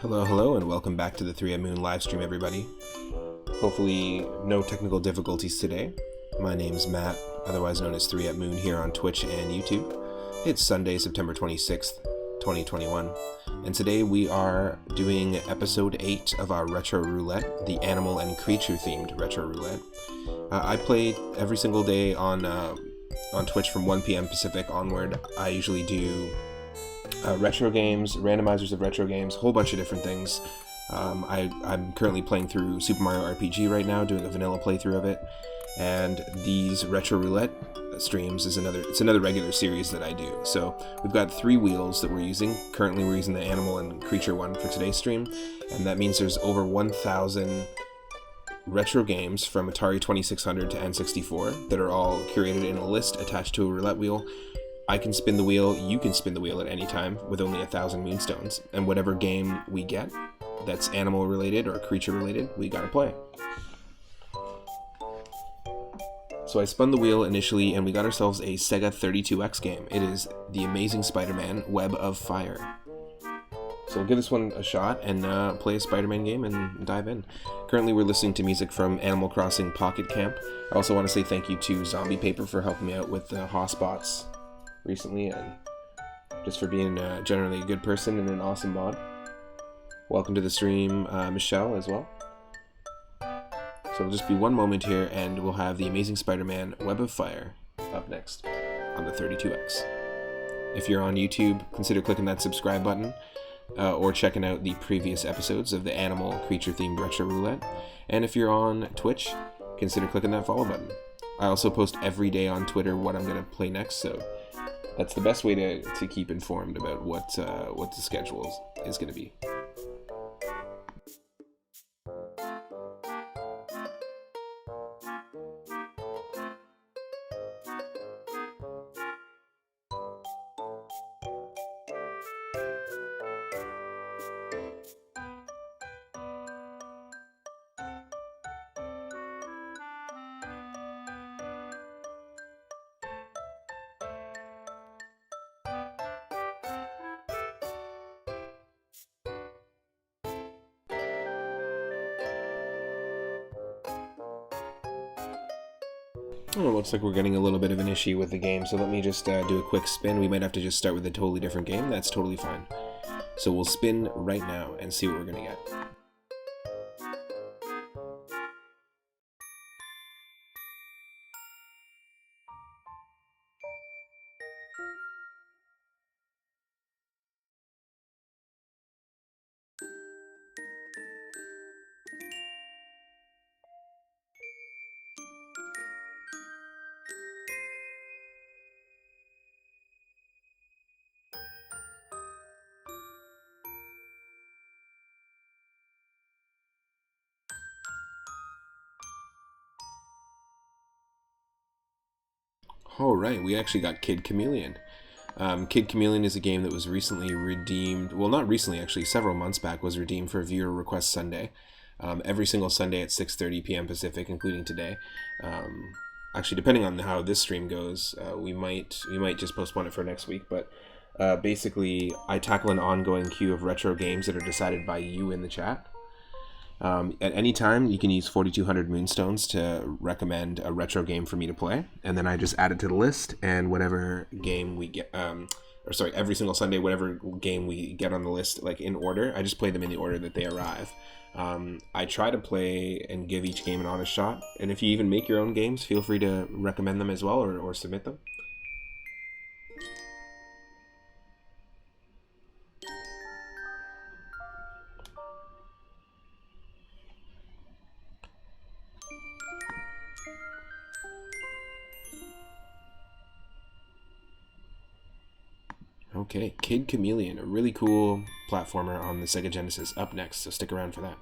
Hello, and welcome back to the 3 at Moon livestream, everybody. Hopefully, no technical difficulties today. My name's Matt, otherwise known as 3 at Moon, here on Twitch and YouTube. It's Sunday, September 26th, 2021, and today we are doing episode 8 of our Retro Roulette, the animal and creature-themed Retro Roulette. I play every single day on Twitch from 1 p.m. Pacific onward. I usually do retro games, randomizers of retro games, a whole bunch of different things. I'm currently playing through Super Mario RPG right now, doing a vanilla playthrough of it, and these Retro Roulette streams is another regular series that I do. So we've got 3 wheels that we're using. Currently we're using the animal and creature one for today's stream, and that means there's over 1,000 retro games from Atari 2600 to N64 that are all curated in a list attached to a roulette wheel. I can spin the wheel, you can spin the wheel at any time with only 1,000 moonstones, and whatever game we get that's animal related or creature related, we gotta play. So I spun the wheel initially and we got ourselves a Sega 32X game. It is The Amazing Spider-Man Web of Fire. So we'll give this one a shot and play a Spider-Man game and dive in. Currently we're listening to music from Animal Crossing Pocket Camp. I also want to say thank you to Zombie Paper for helping me out with the hotspots recently, and just for being generally a good person and an awesome mod. Welcome to the stream, Michelle, as well. So it'll just be one moment here, and we'll have The Amazing Spider-Man Web of Fire up next on the 32X. If you're on YouTube, consider clicking that subscribe button, or checking out the previous episodes of the animal creature-themed Retro Roulette. And if you're on Twitch, consider clicking that follow button. I also post every day on Twitter what I'm going to play next, so that's the best way to keep informed about what the schedule is going to be. Oh, looks like we're getting a little bit of an issue with the game, so let me just do a quick spin. We might have to just start with a totally different game. That's totally fine. So we'll spin right now and see what we're going to get. Alright, we actually got Kid Chameleon. Kid Chameleon is a game that was recently redeemed, well not recently actually, several months back was redeemed for Viewer Request Sunday. Every single Sunday at 6:30 p.m. Pacific, including today. Actually, depending on how this stream goes, we might just postpone it for next week, but basically I tackle an ongoing queue of retro games that are decided by you in the chat. At any time, you can use 4,200 moonstones to recommend a retro game for me to play, and then I just add it to the list, and whatever game we get, every single Sunday, whatever game we get on the list, like in order, I just play them in the order that they arrive. I try to play and give each game an honest shot, and if you even make your own games, feel free to recommend them as well, or submit them. Okay, Kid Chameleon, a really cool platformer on the Sega Genesis, up next, so stick around for that.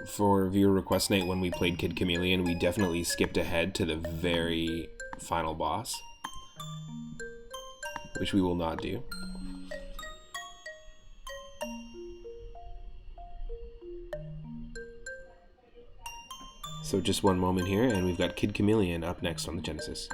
for viewer request night when we played Kid Chameleon, we definitely skipped ahead to the very final boss, which we will not do. So just one moment here, and we've got Kid Chameleon up next on the Genesis.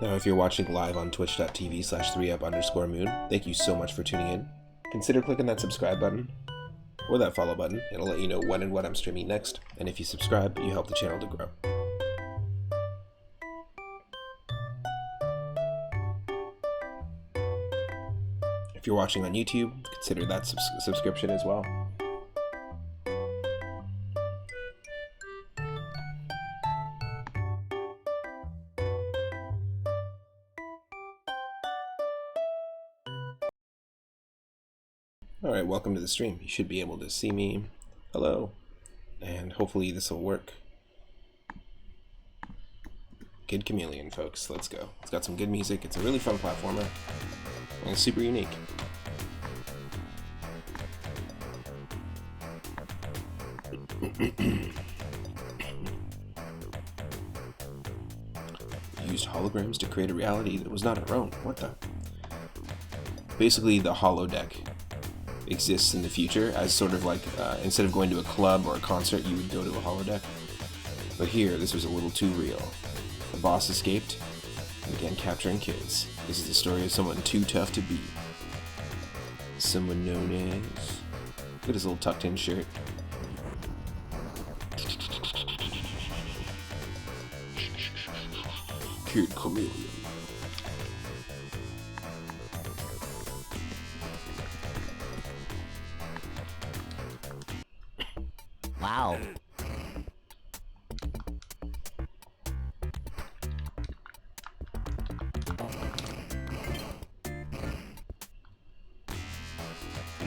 Now, if you're watching live on twitch.tv/3up_moon, thank you so much for tuning in. Consider clicking that subscribe button or that follow button. It'll let you know when and what I'm streaming next. And if you subscribe, you help the channel to grow. If you're watching on YouTube, consider that subscription as well. Alright, welcome to the stream. You should be able to see me. Hello. And hopefully this will work. Kid Chameleon, folks. Let's go. It's got some good music. It's a really fun platformer. And it's super unique. Used holograms to create a reality that was not our own. What the? Basically, the holodeck exists in the future as sort of like, instead of going to a club or a concert, you would go to a holodeck. But here, this was a little too real. The boss escaped and began capturing kids. This is the story of someone too tough to beat. Someone known as... Look at his little tucked-in shirt. Kid Chameleon. Wow,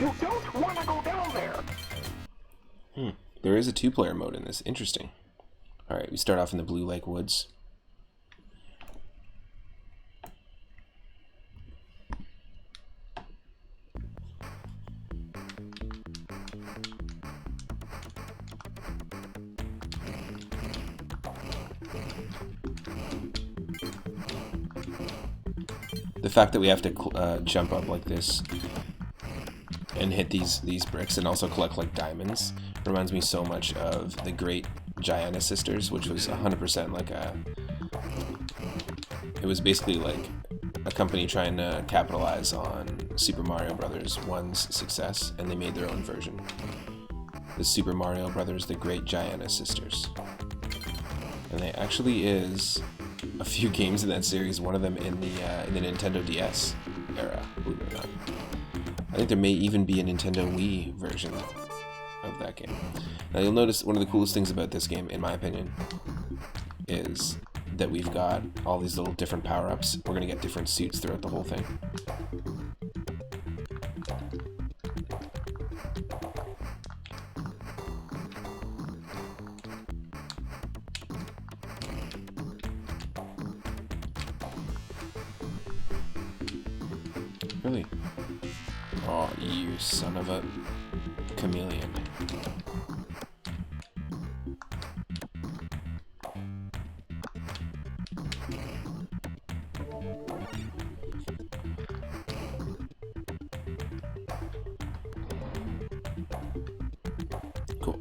You don't want to go down there. There is a 2-player mode in this. Interesting. Alright, we start off in the Blue Lake Woods. The fact that we have to jump up like this and hit these bricks and also collect like diamonds reminds me so much of the Great Giana Sisters, which was 100% like it was basically like a company trying to capitalize on Super Mario Brothers 1's success, and they made their own version. The Super Mario Brothers, the Great Giana Sisters. And there actually is a few games in that series, one of them in the Nintendo DS era, believe it or not. I think there may even be a Nintendo Wii version of that game. Now you'll notice one of the coolest things about this game, in my opinion, is that we've got all these little different power-ups. We're going to get different suits throughout the whole thing. Really? Oh, you son of a chameleon. Cool.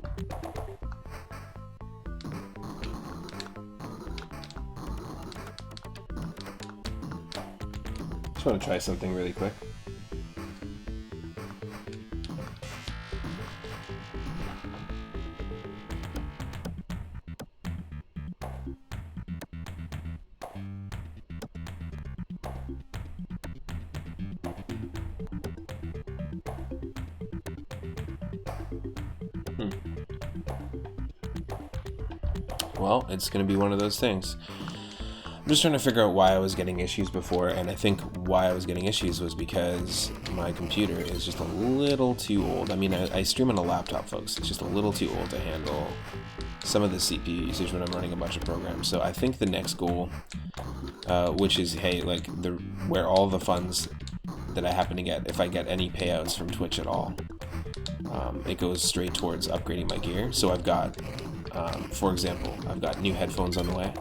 Just want to try something really quick. Well, it's going to be one of those things. I'm just trying to figure out why I was getting issues before, and I think why I was getting issues was because my computer is just a little too old. I mean, I stream on a laptop, folks. It's just a little too old to handle some of the CPU usage when I'm running a bunch of programs. So I think the next goal, which is, hey, like, where all the funds that I happen to get, if I get any payouts from Twitch at all, it goes straight towards upgrading my gear. So I've got, for example, I've got new headphones on the way.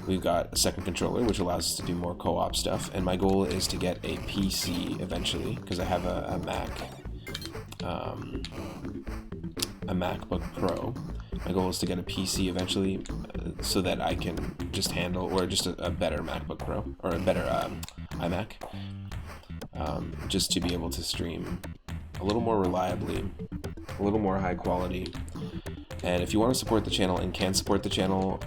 We've got a second controller, which allows us to do more co-op stuff. And my goal is to get a PC eventually, because I have a MacBook Pro. My goal is to get a PC eventually, so that I can just handle, or just a better MacBook Pro, or a better iMac, just to be able to stream a little more reliably, a little more high quality. And if you want to support the channel and can support the channel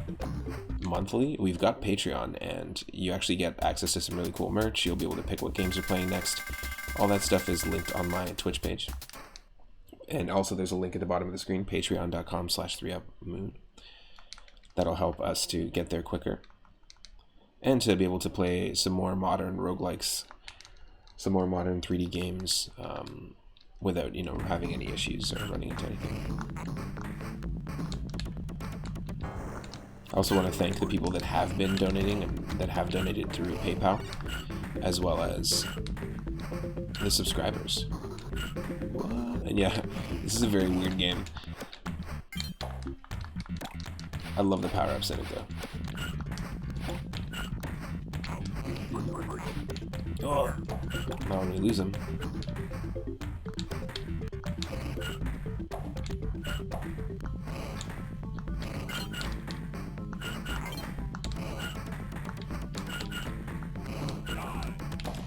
monthly, we've got Patreon, and you actually get access to some really cool merch. You'll be able to pick what games you're playing next. All that stuff is linked on my Twitch page. And also there's a link at the bottom of the screen, patreon.com/3upmoon. That'll help us to get there quicker. And to be able to play some more modern roguelikes, some more modern 3D games, without, you know, having any issues or running into anything. I also want to thank the people that have been donating and that have donated through PayPal, as well as the subscribers. And yeah, this is a very weird game. I love the power-ups in it, though. Oh, now I'm going to lose them.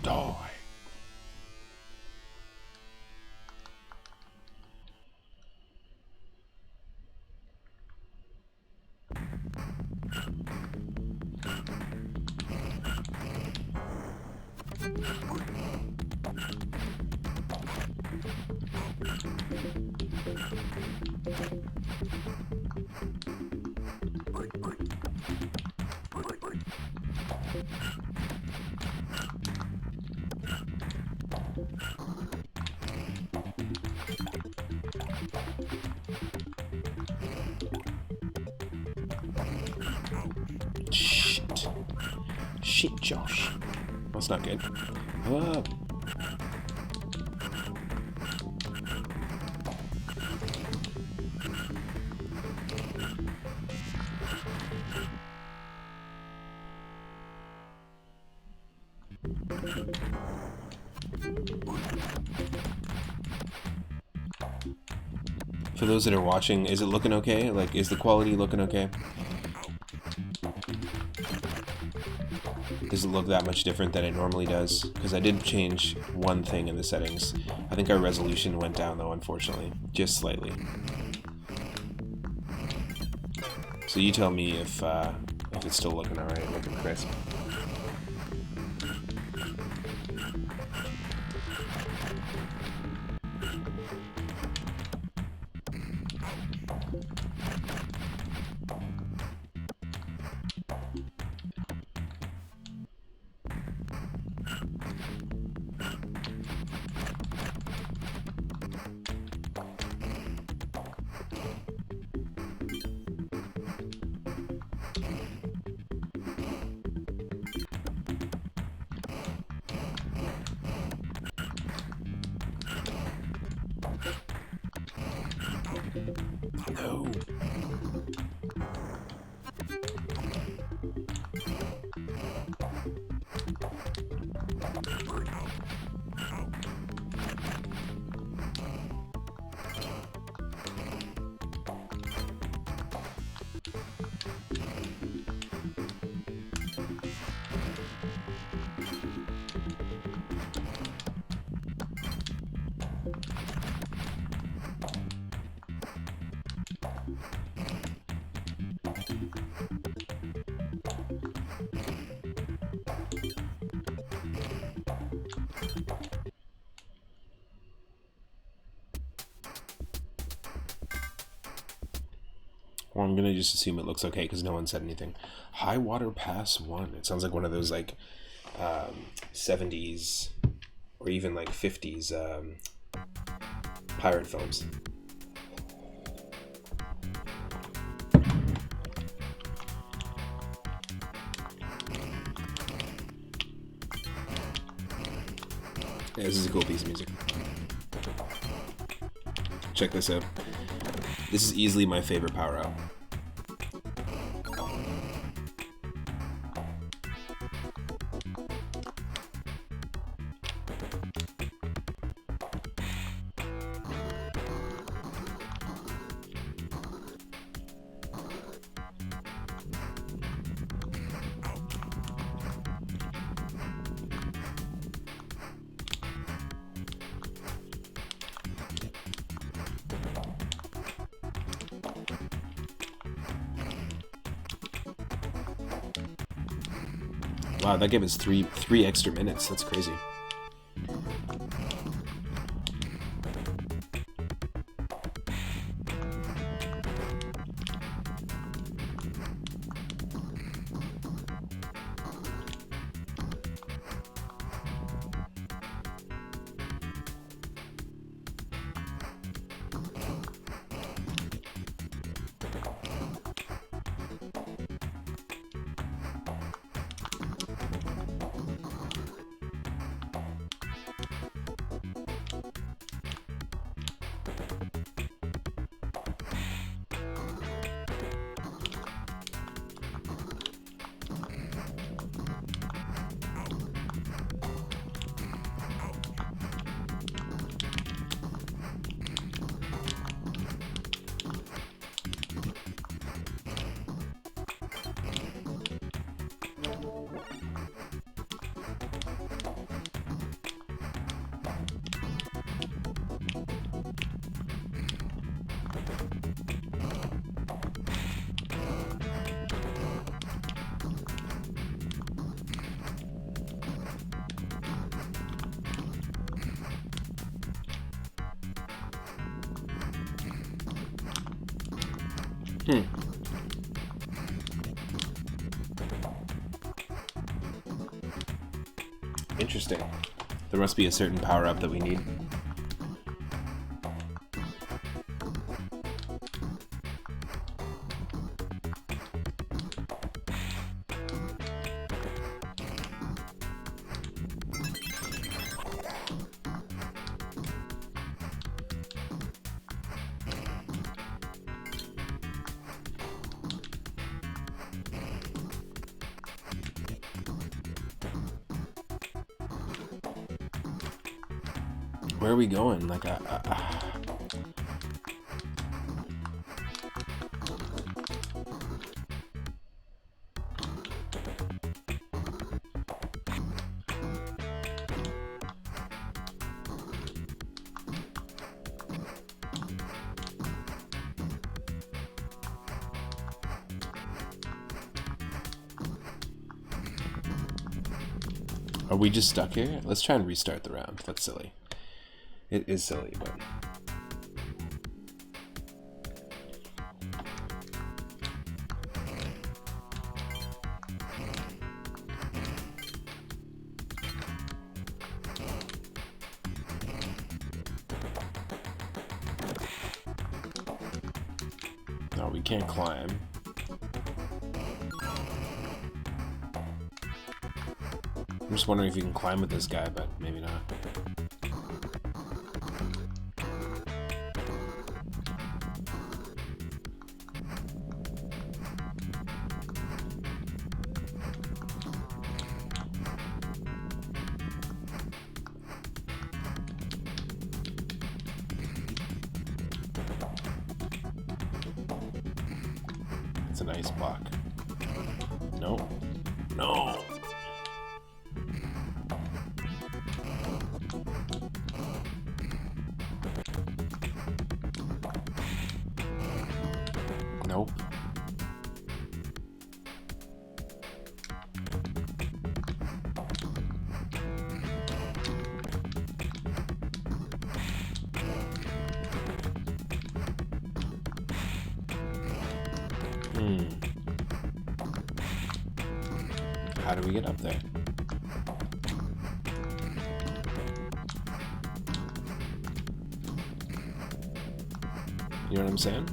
Die. shit, Josh. That's not good. Ah. For those that are watching, is it looking okay? Like, is the quality looking okay? Does it look that much different than it normally does? Because I did change one thing in the settings. I think our resolution went down though, unfortunately. Just slightly. So you tell me if it's still looking alright, looking crisp. No. Well, I'm gonna just assume it looks okay because no one said anything. High Water Pass 1. It sounds like one of those like 70s or even like 50s pirate films. Yeah, this is a cool piece of music. Check this out. This is easily my favorite power-up. Wow, that gave us three extra minutes. That's crazy. Interesting. There must be a certain power-up that we need. Where are we going? Like, are we just stuck here? Let's try and restart the round. That's silly. It is silly, but... No, we can't climb. I'm just wondering if you can climb with this guy, but maybe not. It's a nice block. No. No! Nope. How do we get up there? You know what I'm saying?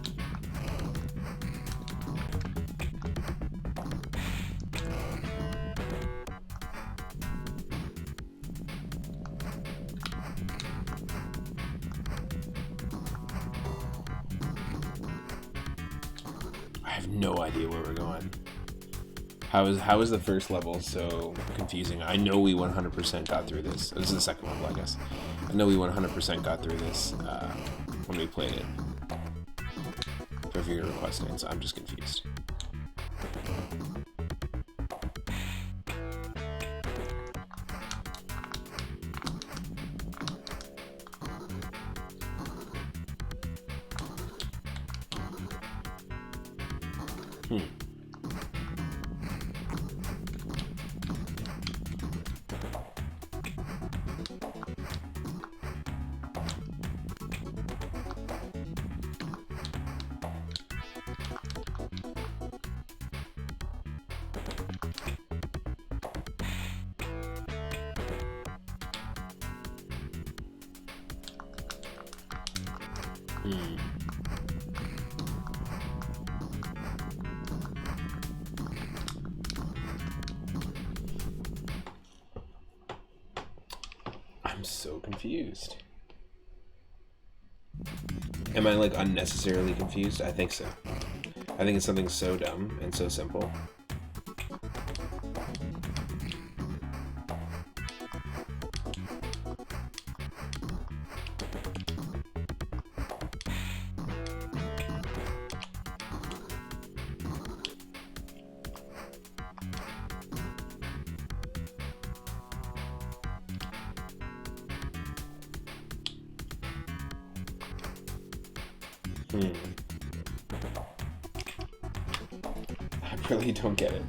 I have no idea where we're going. How is the first level so confusing? I know we 100% got through this. This is the second level, I guess. I know we 100% got through this when we played it. For viewer requesting, so I'm just confused. I'm so confused. Am I like unnecessarily confused? I think so. I think it's something so dumb and so simple. I really don't get it.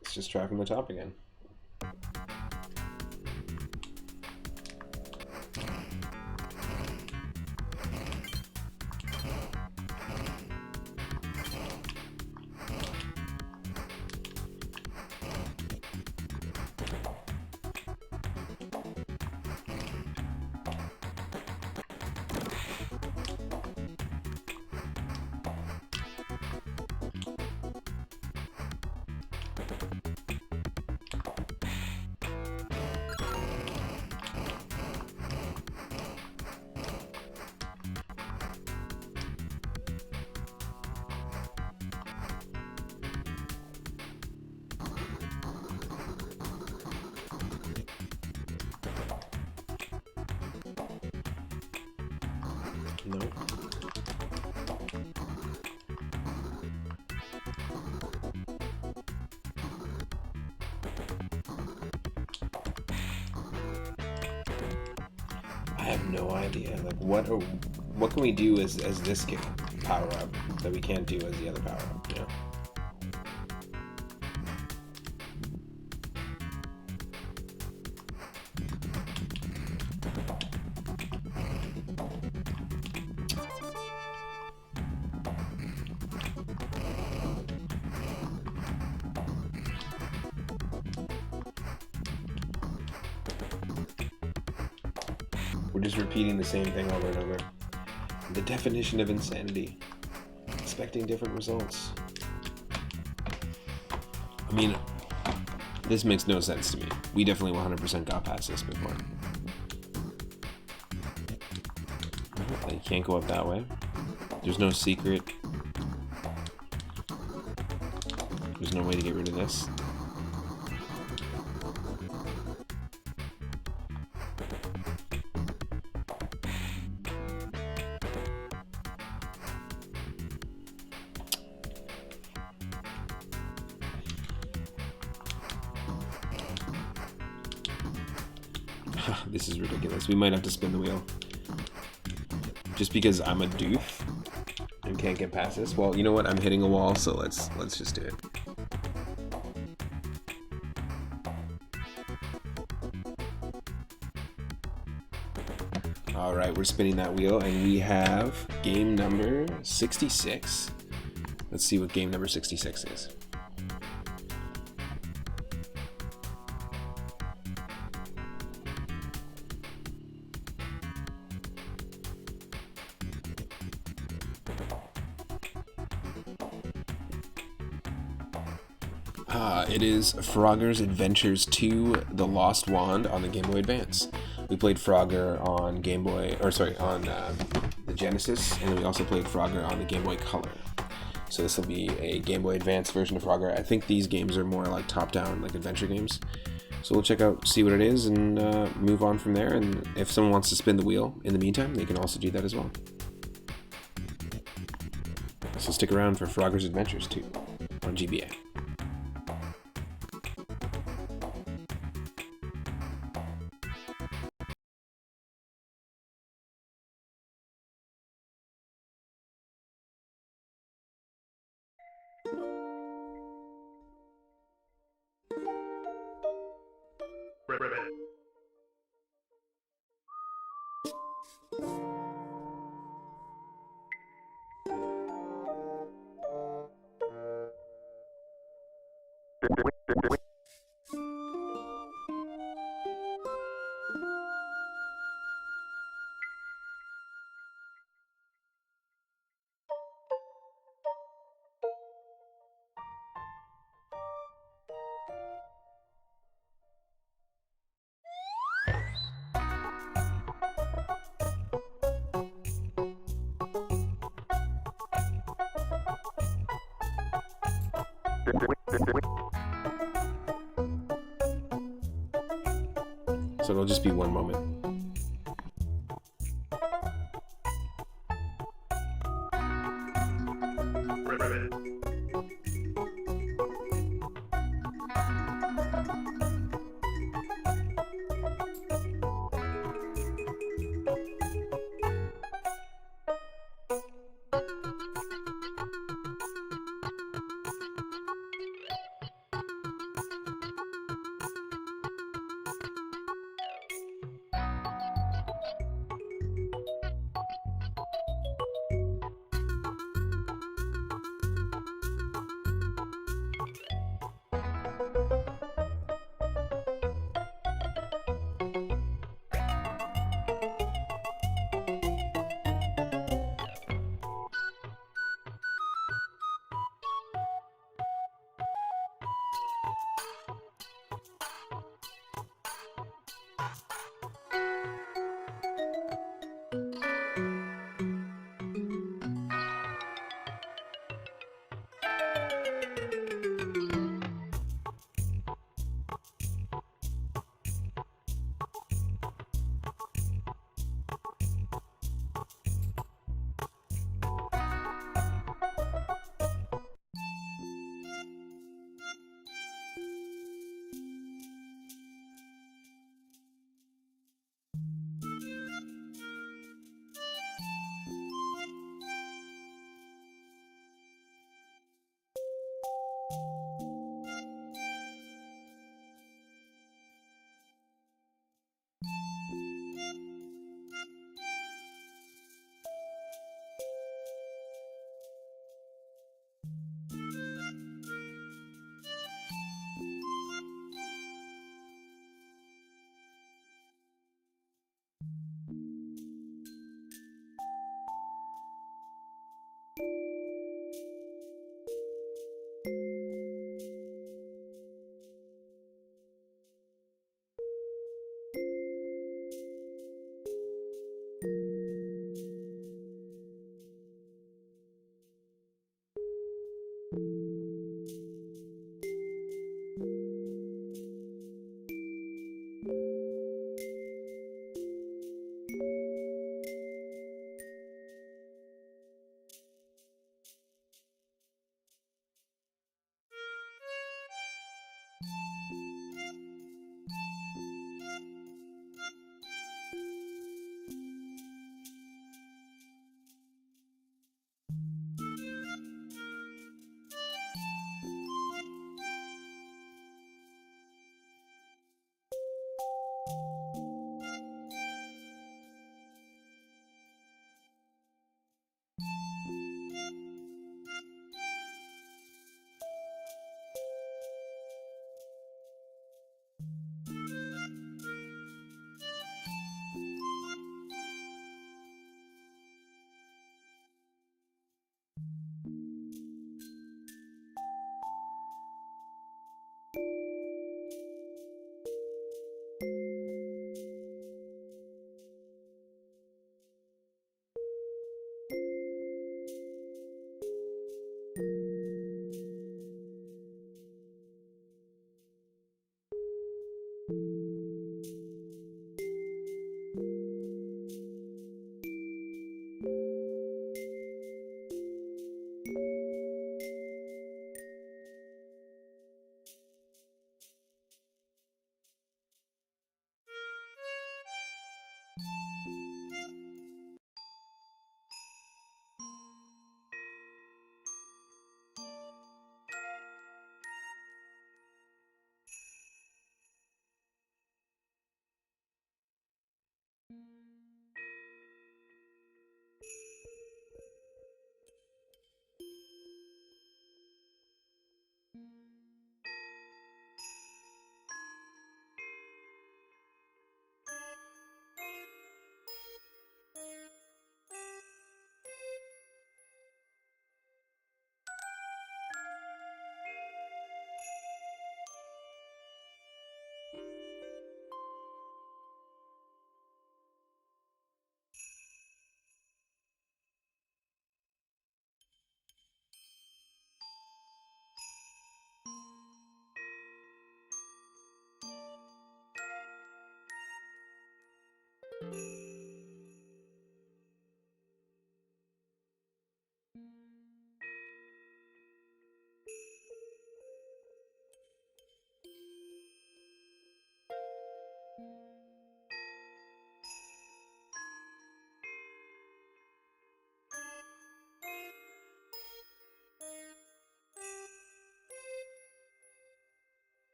Let's just try from the top again. I have no idea. Like, what can we do as this power up that we can't do as the other power up? You know. We're just repeating the same thing over and over. The definition of insanity. Expecting different results. I mean, this makes no sense to me. We definitely 100% got past this before. You can't go up that way. There's no secret. There's no way to get rid of this. This is ridiculous. We might have to spin the wheel. Just because I'm a doof and can't get past this. Well, you know what? I'm hitting a wall, so let's just do it. All right, we're spinning that wheel, and we have game number 66. Let's see what game number 66 is. It is Frogger's Adventures 2: The Lost Wand on the Game Boy Advance. We played Frogger on the Genesis, and then we also played Frogger on the Game Boy Color. So this will be a Game Boy Advance version of Frogger. I think these games are more like top-down, like adventure games. So we'll check out, see what it is, and move on from there. And if someone wants to spin the wheel in the meantime, they can also do that as well. So stick around for Frogger's Adventures 2 on GBA. So it'll just be one moment.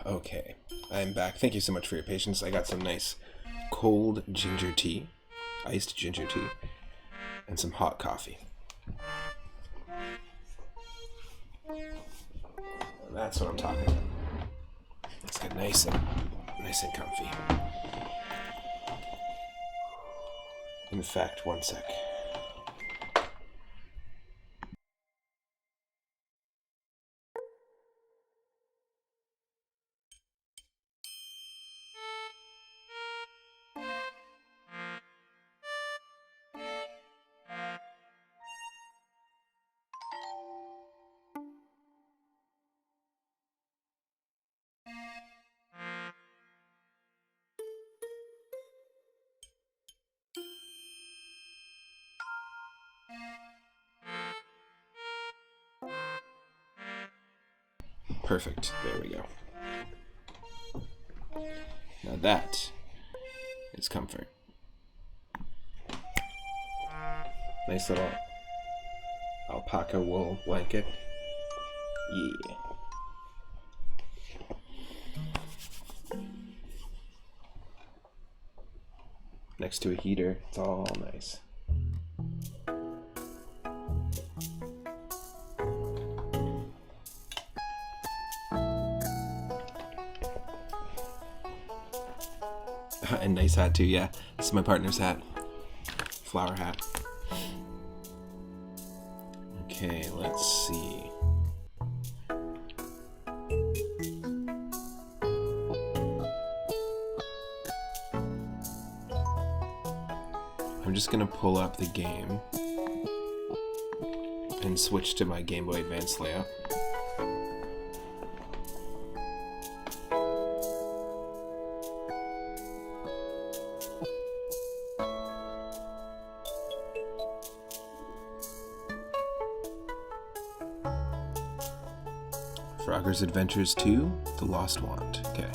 Okay, I'm back. Thank you so much for your patience. I got some nice cold ginger tea, iced ginger tea, and some hot coffee. That's what I'm talking about. Let's get nice and comfy. In fact, one sec. Perfect. There we go. Now that is comfort. Nice little alpaca wool blanket. Yeah. Next to a heater. It's all nice. And nice hat too, yeah. This is my partner's hat. Flower hat. Okay, let's see. I'm just gonna pull up the game and switch to my Game Boy Advance layout. Frogger's Adventures 2, The Lost Wand. Okay.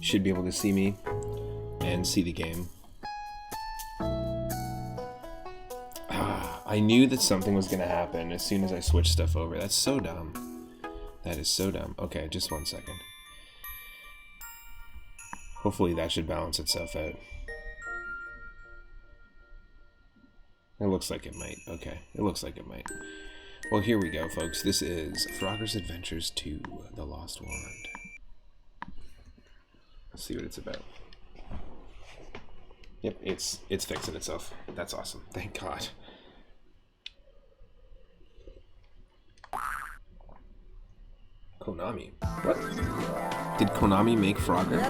Should be able to see me and see the game. I knew that something was going to happen as soon as I switched stuff over. That's so dumb. That is so dumb. Okay, just 1 second. Hopefully that should balance itself out. It looks like it might. Okay, it looks like it might. Well, here we go, folks. This is Frogger's Adventures 2, The Lost Wand. Let's see what it's about. Yep, it's fixing itself. That's awesome. Thank God. Konami. What? Did Konami make Frogger?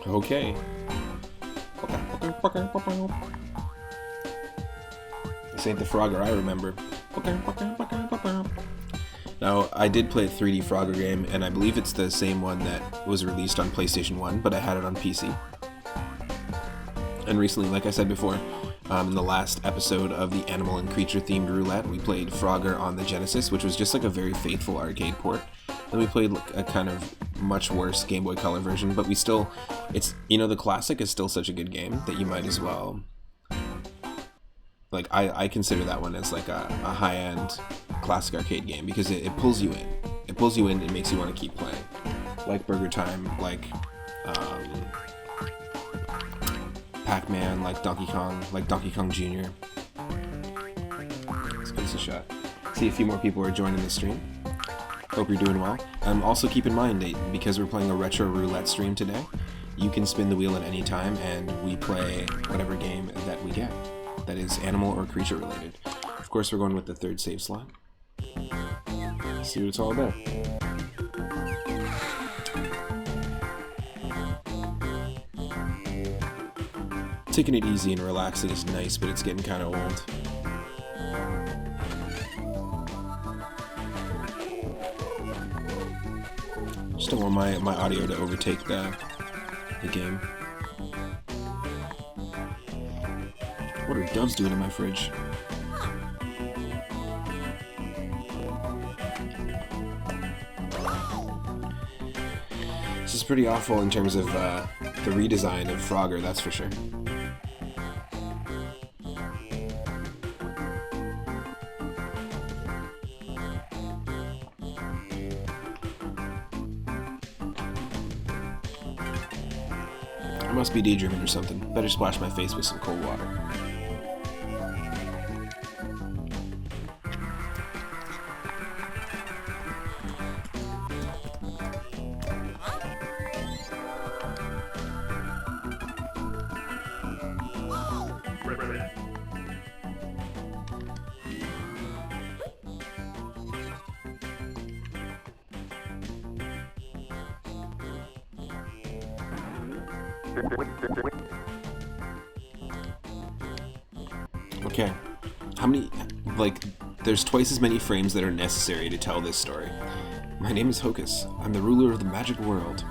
Okay. This ain't the Frogger I remember. Now, I did play a 3D Frogger game, and I believe it's the same one that was released on PlayStation 1, but I had it on PC. And recently, like I said before, in the last episode of the animal and creature themed roulette, we played Frogger on the Genesis, which was just like a very faithful arcade port. Then we played a kind of much worse Game Boy Color version, but we still, it's, you know, the classic is still such a good game that you might as well, like, I consider that one as like a high-end classic arcade game, because it pulls you in. It pulls you in, it makes you want to keep playing. Like Burger Time, like Pac-Man, like Donkey Kong Jr. Let's give this a shot. See, a few more people are joining the stream. Hope you're doing well. Also keep in mind that because we're playing a Retro Roulette stream today, you can spin the wheel at any time and we play whatever game that we get that is animal or creature related. Of course, we're going with the third save slot. See what it's all about. Taking it easy and relaxing is nice, but it's getting kind of old. Just don't want my audio to overtake the game. What are doves doing in my fridge? This is pretty awful in terms of the redesign of Frogger, that's for sure. I must be daydreaming or something. Better splash my face with some cold water. Okay. How many... Like, there's twice as many frames that are necessary to tell this story. My name is Hocus. I'm the ruler of the magic world.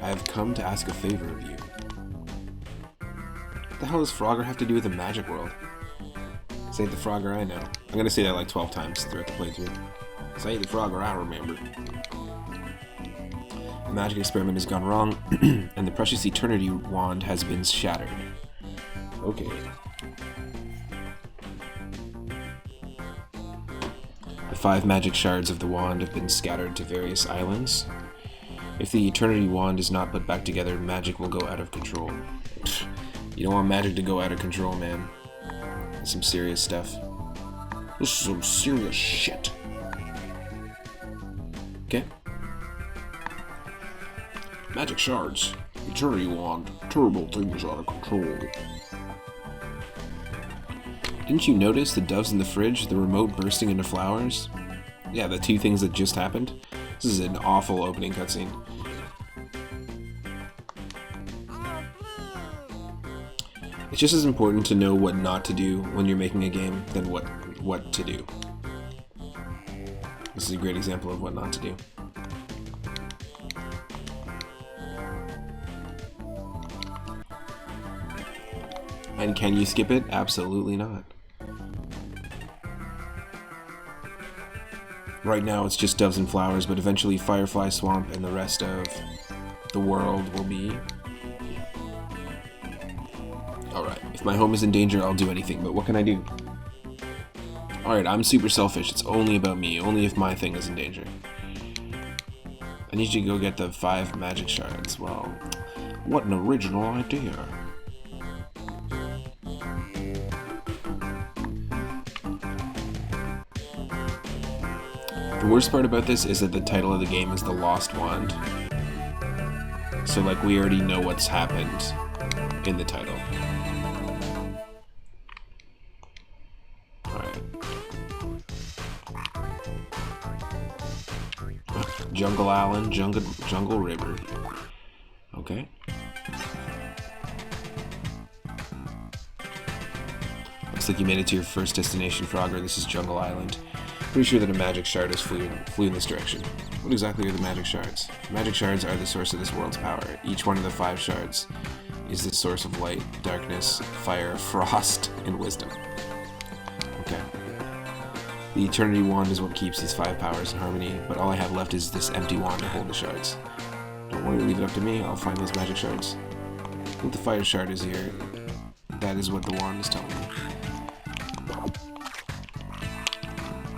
I have come to ask a favor of you. What the hell does Frogger have to do with the magic world? This ain't the Frogger I know. I'm gonna say that like 12 times throughout the playthrough. This ain't the Frogger I remember. The magic experiment has gone wrong, and the precious eternity wand has been shattered. Okay. The 5 magic shards of the wand have been scattered to various islands. If the eternity wand is not put back together, magic will go out of control. You don't want magic to go out of control, man. That's some serious stuff. This is some serious shit. Okay. Magic shards. Eternity wand. Terrible things out of control. Didn't you notice the doves in the fridge, the remote bursting into flowers? Yeah, the 2 things that just happened. This is an awful opening cutscene. It's just as important to know what not to do when you're making a game than what to do. This is a great example of what not to do. And can you skip it? Absolutely not. Right now it's just doves and flowers, but eventually Firefly Swamp and the rest of the world will be. Alright, if my home is in danger, I'll do anything, but what can I do? Alright, I'm super selfish. It's only about me, only if my thing is in danger. I need you to go get the 5 magic shards. Well, what an original idea. The worst part about this is that the title of the game is The Lost Wand. So, like, we already know what's happened in the title. Alright. Jungle Island, Jungle River. Okay. Looks like you made it to your first destination, Frogger. This is Jungle Island. Pretty sure that a magic shard has flew in this direction. What exactly are the magic shards? Magic shards are the source of this world's power. Each one of the 5 shards is the source of light, darkness, fire, frost, and wisdom. Okay. The eternity wand is what keeps these 5 powers in harmony, but all I have left is this empty wand to hold the shards. Don't worry, leave it up to me. I'll find those magic shards. I think the fire shard is here. That is what the wand is telling me.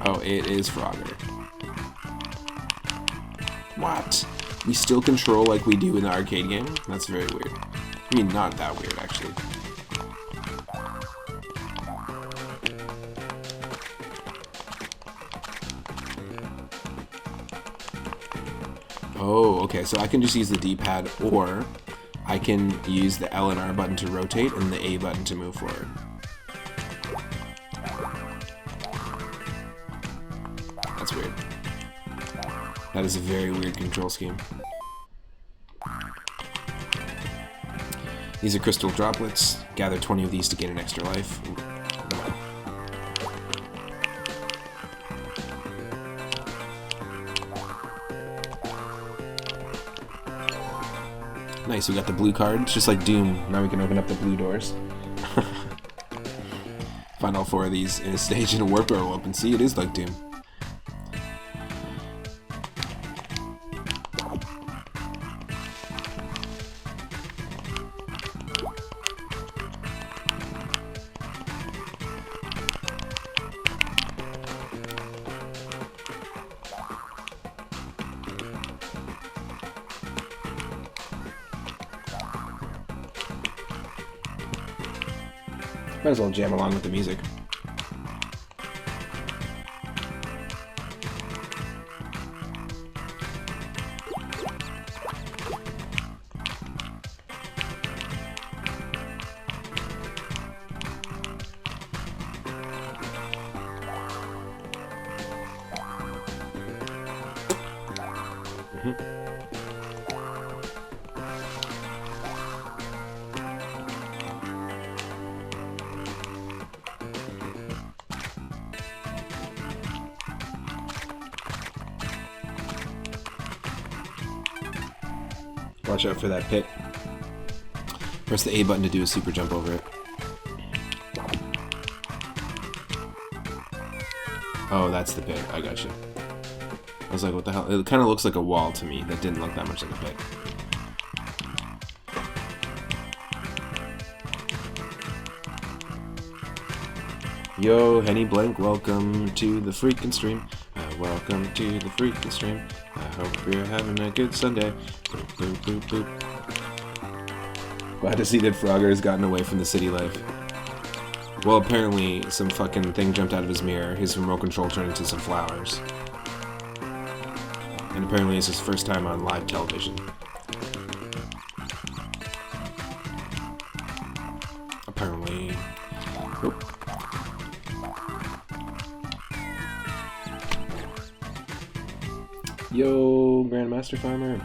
Oh, it is Frogger. What? We still control like we do in the arcade game? That's very weird. I mean, not that weird, actually. Oh, okay, so I can just use the D-pad, or I can use the L and R button to rotate and the A button to move forward. That's weird. That is a very weird control scheme. These are crystal droplets. Gather 20 of these to gain an extra life. Nice, we got the blue card. It's just like Doom. Now we can open up the blue doors. Find all 4 of these in a stage and a warp door will open. See, it is like Doom. Might as well jam along with the music. Watch out for that pit. Press the A button to do a super jump over it. Oh, that's the pit. I got you. I was like, what the hell? It kind of looks like a wall to me. That didn't look that much like a pit. Yo, Henny Blank, welcome to the freaking stream. Welcome to the freaking stream. I hope you're having a good Sunday. Boop, boop, boop, boop. Glad to see that Frogger has gotten away from the city life. Well, apparently some fucking thing jumped out of his mirror. His remote control turned into some flowers. And apparently it's his first time on live television. Apparently. Oop. Yo, Grandmaster Farmer.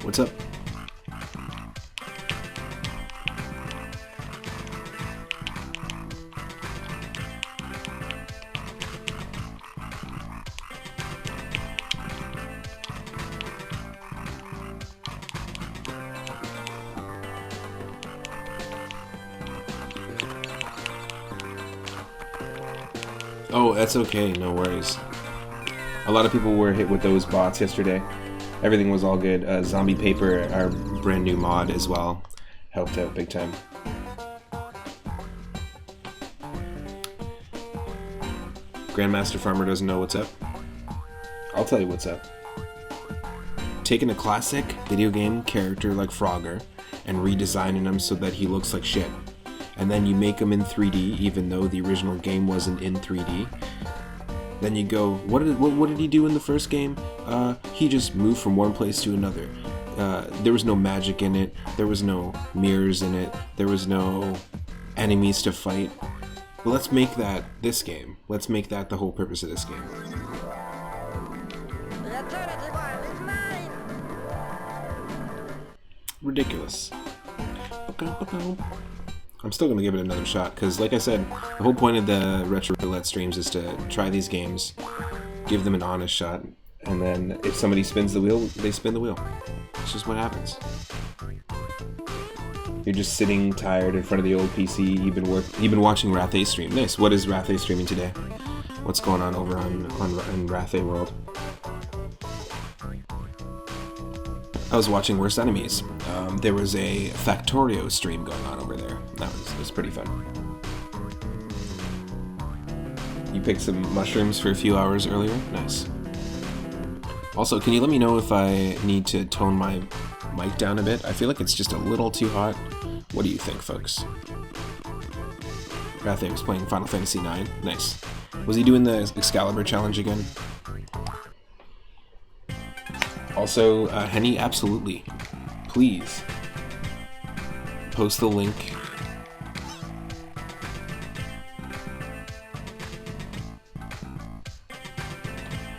What's up? Oh, that's okay, no worries. A lot of people were hit with those bots yesterday. Everything was all good. Zombie Paper, our brand new mod as well, helped out big time. Grandmaster Farmer doesn't know what's up. I'll tell you what's up. Taking a classic video game character like Frogger and redesigning him so that he looks like shit. And then you make him in 3D even though the original game wasn't in 3D. Then you go, what did he do in the first game? He just moved from one place to another. There was no magic in it. There was no mirrors in it. There was no enemies to fight. But let's make that this game. Let's make that the whole purpose of this game. Ridiculous. I'm still going to give it another shot, because like I said, the whole point of the Retro Roulette streams is to try these games, give them an honest shot, and then if somebody spins the wheel, they spin the wheel. It's just what happens. You're just sitting tired in front of the old PC, you've been watching Rathe stream. Nice. What is Rathe streaming today? What's going on over in Rathe World? I was watching Worst Enemies. There was a Factorio stream going on over there. It was pretty fun. You picked some mushrooms for a few hours earlier? Nice. Also, can you let me know if I need to tone my mic down a bit? I feel like it's just a little too hot. What do you think, folks? Rathe was playing Final Fantasy IX. Nice. Was he doing the Excalibur challenge again? Also, Henny, absolutely. Please post the link.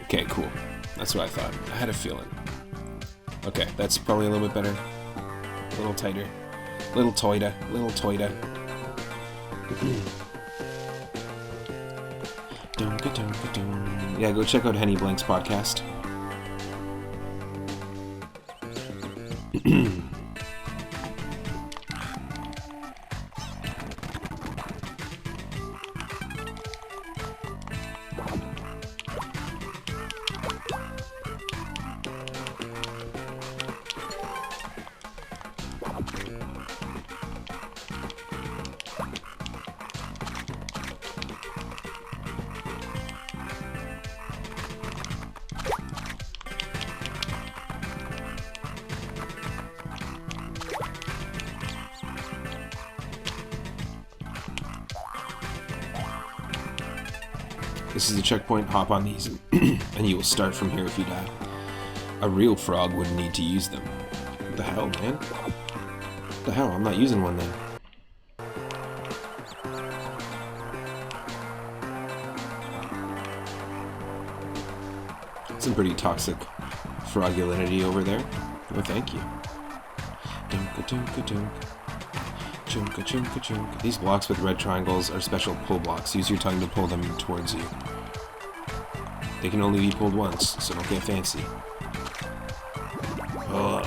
Okay, cool. That's what I thought. I had a feeling. Okay, that's probably a little bit better. A little tighter. Little toida. Little toida. Yeah, go check out Henny Blank's podcast. This is the checkpoint, hop on these, and you will start from here if you die. A real frog wouldn't need to use them. What the hell, man? What the hell? I'm not using one then. Some pretty toxic fragulinity over there. Oh, thank you. Dunk-a-dunk-a-dunk. Chunk-a-chunk-a-chunk. These blocks with red triangles are special pull blocks. Use your tongue to pull them towards you. They can only be pulled once, so don't get fancy. Ugh.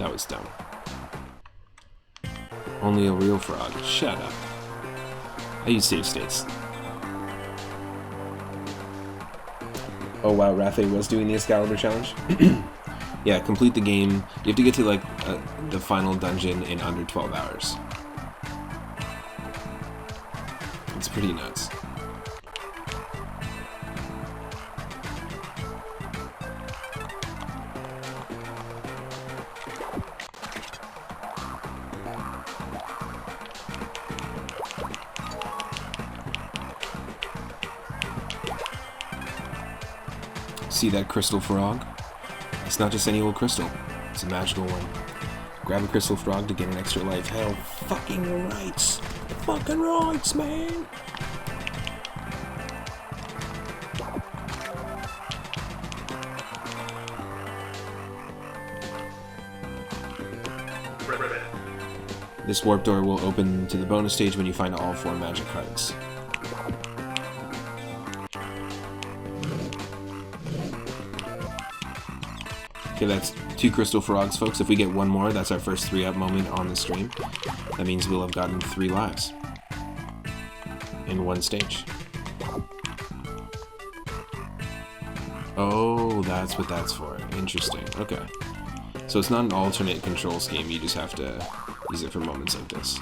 That was dumb. Only a real frog. Shut up. I use save states. Oh wow, Rathe was doing the Excalibur challenge? Yeah, complete the game. You have to get to like the final dungeon in under 12 hours. It's pretty nuts. See that crystal frog? It's not just any old crystal. It's a magical one. Grab a crystal frog to get an extra life. Hell fucking rights. Fucking rights, man. This warp door will open to the bonus stage when you find all 4 magic cards. Okay, that's 2 crystal frogs, folks. If we get one more, that's our first 3-up moment on the stream. That means we'll have gotten 3 lives in one stage. Oh, that's what that's for. Interesting. Okay. So it's not an alternate control scheme, you just have to use it for moments like this.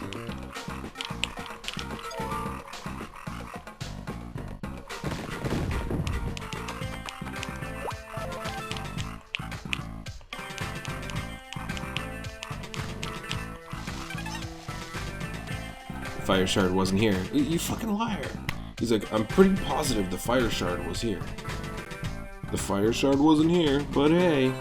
Fire shard wasn't here. You fucking liar. He's like, I'm pretty positive the fire shard was here. The fire shard wasn't here, but hey.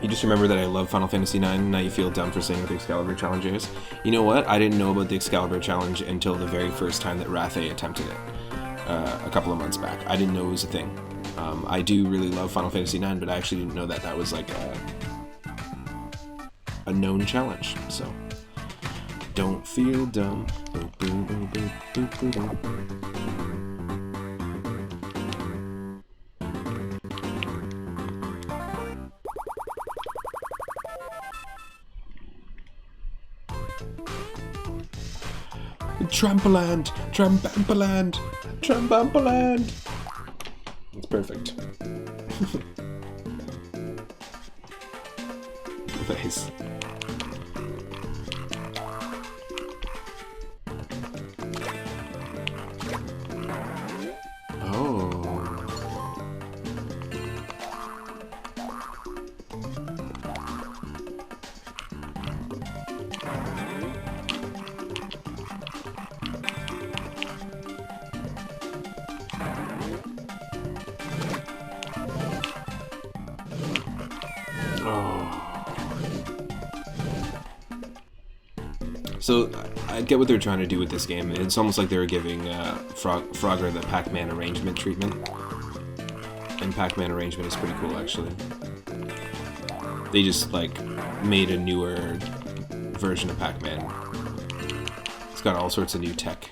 You just remember that I love Final Fantasy IX, and now you feel dumb for saying what the Excalibur challenge is. You know what? I didn't know about the Excalibur challenge until the very first time that Rathe attempted it. A couple of months back. I didn't know it was a thing. I do really love Final Fantasy IX, but I actually didn't know that that was like a known challenge, so. Don't feel dumb. Trampoland! Trampoland! Trampoland! It's perfect. Nice. So, I get what they're trying to do with this game. It's almost like they were giving Frogger the Pac-Man arrangement treatment. And Pac-Man arrangement is pretty cool, actually. They just, like, made a newer version of Pac-Man. It's got all sorts of new tech.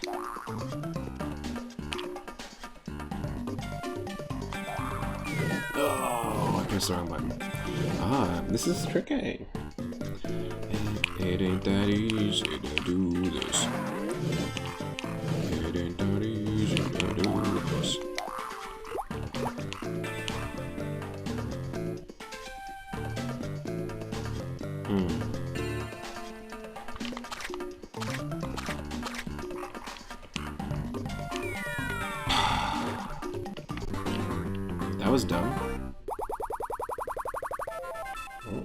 Oh, I pressed the wrong button. Ah, this is tricky. It ain't that easy to do this. It ain't that easy to do this. That was dumb.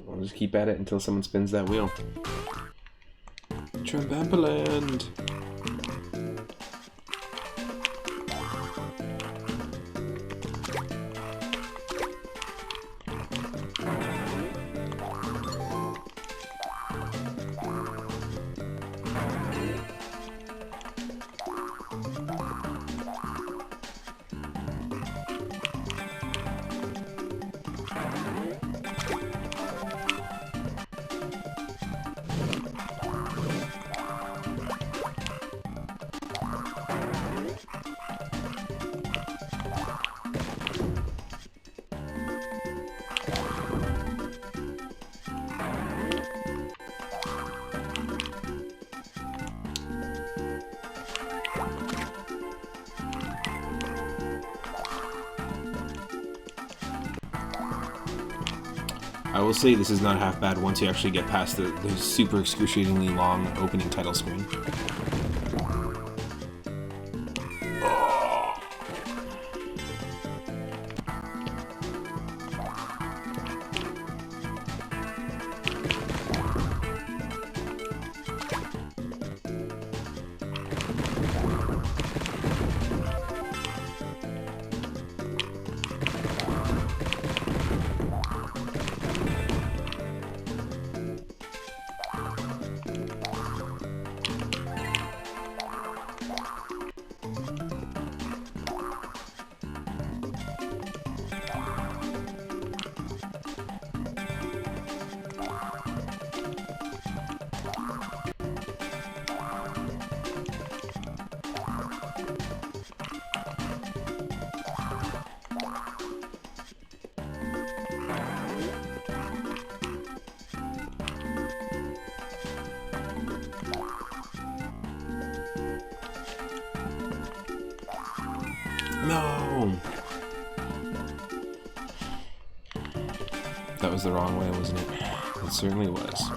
I'll just keep at it until someone spins that wheel. Trampoland! will say this is not half bad once you actually get past the super excruciatingly long opening title screen. No! That was the wrong way, wasn't it? It certainly was.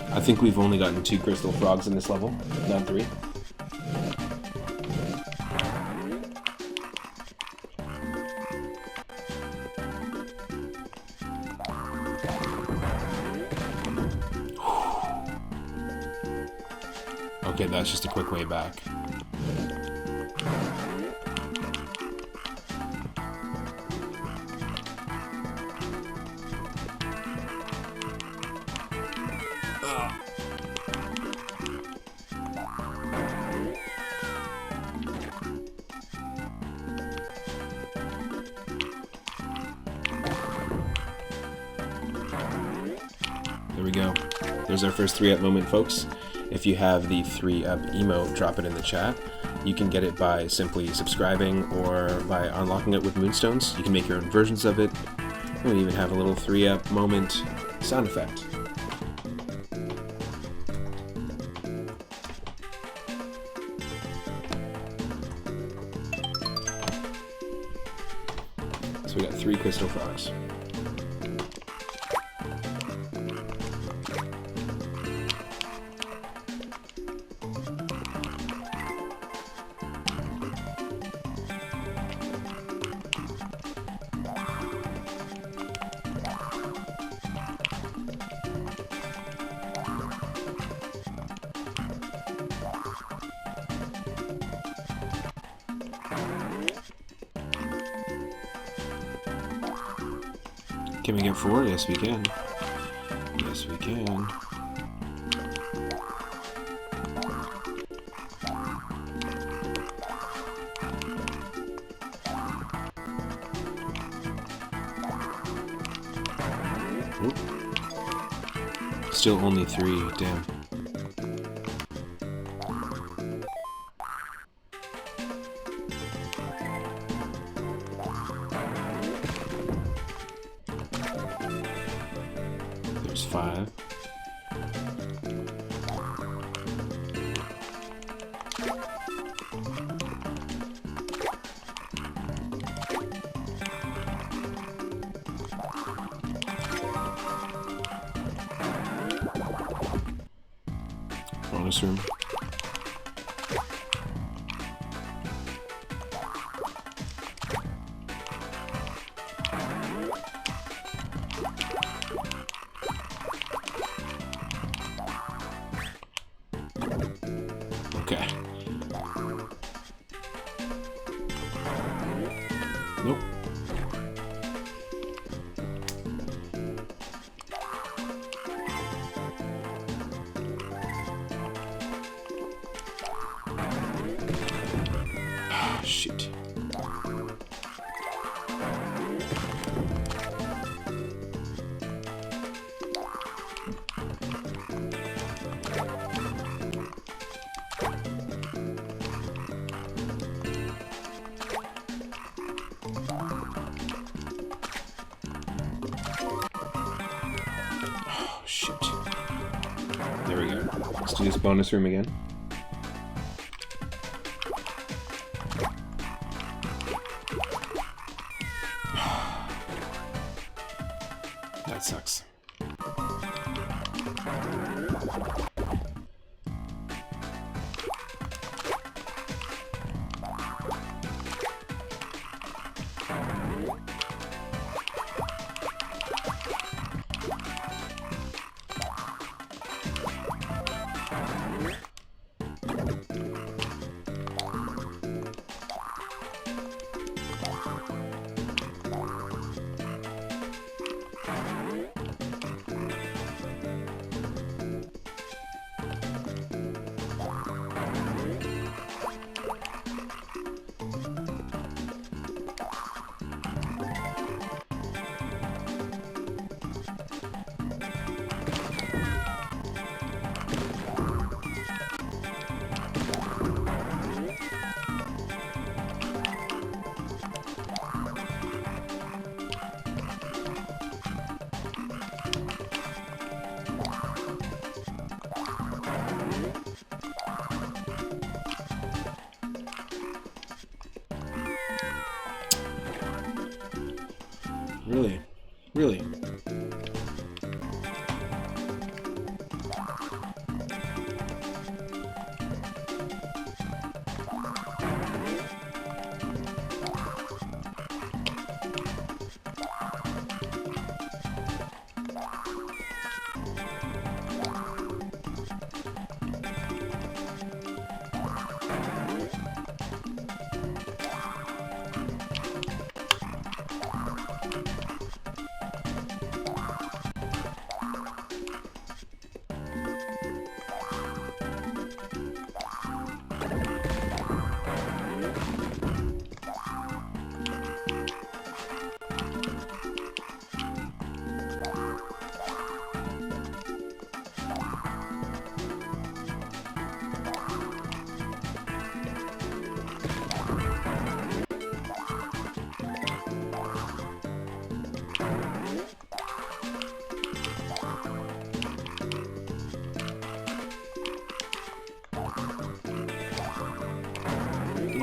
I think we've only gotten 2 crystal frogs in this level, not 3. Okay, that's just a quick way back. There we go. There's our first 3-up moment, folks. If you have the 3-up emote, drop it in the chat. You can get it by simply subscribing or by unlocking it with moonstones. You can make your own versions of it. And we even have a little 3-up moment sound effect. So we got 3 crystal frogs. Can we get 4? Yes, we can. Yes, we can. Oop. Still only 3, damn. There's 5. Bonus room. Let's do this bonus room again. That sucks. Really? Really?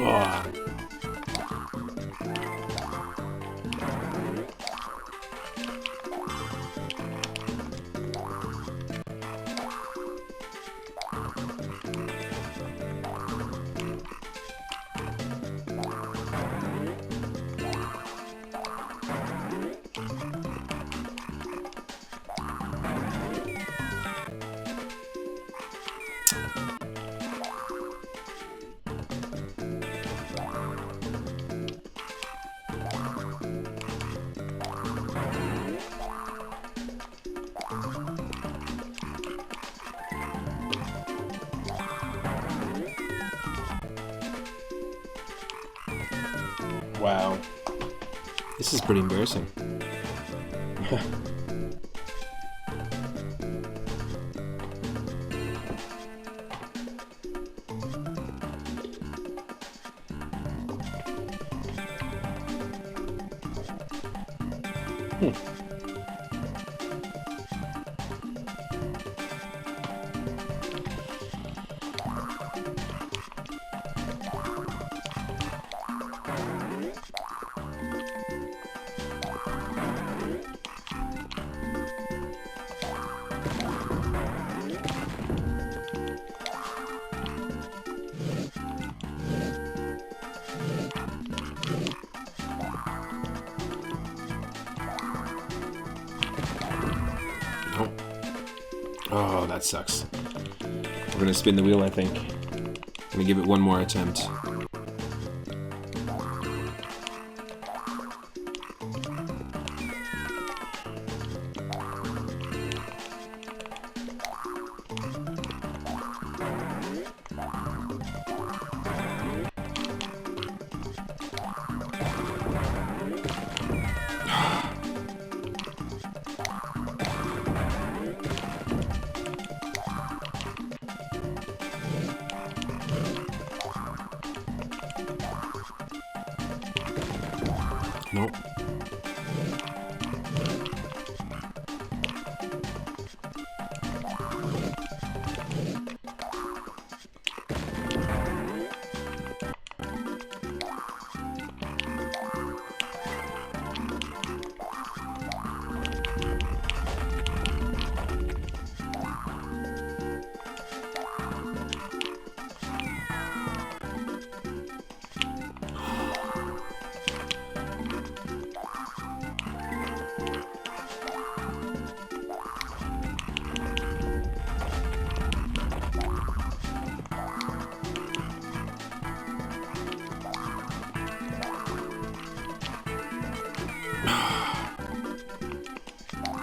Oh. Wow. This is pretty embarrassing. Oh, that sucks. We're gonna spin the wheel, I think. I'm gonna give it one more attempt. Nope.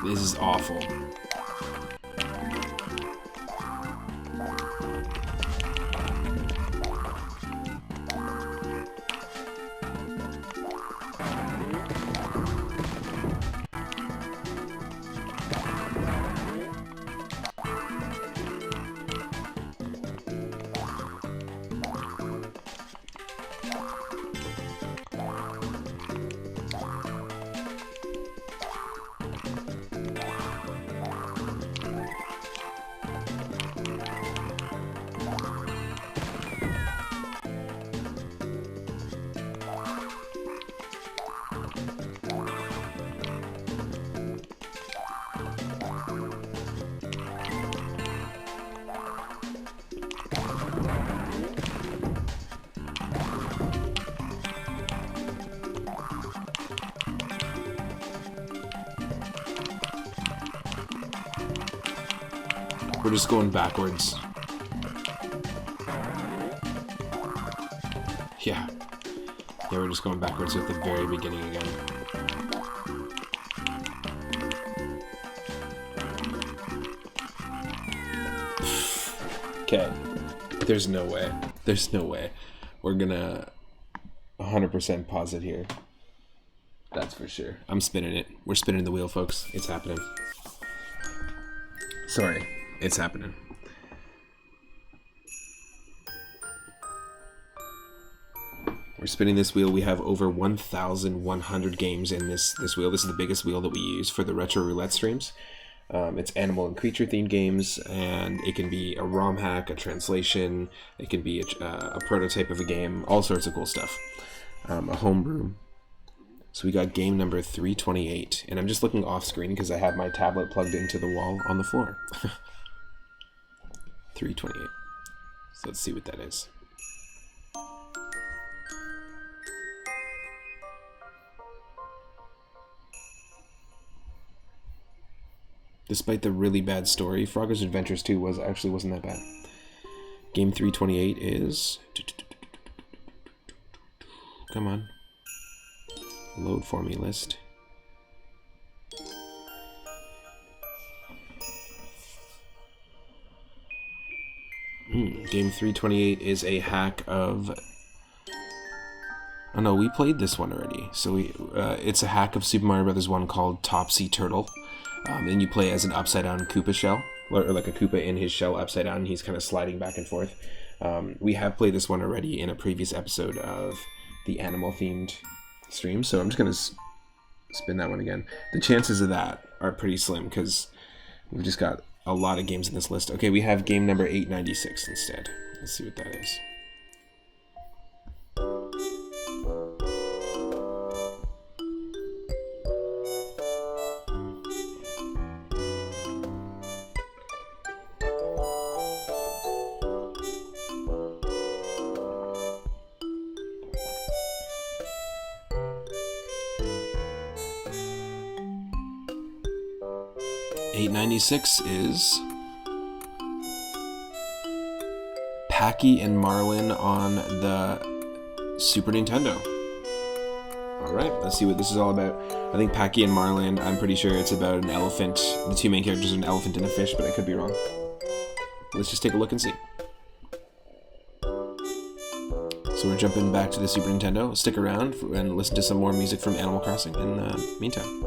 This is awful. We're just going backwards. Yeah. Yeah, we're just going backwards at the very beginning again. Okay. There's no way. There's no way. We're gonna 100% pause it here. That's for sure. I'm spinning it. We're spinning the wheel, folks. It's happening. Sorry. It's happening. We're spinning this wheel. We have over 1,100 games in this wheel. This is the biggest wheel that we use for the Retro Roulette streams. It's animal and creature themed games, and it can be a ROM hack, a translation, it can be a prototype of a game, all sorts of cool stuff. A homebrew. So we got game number 328, and I'm just looking off screen because I have my tablet plugged into the wall on the floor. 328. So let's see what that is. Despite the really bad story, Frogger's Adventures 2 wasn't that bad. Game 328 is... Come on. Load for me list. Game 328 is a hack of... Oh no, we played this one already. So it's a hack of Super Mario Bros. 1 called Topsy Turtle. And you play as an upside-down Koopa shell, or like a Koopa in his shell upside down, and he's kind of sliding back and forth. We have played this one already in a previous episode of the animal-themed stream, so I'm just going to spin that one again. The chances of that are pretty slim, because we've just got a lot of games in this list. Okay, we have game number 896 instead. Let's see what that is. .896 is Packy and Marlin on the Super Nintendo. Alright, let's see what this is all about. I think Packy and Marlin, I'm pretty sure it's about an elephant. The two main characters are an elephant and a fish, but I could be wrong. Let's just take a look and see. So we're jumping back to the Super Nintendo. Stick around and listen to some more music from Animal Crossing in the meantime.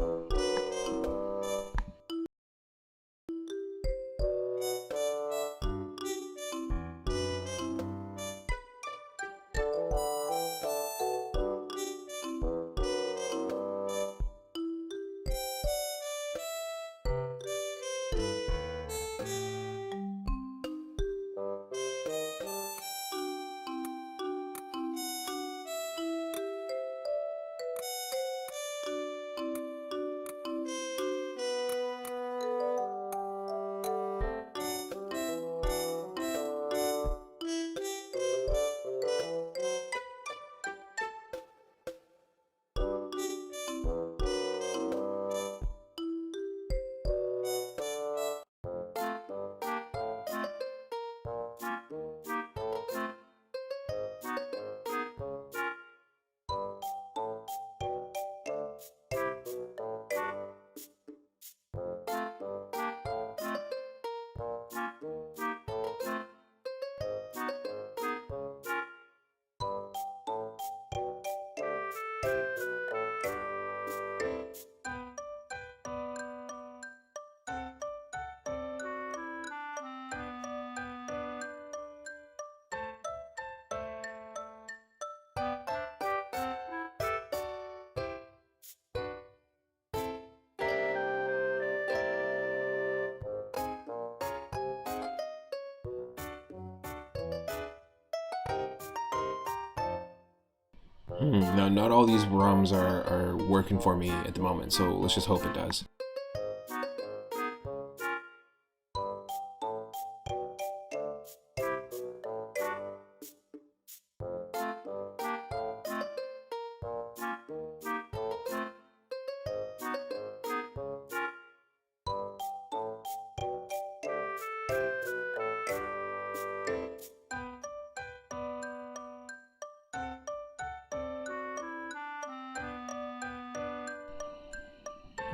No, not all these ROMs are working for me at the moment, so let's just hope it does.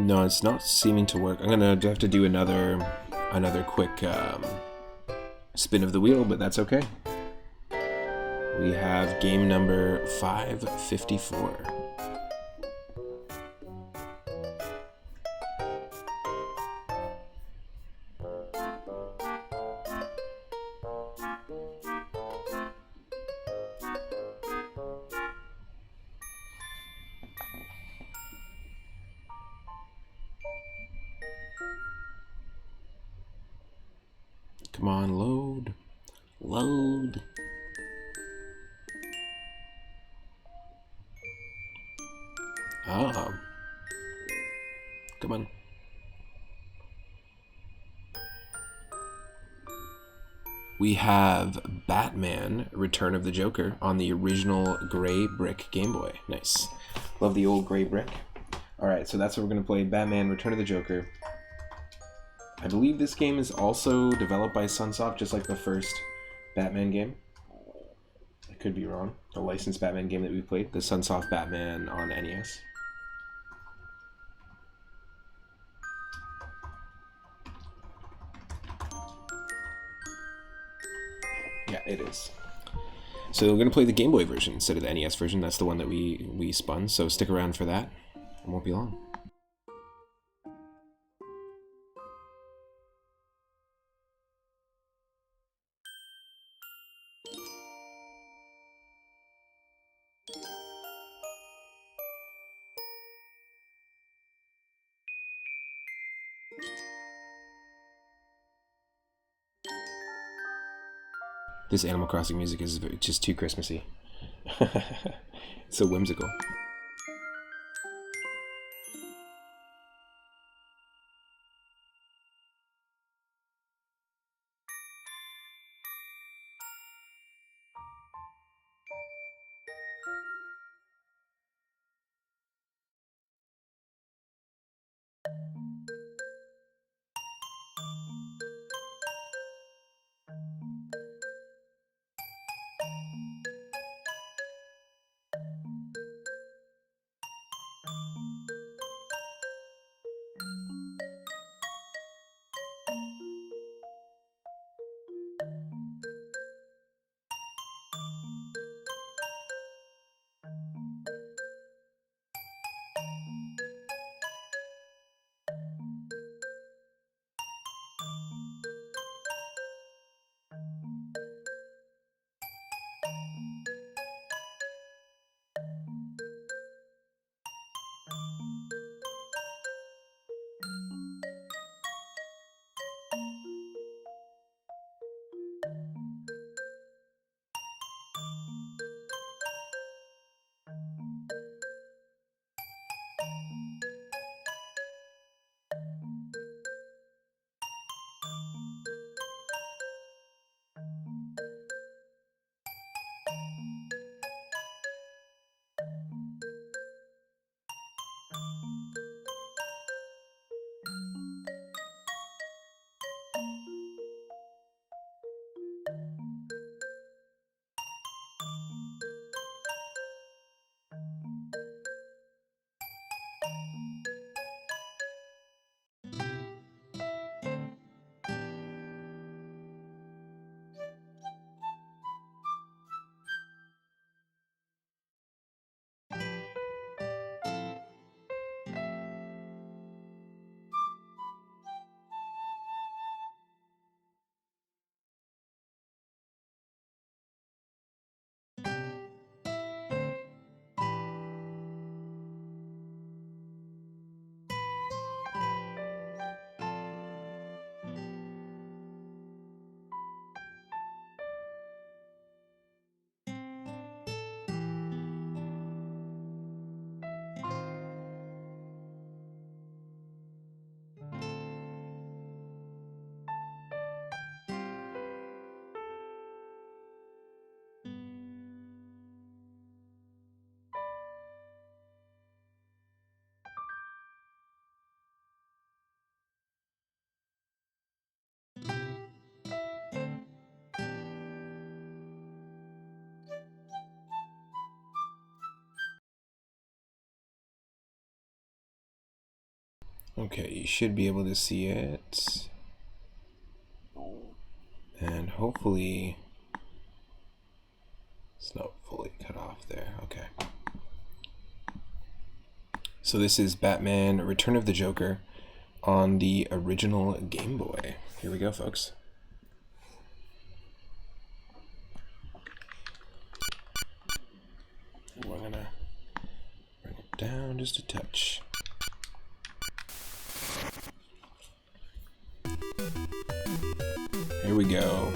No, it's not seeming to work. I'm gonna have to do another quick spin of the wheel, but that's okay. We have game number 554. Come on, load. Load. Ah. Come on. We have Batman, Return of the Joker on the original gray brick Game Boy. Nice. Love the old gray brick. Alright, so that's what we're going to play. Batman, Return of the Joker. I believe this game is also developed by Sunsoft, just like the first Batman game. I could be wrong. The licensed Batman game that we played. The Sunsoft Batman on NES. Yeah, it is. So we're going to play the Game Boy version instead of the NES version. That's the one that we spun, so stick around for that. It won't be long. This Animal Crossing music is just too Christmassy. It's so whimsical. Okay, you should be able to see it. And hopefully it's not fully cut off there. Okay. So this is Batman Return of the Joker on the original Game Boy. Here we go, folks. We're gonna bring it down just a touch. Here we go.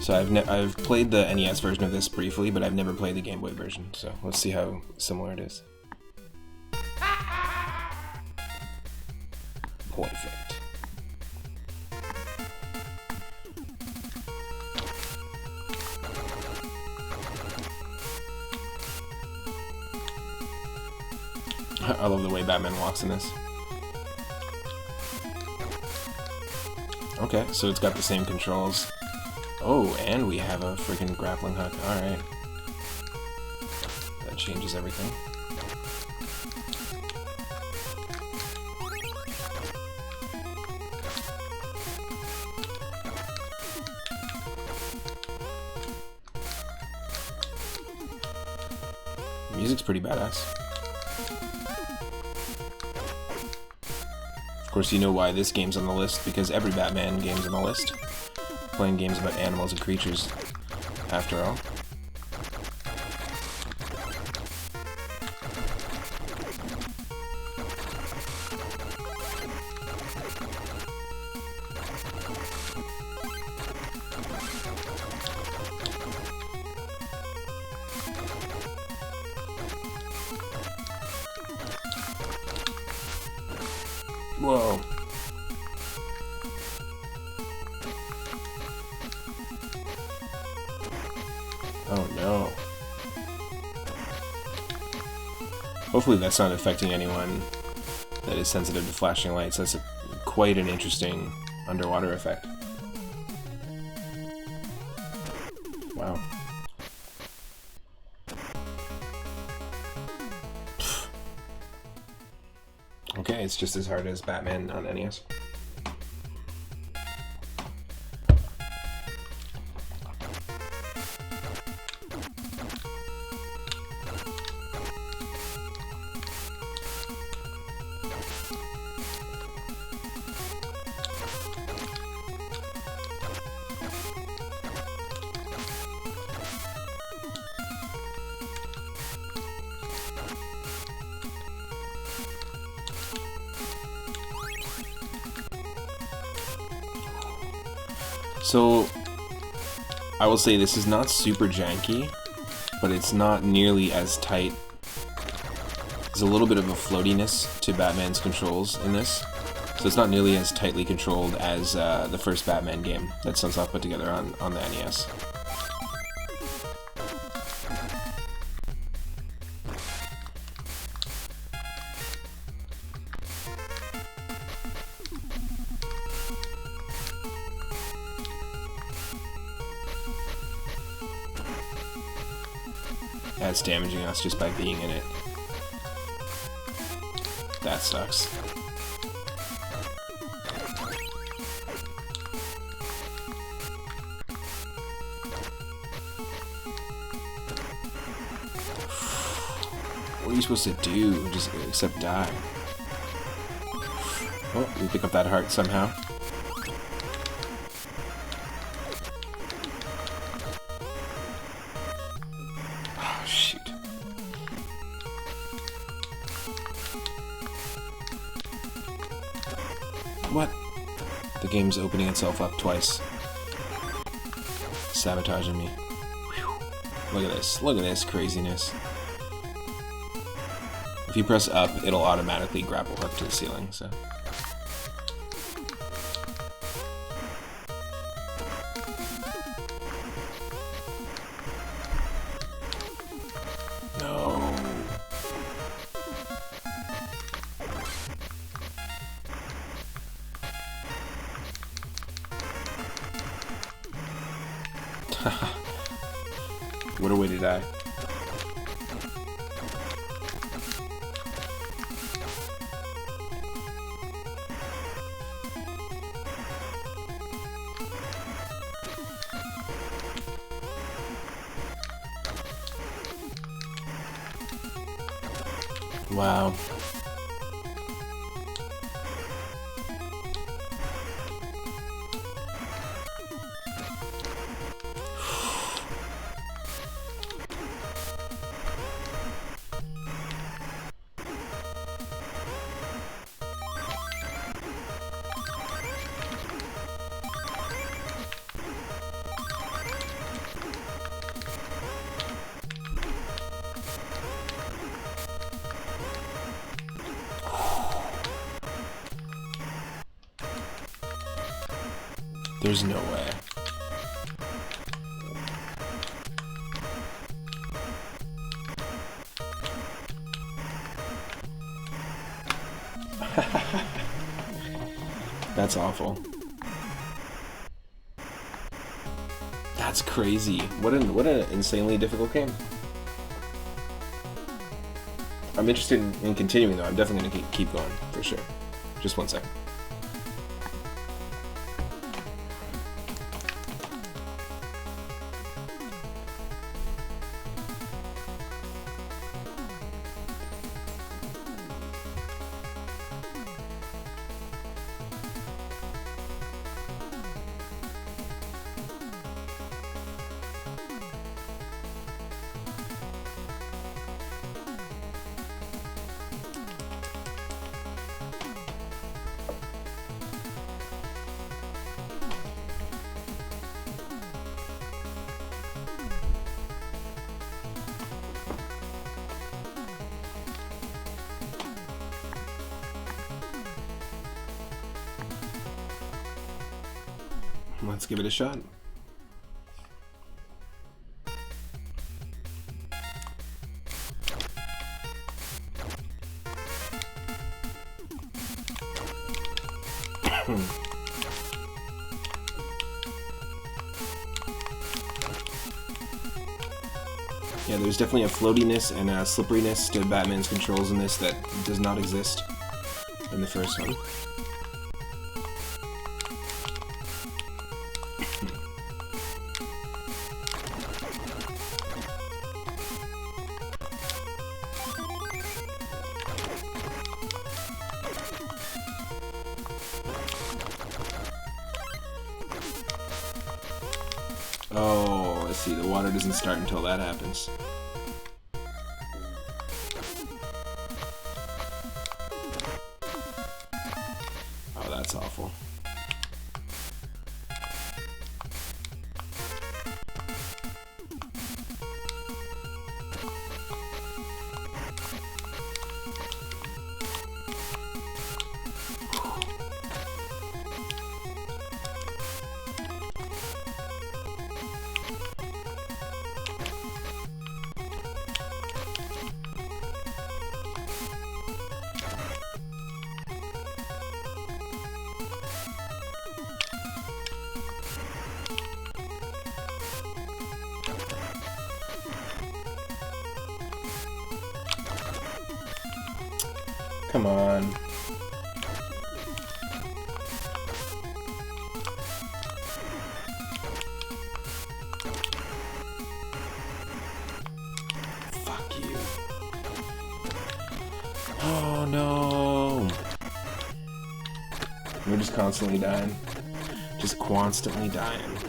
So I've played the NES version of this briefly, but I've never played the Game Boy version. So let's see how similar it is. Perfect. I love the way Batman walks in this. Okay, so it's got the same controls. Oh, and we have a freaking grappling hook. Alright. That changes everything. Music's pretty badass. Of course, you know why this game's on the list, because every Batman game's on the list. Playing games about animals and creatures, after all. Whoa. Oh no. Hopefully that's not affecting anyone that is sensitive to flashing lights. That's quite an interesting underwater effect. Wow. Okay, it's just as hard as Batman on NES. So, I will say this is not super janky, but it's not nearly as tight. There's a little bit of a floatiness to Batman's controls in this, so it's not nearly as tightly controlled as the first Batman game that Sunsoft put together on the NES. It's damaging us just by being in it. That sucks. What are you supposed to do? Just except die. Oh, we pick up that heart somehow. What? The game's opening itself up twice. Sabotaging me. Whew. Look at this. Look at this craziness. If you press up, it'll automatically grapple hook to the ceiling, so. No. What a way to die. Wow. There's no way. That's awful. That's crazy. What an insanely difficult game. I'm interested in continuing though. I'm definitely gonna keep going for sure. Just one second. Let's give it a shot. Yeah, there's definitely a floatiness and a slipperiness to Batman's controls in this that does not exist in the first one. Oh, let's see, the water doesn't start until that happens. Oh, that's awful. Come on. Fuck you. Oh no. We're just constantly dying. Just constantly dying.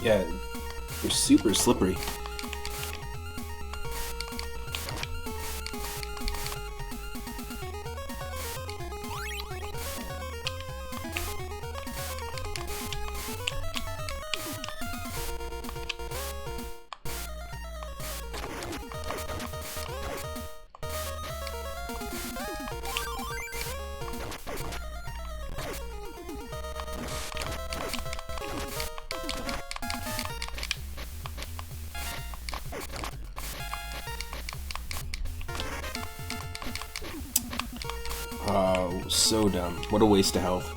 Yeah, they're super slippery. So dumb. What a waste of health.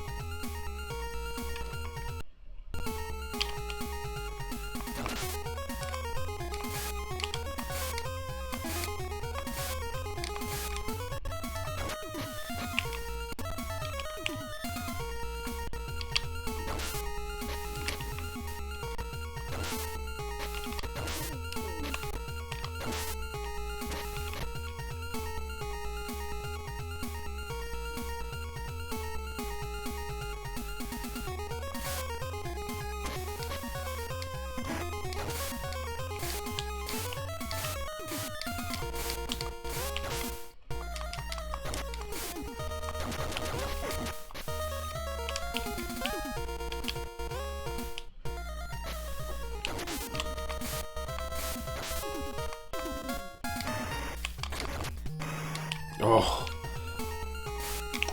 Oh,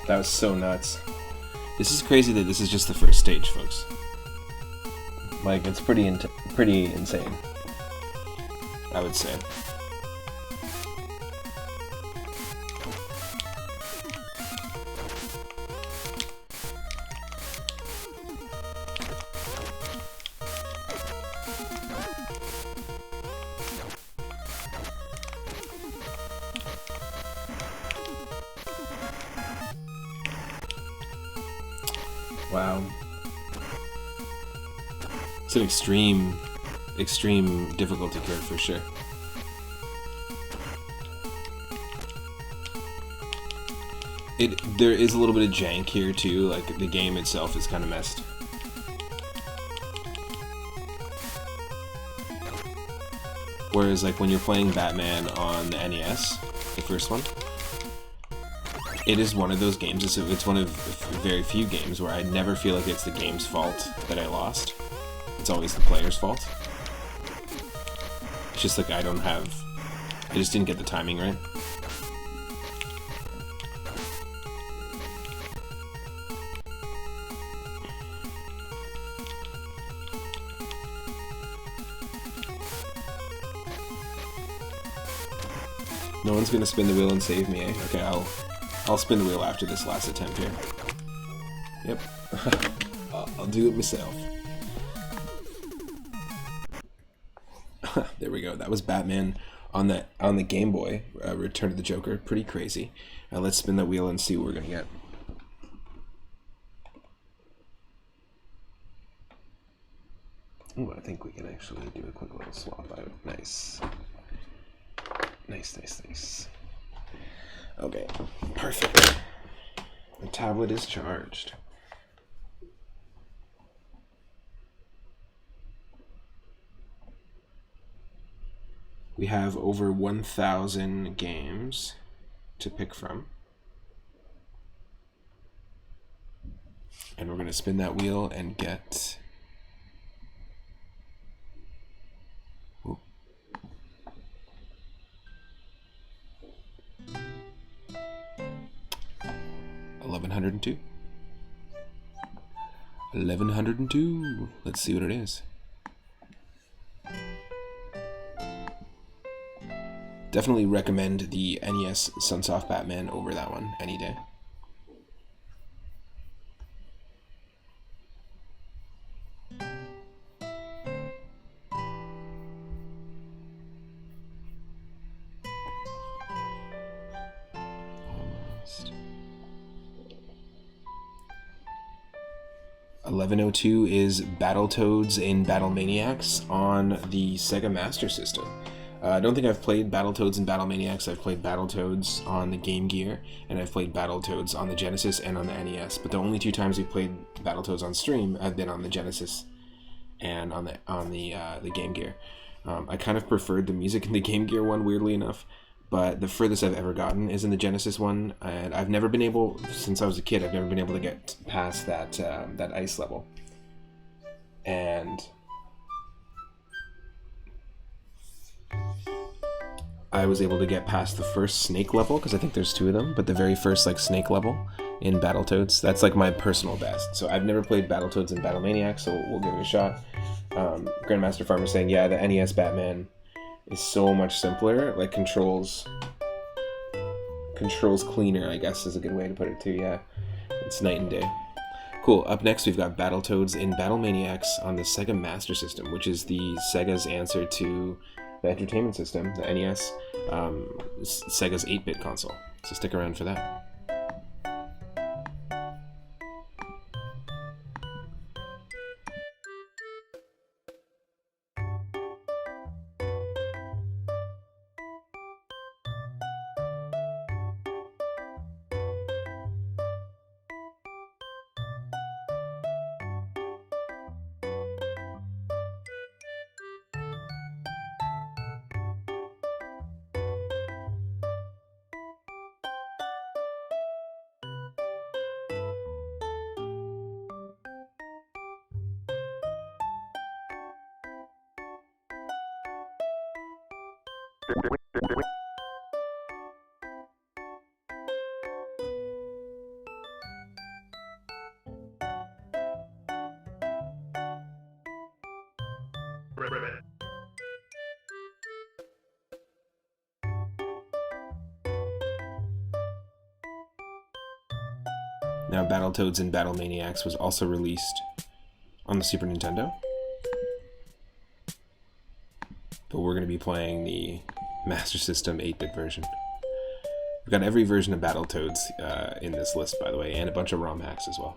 that was so nuts. This is crazy that this is just the first stage, folks. Like, it's pretty insane, I would say. Wow. It's an extreme difficulty curve for sure. There is a little bit of jank here too, like the game itself is kind of messed. Whereas like when you're playing Batman on the NES, the first one, it is one of those games, it's one of very few games where I never feel like it's the game's fault that I lost. It's always the player's fault. It's just like I just didn't get the timing right. No one's gonna spin the wheel and save me, eh? Okay, I'll spin the wheel after this last attempt here. Yep. I'll do it myself. There we go. That was Batman on the Game Boy, Return of the Joker. Pretty crazy. Let's spin that wheel and see what we're gonna get. Ooh, I think we can actually do a quick little swap out. Nice. Nice. Okay, perfect. The tablet is charged. We have over 1,000 games to pick from. And we're going to spin that wheel and get... Ooh. 1102. 1102. Let's see what it is. Definitely recommend the NES Sunsoft Batman over that one any day. Almost. 1102 is Battletoads in Battle Maniacs on the Sega Master System. I don't think I've played Battletoads and Battle Maniacs. I've played Battletoads on the Game Gear, and I've played Battletoads on the Genesis and on the NES. But the only two times we've played Battletoads on stream have been on the Genesis and on the Game Gear. I kind of preferred the music in the Game Gear one, weirdly enough, but the furthest I've ever gotten is in the Genesis one, and I've never been able, since I was a kid, I've never been able to get past that ice level. And I was able to get past the first snake level, because I think there's two of them, but the very first like snake level in Battletoads, that's like my personal best. So I've never played Battletoads and Battle Maniacs, so we'll give it a shot. Grandmaster Farmer saying, yeah, the NES Batman is so much simpler, like controls cleaner, I guess is a good way to put it too, yeah. It's night and day. Cool. Up next, we've got Battletoads in Battle Maniacs on the Sega Master System, which is the Sega's answer to the entertainment system, the NES, Sega's 8-bit console. So stick around for that. Now, Battletoads in Battle Maniacs was also released on the Super Nintendo, but we're going to be playing the Master System 8-bit version. We've got every version of Battletoads in this list, by the way, and a bunch of ROM hacks as well.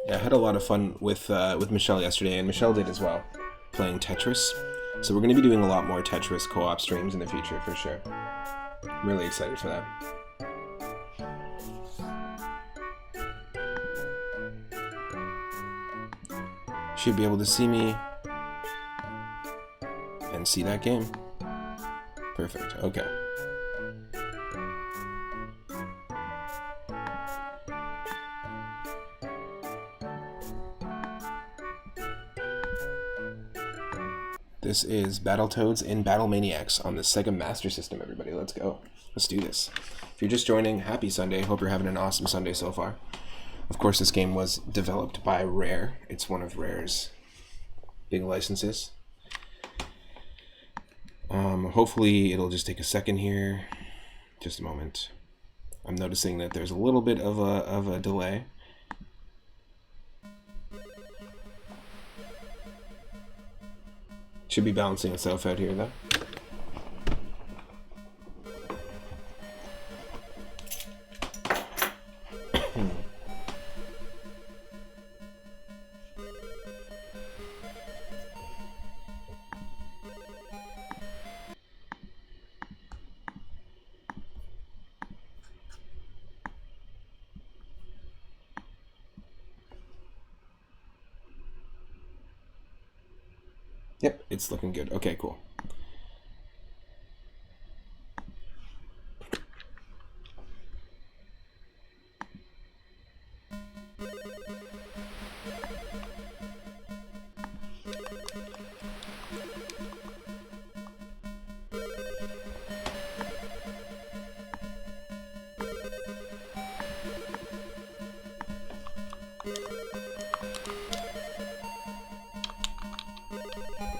Yeah, I had a lot of fun with Michelle yesterday, and Michelle did as well, playing Tetris. So we're going to be doing a lot more Tetris co-op streams in the future, for sure. I'm really excited for that. Should be able to see me and see that game. Perfect, okay. This is Battletoads in Battle Maniacs on the Sega Master System, everybody. Let's go. Let's do this. If you're just joining, happy Sunday. Hope you're having an awesome Sunday so far. Of course, this game was developed by Rare. It's one of Rare's big licenses. Hopefully, it'll just take a second here. Just a moment. I'm noticing that there's a little bit of a delay. Should be balancing itself out here, though. Yep, it's looking good. Okay, cool.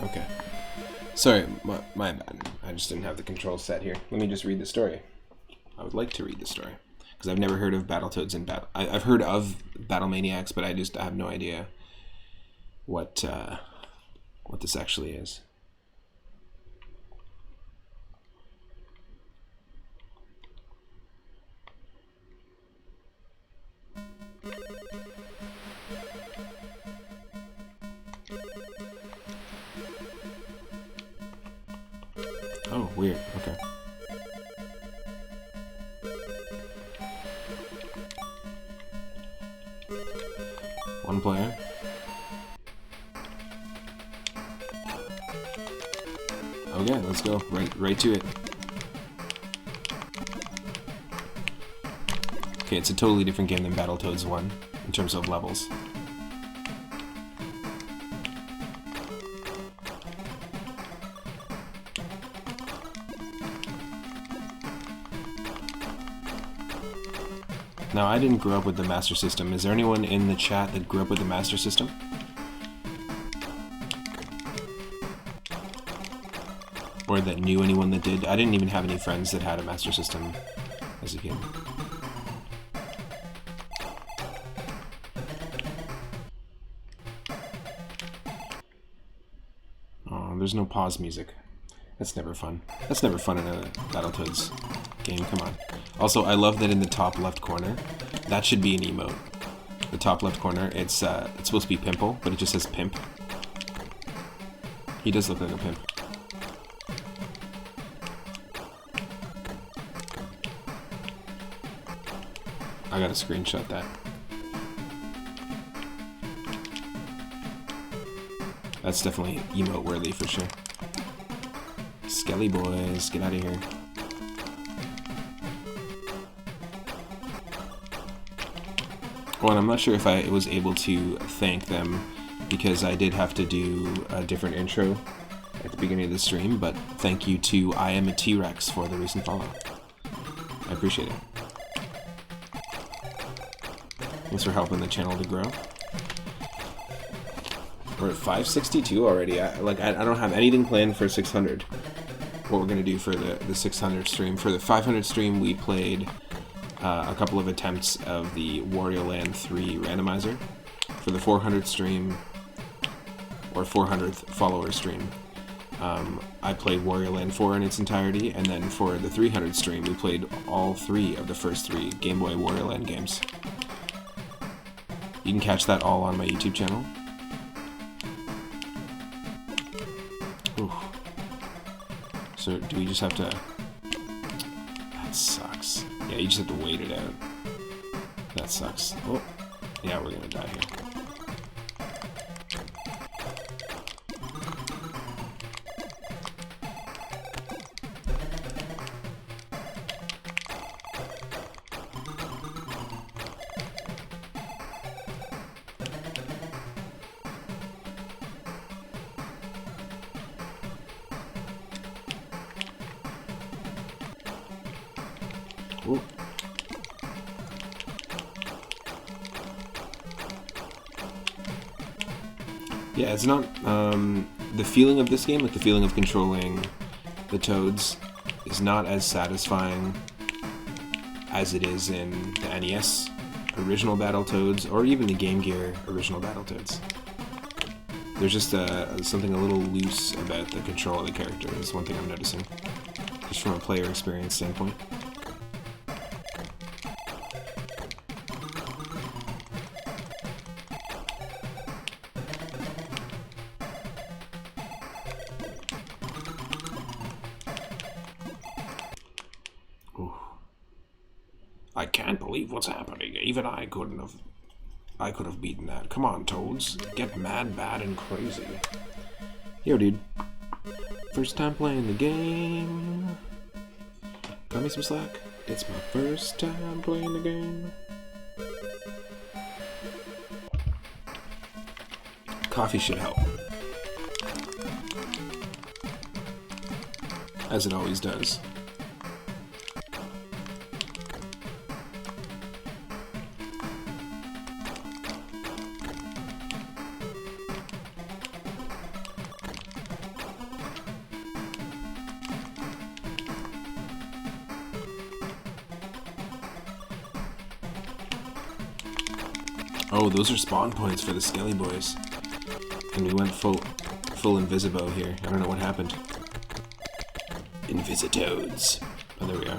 Okay. Sorry, my bad. I just didn't have the controls set here. Let me just read the story. I would like to read the story because I've never heard of Battletoads in Battle. I've heard of Battle Maniacs, but I have no idea what this actually is. Oh, weird. Okay. One player. Okay, let's go. Right to it. Okay, it's a totally different game than Battletoads 1 in terms of levels. Now, I didn't grow up with the Master System. Is there anyone in the chat that grew up with the Master System? Or that knew anyone that did? I didn't even have any friends that had a Master System as a kid. Oh, there's no pause music. That's never fun. That's never fun in a Battletoads game, come on. Also, I love that in the top left corner, that should be an emote. The top left corner, it's supposed to be Pimple, but it just says Pimp. He does look like a pimp. I gotta screenshot that. That's definitely emote worthy for sure. Skelly boys, get out of here. Oh, and I'm not sure if I was able to thank them because I did have to do a different intro at the beginning of the stream, but thank you to I Am a T-Rex for the recent follow. I appreciate it. Thanks for helping the channel to grow. We're at 562 already. I don't have anything planned for 600. What we're going to do for the 600 stream. For the 500 stream, we played a couple of attempts of the Wario Land 3 randomizer. For the 400th stream, or 400th follower stream, I played Wario Land 4 in its entirety, and then for the 300th stream, we played all 3 of the first 3 Game Boy Wario Land games. You can catch that all on my YouTube channel. Ooh. So do we just have to... That sucks. Yeah, you just have to wait it out. That sucks. Oh, yeah, we're gonna die here. Ooh. Yeah, it's not, the feeling of this game, like the feeling of controlling the Toads, is not as satisfying as it is in the NES original Battletoads, or even the Game Gear original Battletoads. There's just something a little loose about the control of the character, is one thing I'm noticing, just from a player experience standpoint. I can't believe what's happening. Even I could have beaten that. Come on, Toads. Get mad, bad, and crazy. Yo, dude. First time playing the game. Got me some slack. It's my first time playing the game. Coffee should help. As it always does. Oh, those are spawn points for the Skelly Boys. And we went full Invisibo here. I don't know what happened. Invisitoads. Oh, there we are.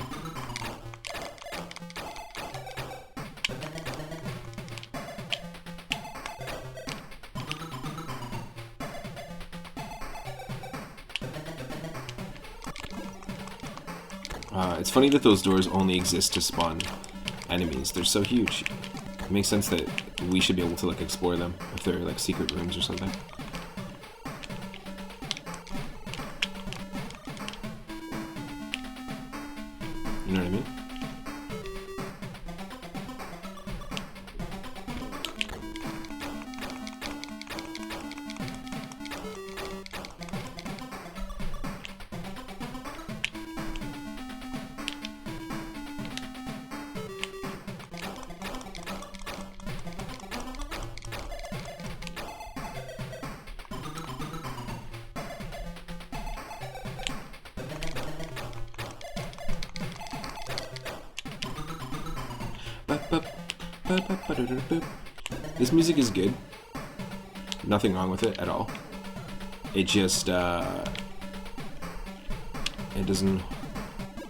It's funny that those doors only exist to spawn enemies. They're so huge. It makes sense that we should be able to like explore them if they're like secret rooms or something. You know what I mean? This music is good. Nothing wrong with it at all. It just, it doesn't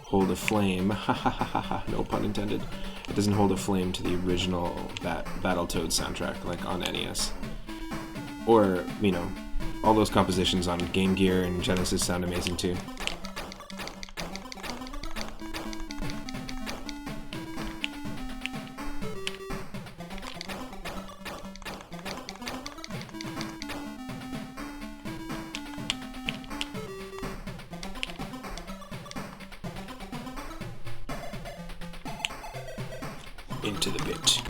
hold a flame. No pun intended. It doesn't hold a flame to the original Battletoads soundtrack, like on NES. Or, you know, all those compositions on Game Gear and Genesis sound amazing too. Into the pit.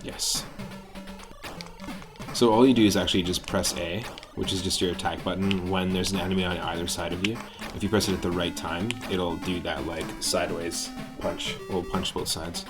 Yes. So all you do is actually just press A, which is just your attack button when there's an enemy on either side of you. If you press it at the right time, it'll do that like sideways punch. It'll punch both sides.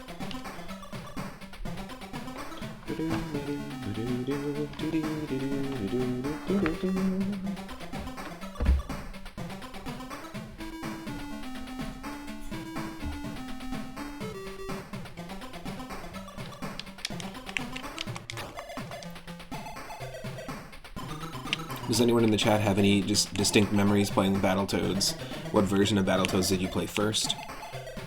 Does anyone in the chat have any just distinct memories playing Battletoads? What version of Battletoads did you play first?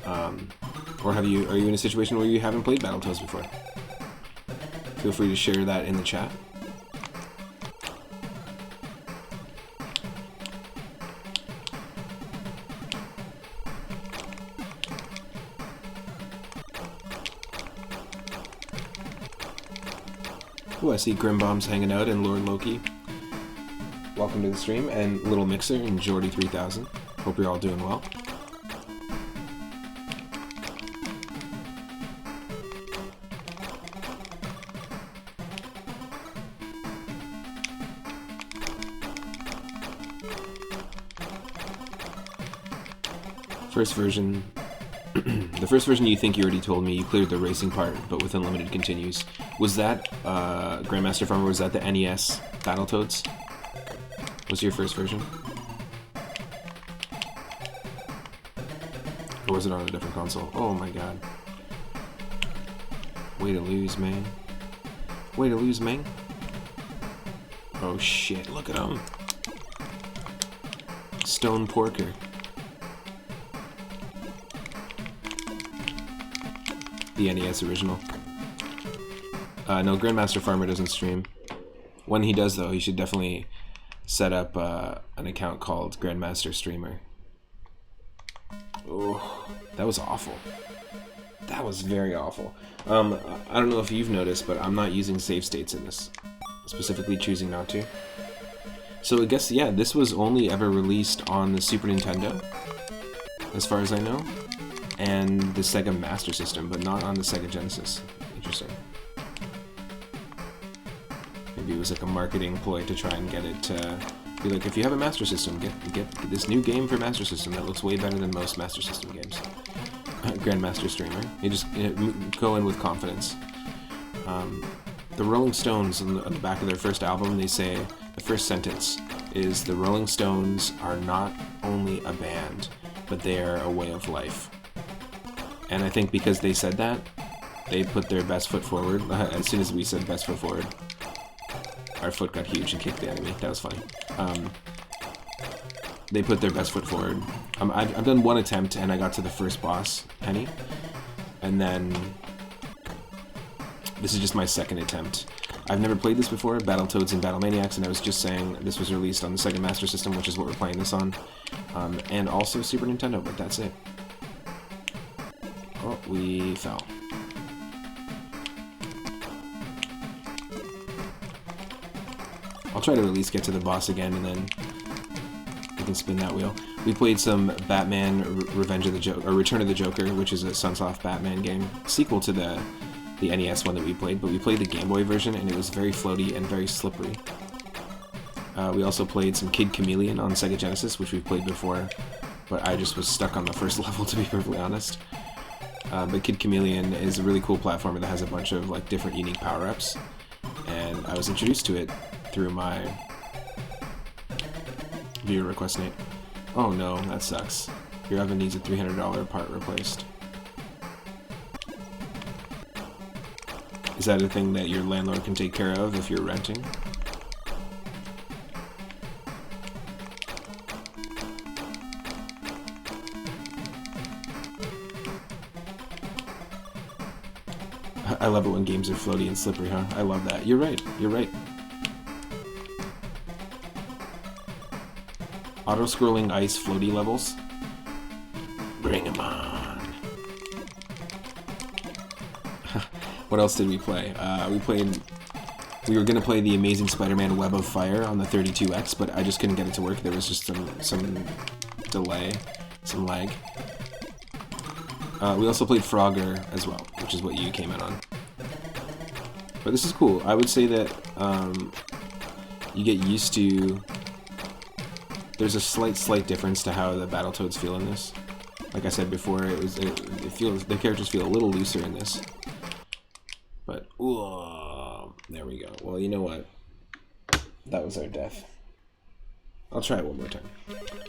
Or are you in a situation where you haven't played Battletoads before? Feel free to share that in the chat. Oh, I see Grimbomb's hanging out and Lord Loki. Welcome to the stream, and Little Mixer and Jordy3000. Hope you're all doing well. First version. The first version you think you already told me you cleared the racing part, but with unlimited continues. Was that, Grandmaster Farmer, was that the NES Battletoads? Was your first version? Or was it on a different console? Oh my god. Way to lose, man. Way to lose, man. Oh shit, look at him. Stone Porker. The NES original. No, Grandmaster Farmer doesn't stream. When he does, though, he should definitely set up an account called Grandmaster Streamer. Oh, that was awful. That was very awful. I don't know if you've noticed, but I'm not using save states in this. Specifically choosing not to. So I guess, yeah, this was only ever released on the Super Nintendo, as far as I know, and the Sega Master System, but not on the Sega Genesis. Interesting. Maybe it was like a marketing ploy to try and get it Be like, if you have a Master System, get this new game for Master System that looks way better than most Master System games. Grandmaster streamer. You just go in with confidence. The Rolling Stones, on the back of their first album, they say, the first sentence is, the Rolling Stones are not only a band, but they are a way of life. And I think because they said that, they put their best foot forward. As soon as we said best foot forward, our foot got huge and kicked the enemy. That was funny. They put their best foot forward. I've done one attempt, and I got to the first boss, Penny. And then this is just my second attempt. I've never played this before, Battletoads and Battle Maniacs, and I was just saying this was released on the Sega Master System, which is what we're playing this on. And also Super Nintendo, but that's it. Oh, we fell. I'll try to at least get to the boss again, and then we can spin that wheel. We played some Batman Revenge of the Joker, or Return of the Joker, which is a Sunsoft Batman game, sequel to the NES one that we played, but we played the Game Boy version, and it was very floaty and very slippery. We also played some Kid Chameleon on Sega Genesis, which we've played before, but I just was stuck on the first level, to be perfectly honest. But Kid Chameleon is a really cool platformer that has a bunch of like different unique power-ups, and I was introduced to it through my viewer request, Nate. Oh no, that sucks. Your oven needs a $300 part replaced. Is that a thing that your landlord can take care of if you're renting? I love it when games are floaty and slippery, huh? I love that. You're right. You're right. Auto-scrolling ice floaty levels. Bring 'em on. What else did we play? We were going to play the Amazing Spider-Man Web of Fire on the 32X, but I just couldn't get it to work. There was just some delay, some lag. We also played Frogger as well, which is what you came in on. But this is cool. I would say that you get used to... There's a slight difference to how the Battletoads feel in this. Like I said before, the characters feel a little looser in this. But, ooh, there we go. Well, you know what? That was our death. I'll try it one more time.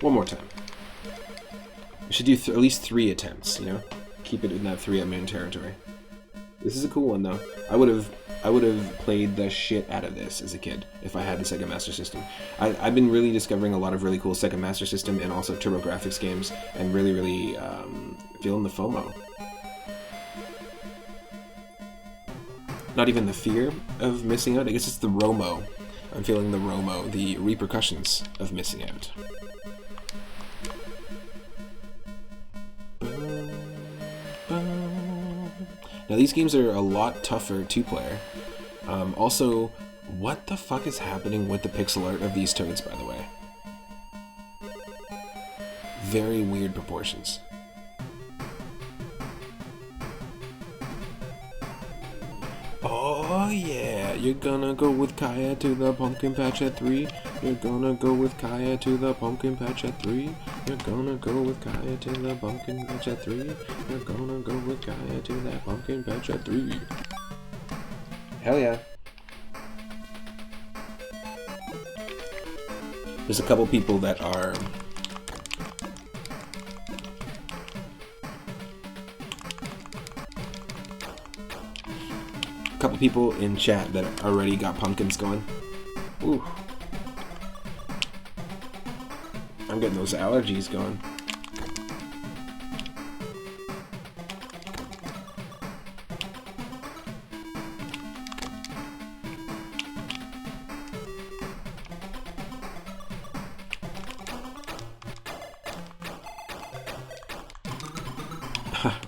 One more time. We should do at least 3 attempts, you know? Keep it in that 3 at moon territory. This is a cool one, though. I would have played the shit out of this as a kid if I had the Sega Master System. I've been really discovering a lot of really cool Sega Master System and also TurboGrafx games, and really feeling the FOMO. Not even the fear of missing out. I guess it's the ROMO. I'm feeling the ROMO, the repercussions of missing out. Now these games are a lot tougher 2-player. Also, what the fuck is happening with the pixel art of these toads, by the way? Very weird proportions. Oh yeah, you're gonna go with Kaya to the pumpkin patch at 3. You're gonna go with Kaya to the pumpkin patch at 3. You're gonna go with Kaya to the pumpkin patch at 3. You're gonna go with Kaya to that pumpkin patch at 3. Hell yeah. There's a couple people that are... couple people in chat that already got pumpkins going. Ooh. I'm getting those allergies going.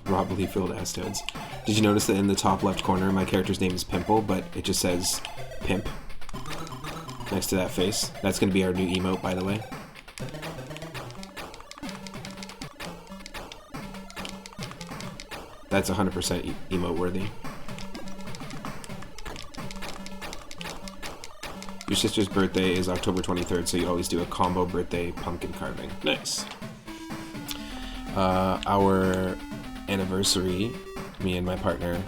Rob Leafield ass toads. Did you notice that in the top left corner my character's name is Pimple, but it just says Pimp next to that face? That's going to be our new emote, by the way. That's 100% emote worthy. Your sister's birthday is October 23rd, so you always do a combo birthday pumpkin carving. Nice. Our anniversary, me and my partner,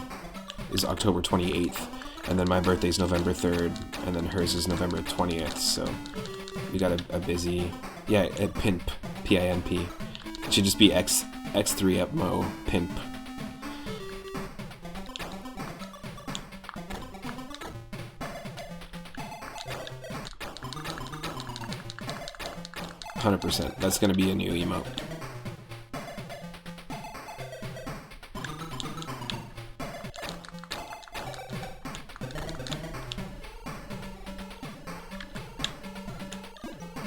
is October 28th, and then my birthday's November 3rd, and then hers is November 20th, so we got a busy... Yeah, PINP. P-I-N-P. It should just be X3 up Mo, PINP. %. That's gonna be a new emote.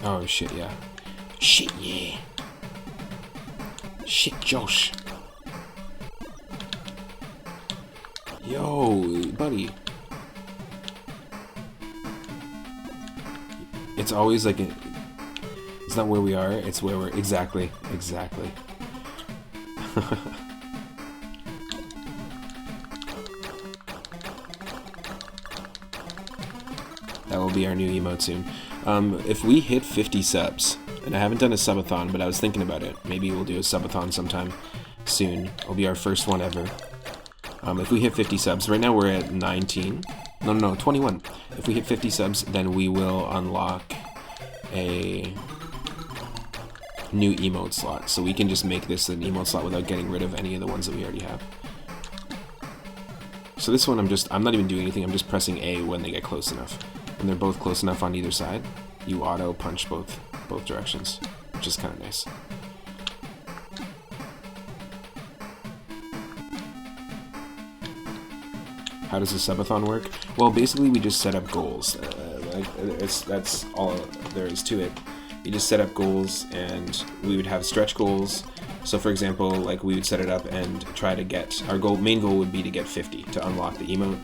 Oh shit, yeah. Shit, yeah. Shit, Josh. Yo, buddy. It's always like it's not where we are, it's where we're... Exactly. That will be our new emote soon. If we hit 50 subs, and I haven't done a subathon, but I was thinking about it. Maybe we'll do a subathon sometime soon. It'll be our first one ever. If we hit 50 subs, right now we're at 19. No, 21. If we hit 50 subs, then we will unlock a new emote slot. So we can just make this an emote slot without getting rid of any of the ones that we already have. So this one I'm not even doing anything, I'm just pressing A when they get close enough. When they're both close enough on either side, you auto punch both directions, which is kind of nice. How does a subathon work? Well, basically we just set up goals. That's all there is to it. You just set up goals, and we would have stretch goals. So for example, like we would set it up and try to get, our main goal would be to get 50 to unlock the emote,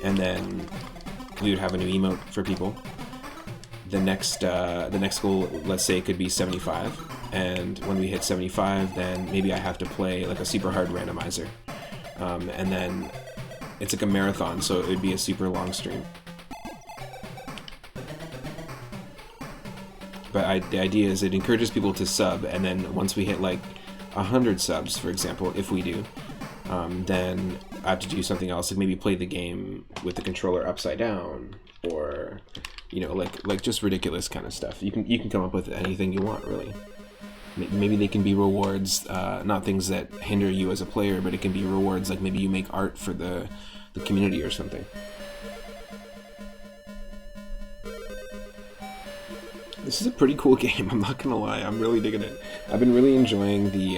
and then we would have a new emote for people. The next goal, let's say it could be 75, and when we hit 75, then maybe I have to play like a super hard randomizer, and then it's like a marathon, so it would be a super long stream. But the idea is it encourages people to sub, and then once we hit like 100 subs, for example, if we do, then I have to do something else, like maybe play the game with the controller upside down, or you know, like just ridiculous kind of stuff. You can come up with anything you want, really. Maybe they can be rewards, not things that hinder you as a player, but it can be rewards like maybe you make art for the community or something. This is a pretty cool game, I'm not gonna lie, I'm really digging it. I've been really enjoying the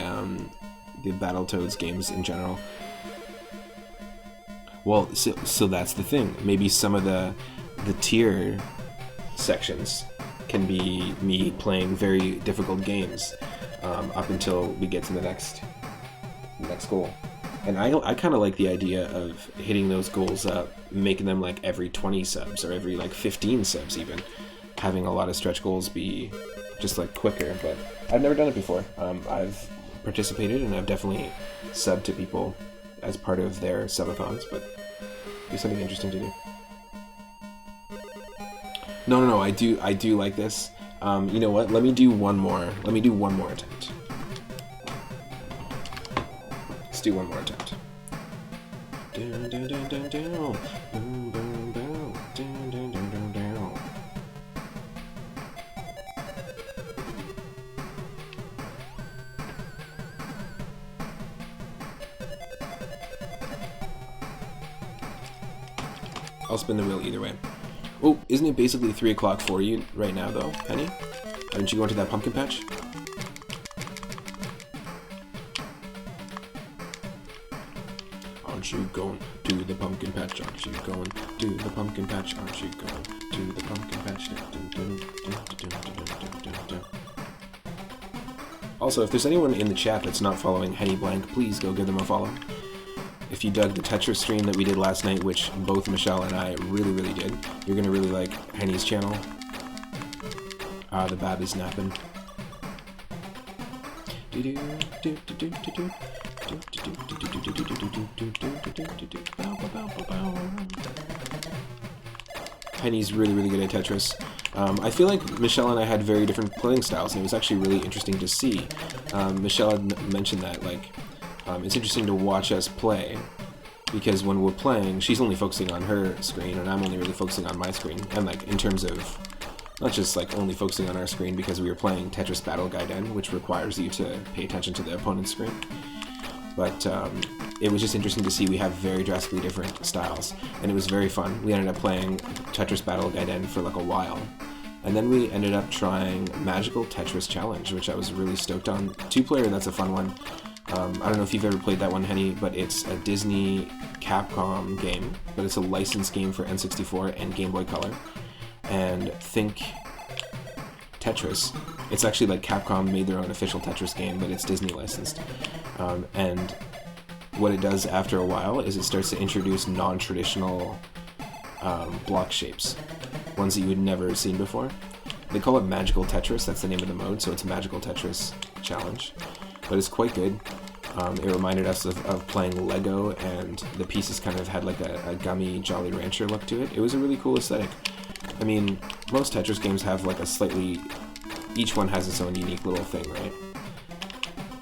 Battletoads games in general. Well, so that's the thing. Maybe some of the tier sections can be me playing very difficult games up until we get to the next goal. And I kind of like the idea of hitting those goals up, making them like every 20 subs or every like 15 subs even. Having a lot of stretch goals be just like quicker, but I've never done it before. I've participated and I've definitely subbed to people as part of their subathons, but it'd be something interesting to do. No, I do like this. You know what? Let me do one more attempt. Let's do one more attempt. I'll spin the wheel either way. Oh, isn't it basically 3 o'clock for you right now, though, Penny? Aren't you going to that pumpkin patch? Aren't you going to the pumpkin patch? Aren't you going to the pumpkin patch? Aren't you going to the pumpkin patch? Also, if there's anyone in the chat that's not following Henny Blank, please go give them a follow. If you dug the Tetris stream that we did last night, which both Michelle and I really did, you're gonna really like Henny's channel. The bab is napping. Penny's really, really good at Tetris. I feel like Michelle and I had very different playing styles, and it was actually really interesting to see. Michelle had mentioned that, like, it's interesting to watch us play, because when we're playing, she's only focusing on her screen, and I'm only really focusing on my screen. And, like, in terms of not just, like, only focusing on our screen, because we were playing Tetris Battle Gaiden, which requires you to pay attention to the opponent's screen. But it was just interesting to see we have very drastically different styles, and it was very fun. We ended up playing Tetris Battle Gaiden for like a while, and then we ended up trying Magical Tetris Challenge, which I was really stoked on. 2-player, that's a fun one. I don't know if you've ever played that one, Henny, but it's a Disney Capcom game, but it's a licensed game for N64 and Game Boy Color. And think Tetris. It's actually like Capcom made their own official Tetris game, but it's Disney licensed. And what it does after a while is it starts to introduce non-traditional block shapes, ones that you had never seen before. They call it Magical Tetris, that's the name of the mode, so it's Magical Tetris Challenge. But it's quite good. It reminded us of playing Lego, and the pieces kind of had like a gummy Jolly Rancher look to it. It was a really cool aesthetic. I mean, most Tetris games have like a slightly... each one has its own unique little thing, right?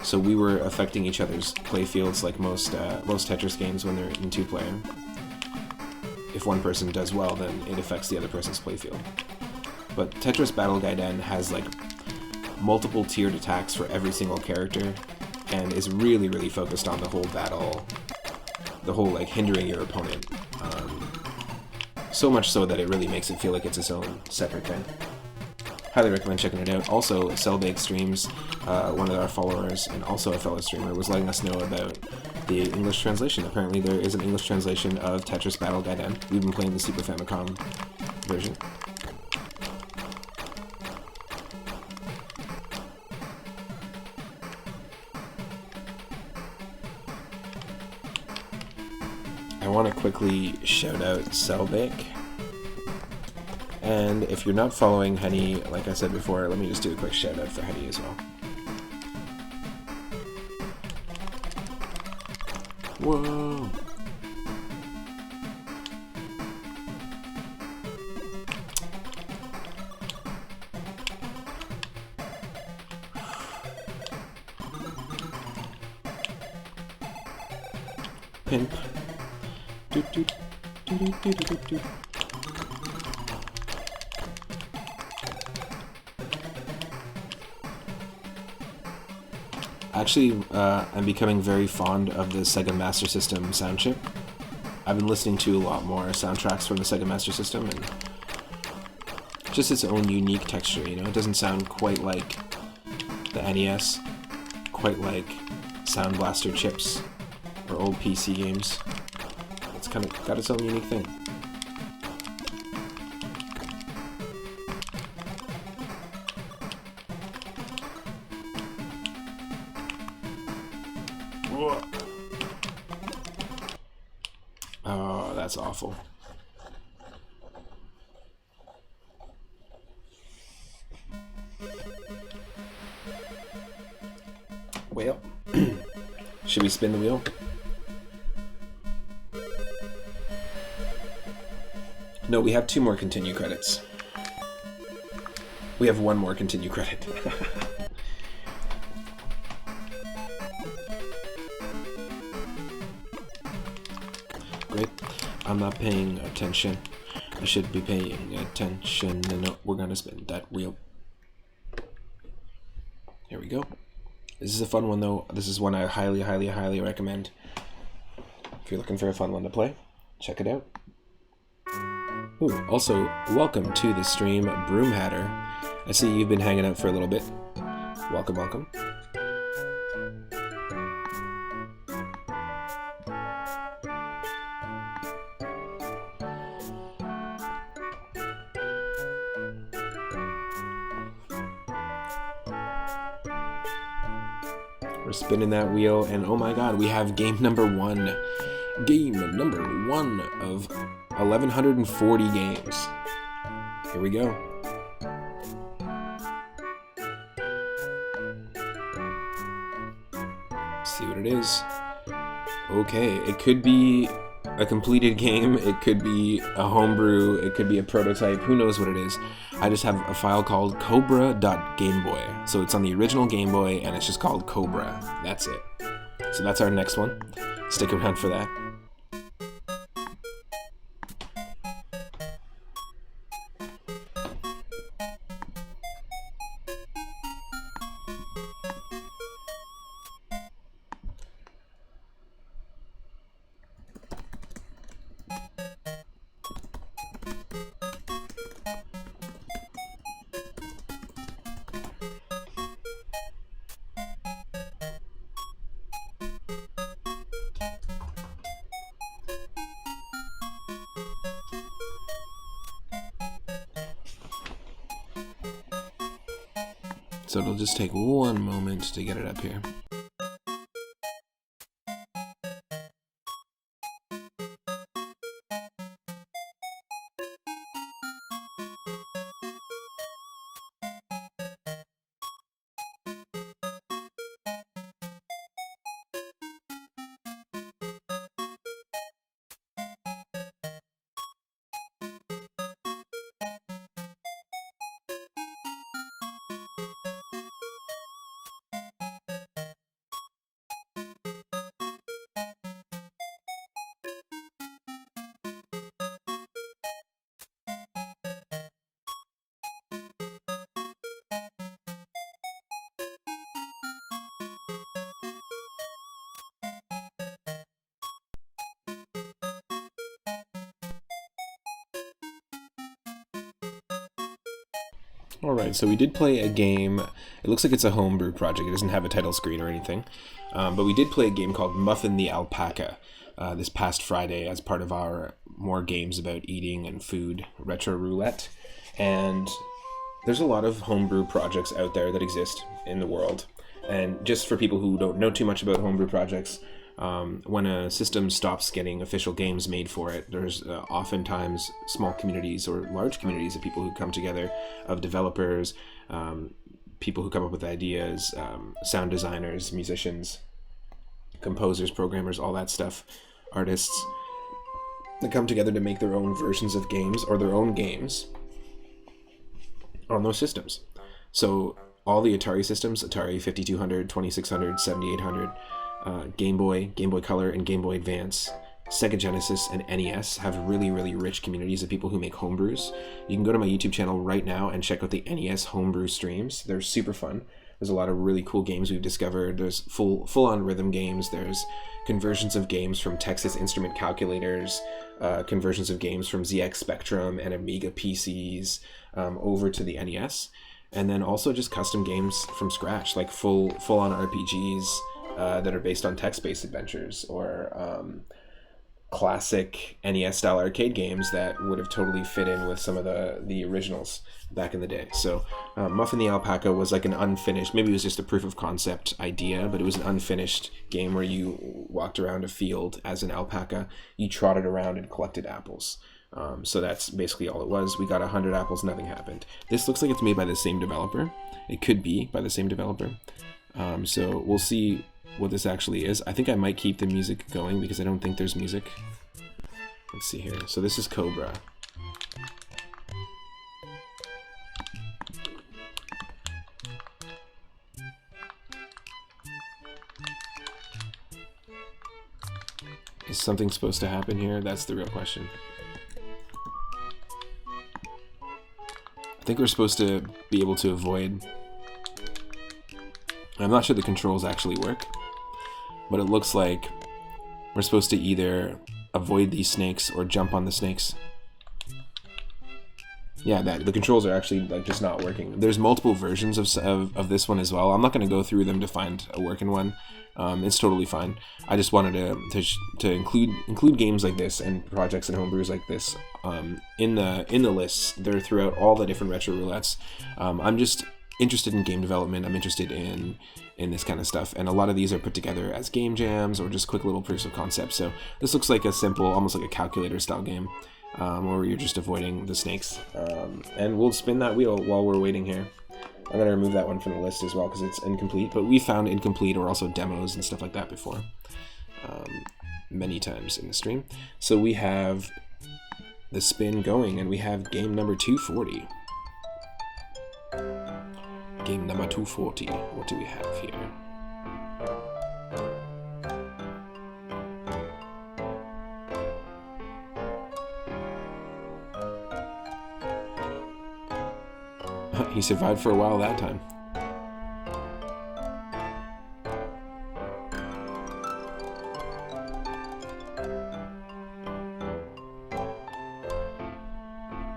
So we were affecting each other's playfields like most Tetris games when they're in 2-player. If one person does well, then it affects the other person's playfield. But Tetris Battle Gaiden has like multiple tiered attacks for every single character, and is really, really focused on the whole battle, the whole like hindering your opponent. So much so that it really makes it feel like it's its own separate thing. Highly recommend checking it out. Also, Cellbake Streams, one of our followers and also a fellow streamer, was letting us know about the English translation. Apparently there is an English translation of Tetris Battle Gaiden. We've been playing the Super Famicom version. I want to quickly shout out Cellbake. And if you're not following Henny, like I said before, let me just do a quick shout out for Henny as well. Whoa! Pimp. Doot, doot, doot, doot, doot, doot, doot. Actually, I'm becoming very fond of the Sega Master System sound chip. I've been listening to a lot more soundtracks from the Sega Master System, and just its own unique texture, you know? It doesn't sound quite like the NES, quite like Sound Blaster chips or old PC games. It's kind of got its own unique thing. Oh, that's awful. Well, should we spin the wheel? No, we have 2 more continue credits. We have 1 more continue credit. Great. I'm not paying attention. I should be paying attention. No, we're gonna spin that wheel. Here we go. This is a fun one, though. This is one I highly, highly, highly recommend. If you're looking for a fun one to play, check it out. Ooh, also, welcome to the stream, Broom Hatter. I see you've been hanging out for a little bit. Welcome, welcome. We're spinning that wheel, and oh my god, we have game number 1. Game number 1 of 1,140 games. Here we go. See what it is. Okay, it could be a completed game, it could be a homebrew, it could be a prototype, who knows what it is. I just have a file called cobra.gameboy. So it's on the original Game Boy and it's just called Cobra. That's it. So that's our next one. Stick around for that. So it'll just take one moment to get it up here. Alright, so we did play a game. It looks like it's a homebrew project. It doesn't have a title screen or anything. But we did play a game called Muffin the Alpaca this past Friday as part of our more games about eating and food Retro Roulette. And there's a lot of homebrew projects out there that exist in the world. And just for people who don't know too much about homebrew projects, when a system stops getting official games made for it, there's oftentimes small communities or large communities of people who come together, of developers, people who come up with ideas, sound designers, musicians, composers, programmers, all that stuff, artists, that come together to make their own versions of games or their own games on those systems. So all the Atari systems, Atari 5200, 2600, 7800, Game Boy Color, and Game Boy Advance, Sega Genesis, and NES have really, really rich communities of people who make homebrews. You can go to my YouTube channel right now and check out the NES homebrew streams. They're super fun. There's a lot of really cool games we've discovered. There's full-on rhythm games. There's conversions of games from Texas Instrument calculators, conversions of games from ZX Spectrum and Amiga PCs over to the NES. And then also just custom games from scratch, like full-on RPGs that are based on text-based adventures, or classic NES-style arcade games that would have totally fit in with some of the originals back in the day. So Muffin the Alpaca was like an unfinished, maybe it was just a proof of concept idea, but it was an unfinished game where you walked around a field as an alpaca, you trotted around and collected apples. So that's basically all it was. We got 100 apples, nothing happened. This looks like it's made by the same developer. It could be by the same developer. So we'll see what this actually is. I think I might keep the music going because I don't think there's music. Let's see here. So this is Cobra. Is something supposed to happen here? That's the real question. I think we're supposed to be able to avoid... I'm not sure the controls actually work, but it looks like we're supposed to either avoid these snakes or jump on the snakes. Yeah, the controls are actually like just not working. There's multiple versions of this one as well. I'm not going to go through them to find a working one. It's totally fine. I just wanted to include games like this and projects and homebrews like this in the lists. They're throughout all the different retro roulettes. I'm just interested in game development. I'm interested in this kind of stuff, and a lot of these are put together as game jams or just quick little proofs of concept. So this looks like a simple, almost like a calculator style game, where you're just avoiding the snakes. And we'll spin that wheel while we're waiting here. I'm going to remove that one from the list as well because it's incomplete, but we found incomplete or also demos and stuff like that before. many times in the stream. So we have the spin going, and we have game number 240. Game number 240. What do we have here? He survived for a while that time.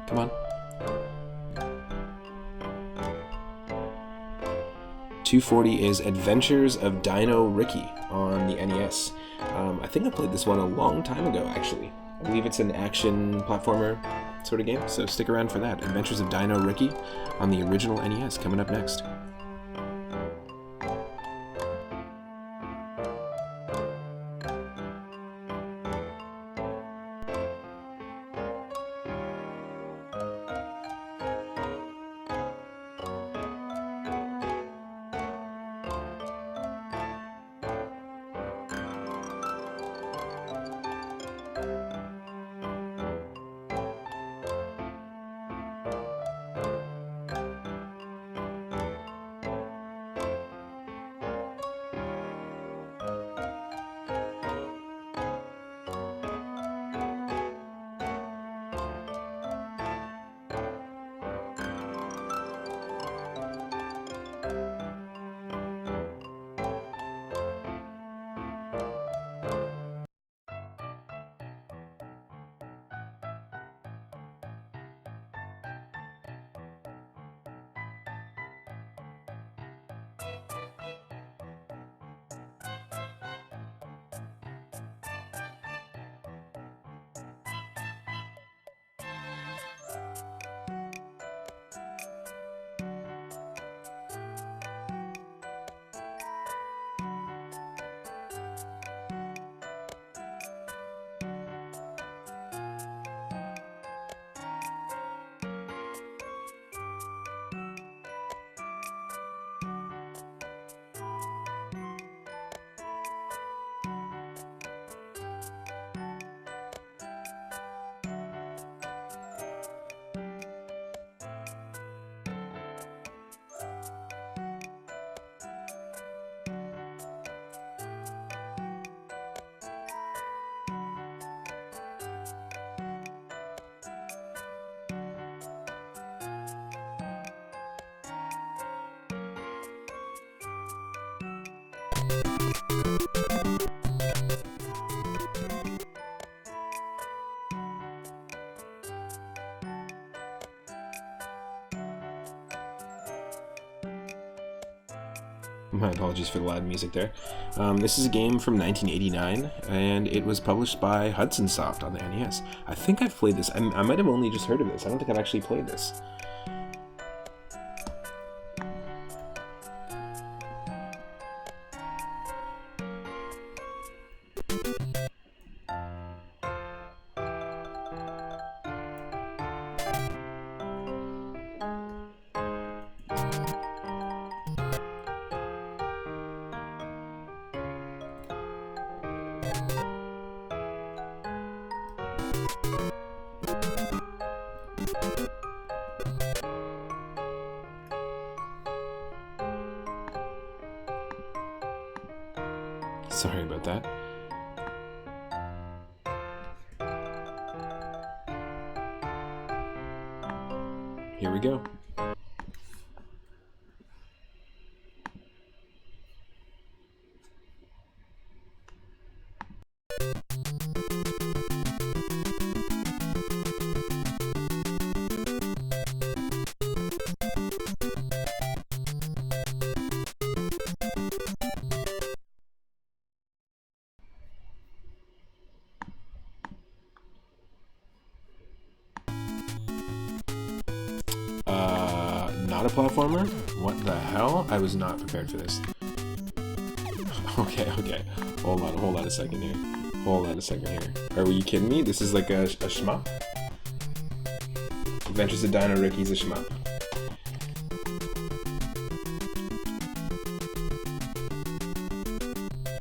Come on. 240 is Adventures of Dino Ricky on the NES. I think I played this one a long time ago, actually. I believe it's an action platformer sort of game, so stick around for that. Adventures of Dino Ricky on the original NES, coming up next. My apologies for the loud music there. This is a game from 1989, and it was published by Hudson Soft on the NES. I think I've played this. I might have only just heard of this. I don't think I've actually played this. Sorry about that. Here we go. Not a platformer? What the hell? I was not prepared for this. Okay. Hold on a second here. Are you kidding me? This is like a shmup? Adventures of Dino Ricky's a shmup.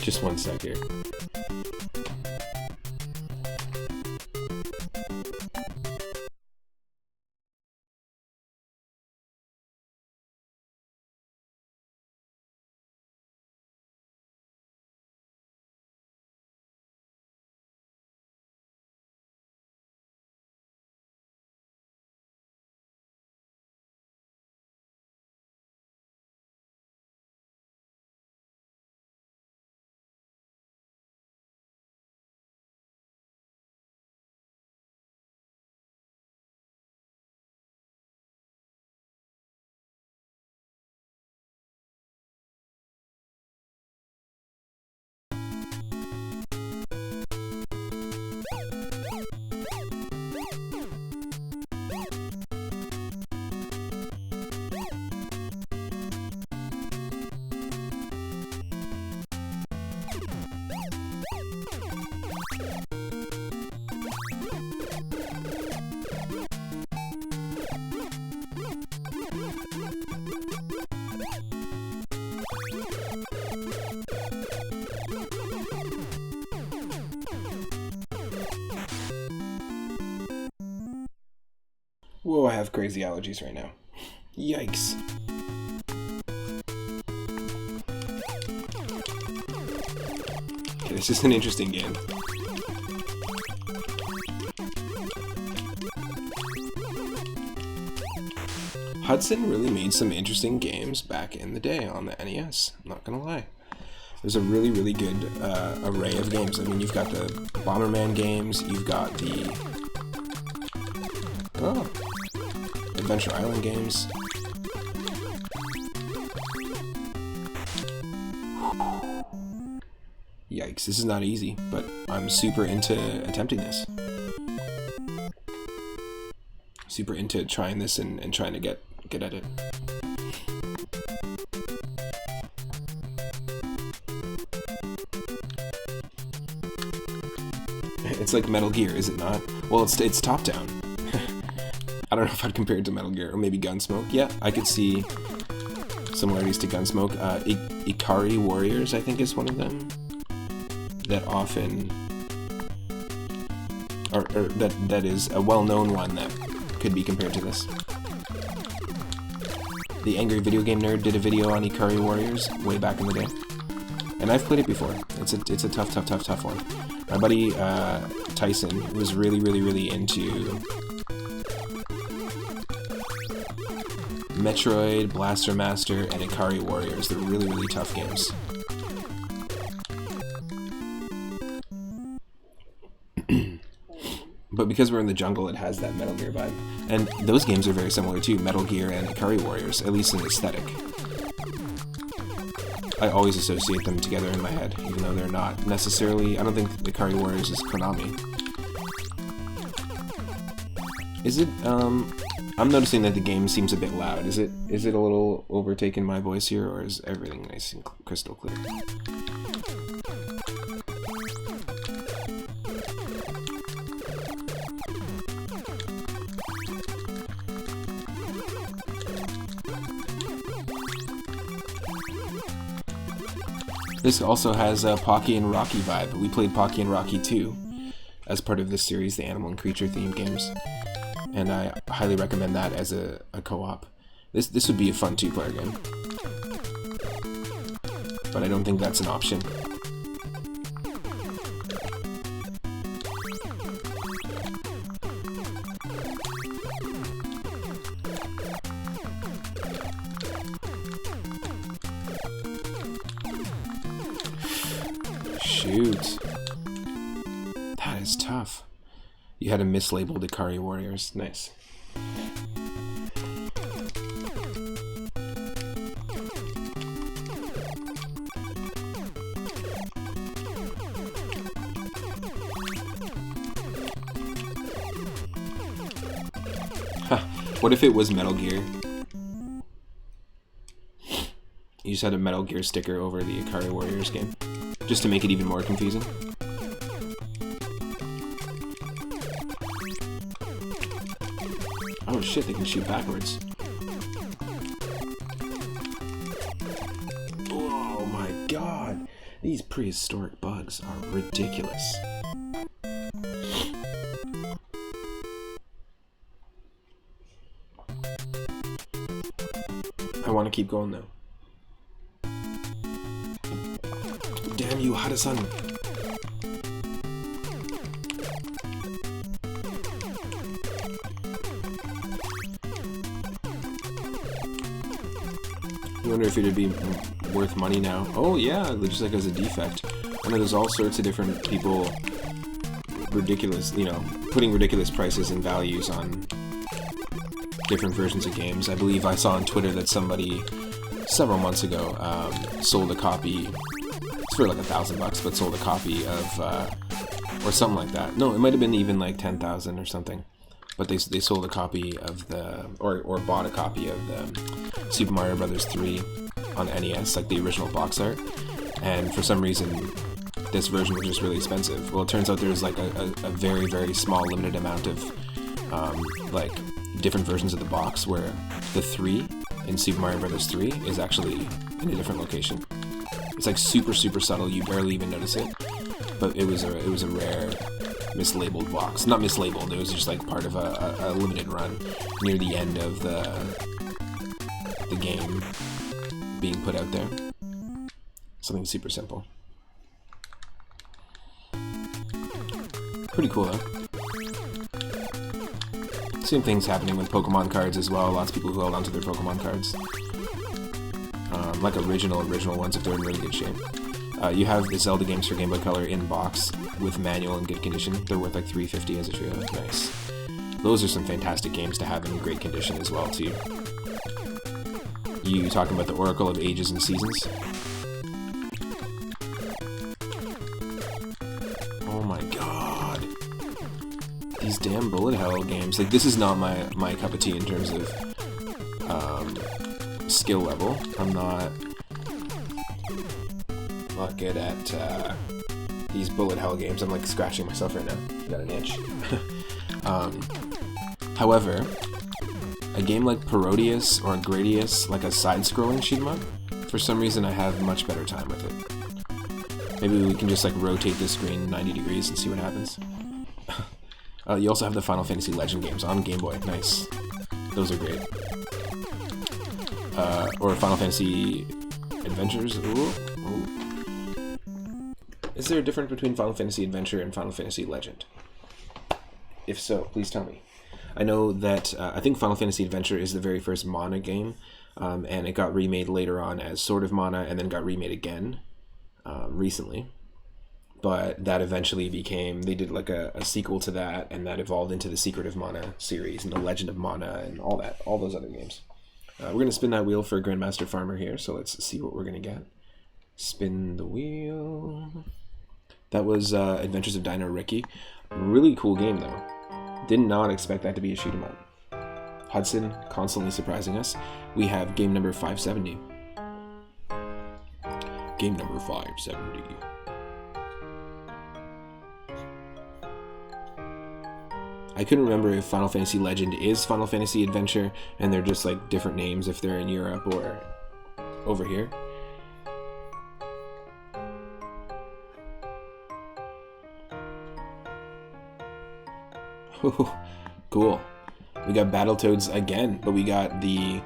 Just one sec here. Whoa, I have crazy allergies right now. Yikes. Okay, this is an interesting game. Hudson really made some interesting games back in the day on the NES, I'm not gonna lie. There's a really, really good array of games. I mean, you've got the Bomberman games, you've got the Adventure Island games. Yikes, this is not easy, but I'm super into attempting this. Super into trying this and trying to get at it. It's like Metal Gear, is it not? Well, it's top-down. I don't know if I'd compare it to Metal Gear, or maybe Gunsmoke. Yeah, I could see similarities to Gunsmoke. Ikari Warriors, I think, is one of them. That often... Or that is a well-known one that could be compared to this. The Angry Video Game Nerd did a video on Ikari Warriors way back in the day. And I've played it before. It's a tough one. My buddy Tyson was really into Metroid, Blaster Master, and Ikari Warriors. They're really tough games. But because we're in the jungle, it has that Metal Gear vibe. And those games are very similar too, Metal Gear and Ikari Warriors, at least in aesthetic. I always associate them together in my head, even though they're not necessarily... I don't think Ikari Warriors is Konami. Is it, I'm noticing that the game seems a bit loud. Is it a little overtaken my voice here, or is everything nice and crystal clear? This also has a Pocky and Rocky vibe. We played Pocky and Rocky 2 as part of this series, the Animal and Creature themed games. And I highly recommend that as a co-op. This would be a fun two-player game. But I don't think that's an option. Shoot. That is tough. You had a mislabeled Ikari Warriors. Nice. What if it was Metal Gear? You just had a Metal Gear sticker over the Ikari Warriors game, just to make it even more confusing. Oh shit, they can shoot backwards. Oh my god. These prehistoric bugs are ridiculous. I want to keep going though. Damn you, Hada-san! I wonder if it'd be worth money now. Oh yeah, just like as a defect. I know there's all sorts of different people, ridiculous, you know, putting ridiculous prices and values on different versions of games. I believe I saw on Twitter that somebody several months ago sold a copy. It's for like $1,000, but sold a copy of, or something like that. No, it might have been even like 10,000 or something. But they sold a copy of the, or bought a copy of the Super Mario Bros. 3 on NES, like the original box art. And for some reason, this version was just really expensive. Well, it turns out there's like a very, very small, limited amount of, like, different versions of the box where the 3 in Super Mario Bros. 3 is actually in a different location. It's like super, super subtle. You barely even notice it. But it was a rare, mislabeled box. Not mislabeled, it was just like part of a limited run near the end of the game being put out there. Something super simple. Pretty cool though. Same things happening with Pokemon cards as well. Lots of people who hold onto their Pokemon cards. Like original ones if they're in really good shape. You have the Zelda games for Game Boy Color in box with manual in good condition. They're worth like $350 as a trio. Nice. Those are some fantastic games to have in great condition as well too. You talking about the Oracle of Ages and Seasons? Oh my god. These damn bullet hell games. Like, this is not my cup of tea in terms of skill level. I'm not good at these bullet hell games. I'm like scratching myself right now. Got an itch. However, a game like Parodius or Gradius, like a side-scrolling shoot 'em up, for some reason I have much better time with it. Maybe we can just like rotate the screen 90 degrees and see what happens. You also have the Final Fantasy Legend games on Game Boy. Nice. Those are great. Or Final Fantasy Adventures. Ooh. Ooh. Is there a difference between Final Fantasy Adventure and Final Fantasy Legend? If so, please tell me. I know that I think Final Fantasy Adventure is the very first Mana game, and it got remade later on as Sword of Mana, and then got remade again recently. But that eventually became, they did like a sequel to that, and that evolved into the Secret of Mana series, and the Legend of Mana, and all that, all those other games. We're going to spin that wheel for Grandmaster Farmer here, so let's see what we're going to get. Spin the wheel. That was Adventures of Dino Ricky. Really cool game, though. Did not expect that to be a shoot 'em up. Hudson, constantly surprising us. We have game number 570. Game number 570. I couldn't remember if Final Fantasy Legend is Final Fantasy Adventure, and they're just like different names if they're in Europe or over here. Cool. We got Battletoads again, but we got the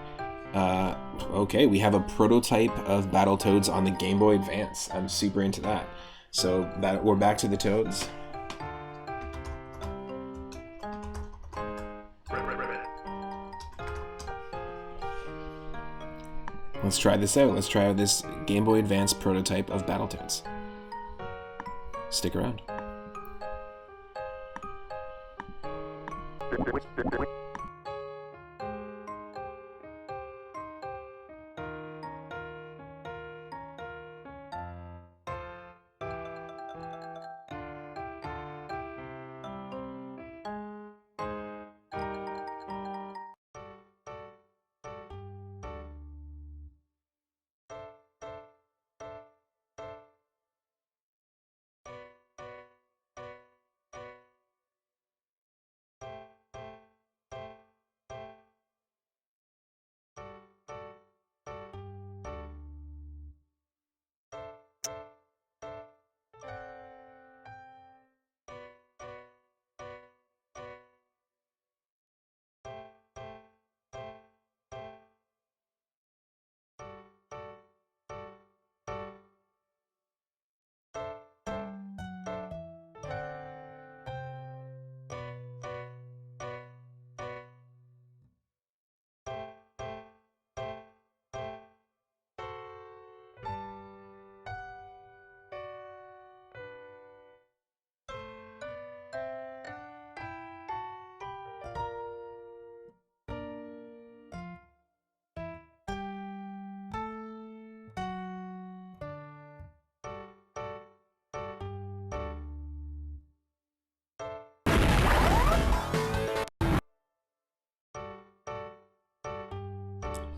okay, we have a prototype of Battletoads on the Game Boy Advance. I'm super into that. So that we're back to the Toads. Let's try this out. Let's try out this Game Boy Advance prototype of Battletoads. Stick around.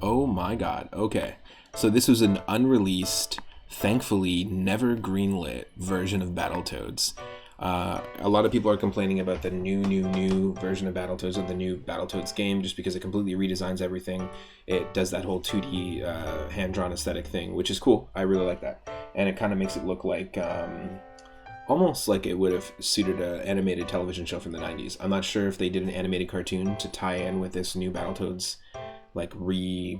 Oh my god. Okay. So this was an unreleased, thankfully never greenlit version of Battletoads. A lot of people are complaining about the new version of Battletoads, or the new Battletoads game, just because it completely redesigns everything. It does that whole 2D hand-drawn aesthetic thing, which is cool. I really like that. And it kind of makes it look like almost like it would have suited an animated television show from the 90s. I'm not sure if they did an animated cartoon to tie in with this new Battletoads, like redesign,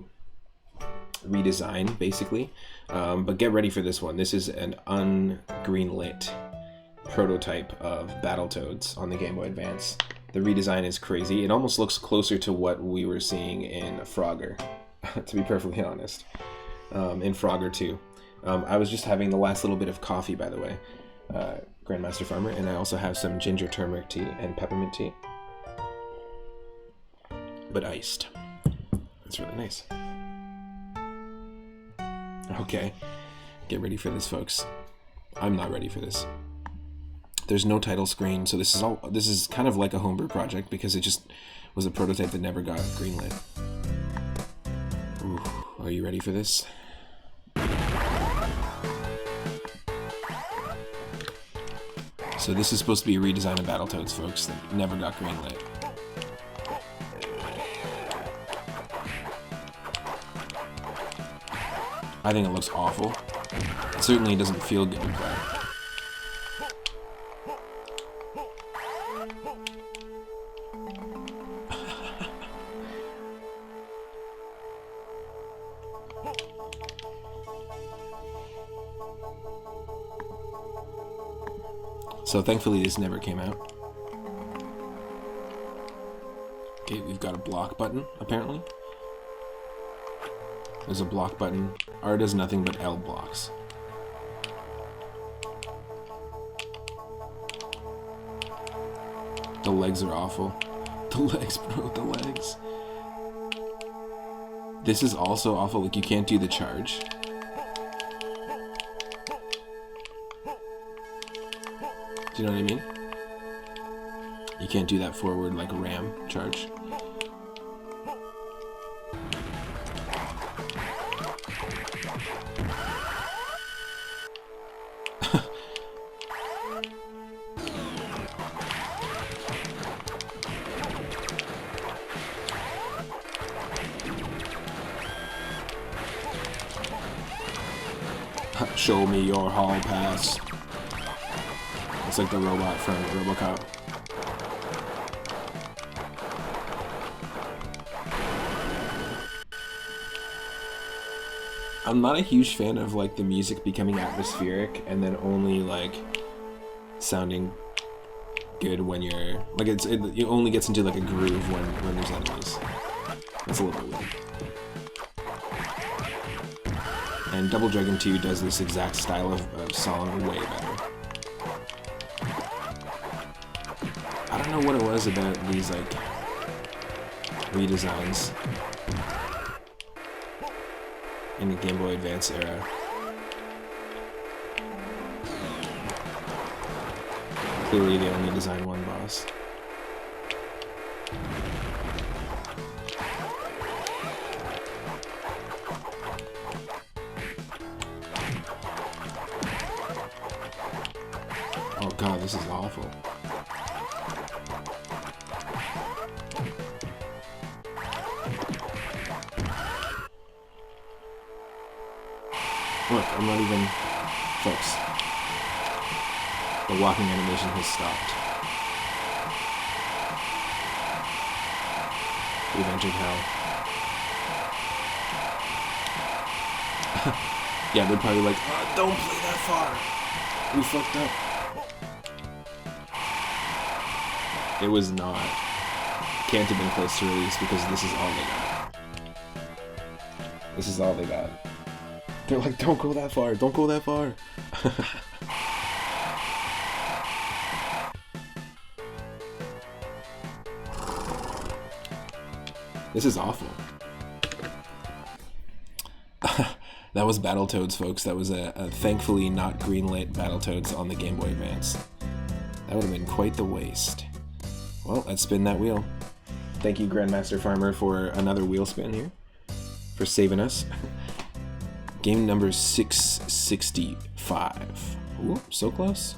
basically. But get ready for this one. This is an ungreenlit prototype of Battletoads on the Game Boy Advance. The redesign is crazy. It almost looks closer to what we were seeing in Frogger, to be perfectly honest. In Frogger 2. I was just having the last little bit of coffee, by the way, Grandmaster Farmer, and I also have some ginger turmeric tea and peppermint tea, but iced. It's really nice. Okay, get ready for this, folks. I'm not ready for this. There's no title screen, so this is kind of like a homebrew project because it just was a prototype that never got greenlit. Ooh, are you ready for this? So this is supposed to be a redesign of Battletoads, folks, that never got greenlit. I think it looks awful. It certainly doesn't feel good to play. So thankfully this never came out. Okay, we've got a block button, apparently. There's a block button. R does nothing but L blocks. The legs are awful. The legs, bro, the legs. This is also awful, like you can't do the charge. Do you know what I mean? You can't do that forward like ram charge. Show me your hall pass. It's like the robot from RoboCop. I'm not a huge fan of like the music becoming atmospheric and then only like sounding good when you're like it only gets into like a groove when there's enemies. That's a little bit weird. And Double Dragon 2 does this exact style of song way better. I don't know what it was about these like redesigns in the Game Boy Advance era. Clearly they only designed one boss. Oh god, this is awful. Look, I'm not even... Folks. The walking animation has stopped. We've entered hell. Yeah, they're probably like, oh, don't play that far! We fucked up. It was not. Can't have been close to release because this is all they got. This is all they got. They're like, don't go that far, don't go that far. This is awful. That was Battletoads, folks. That was a thankfully not greenlit Battletoads on the Game Boy Advance. That would have been quite the waste. Well, let's spin that wheel. Thank you, Grandmaster Farmer, for another wheel spin here. for saving us. Game number 665. Ooh, so close.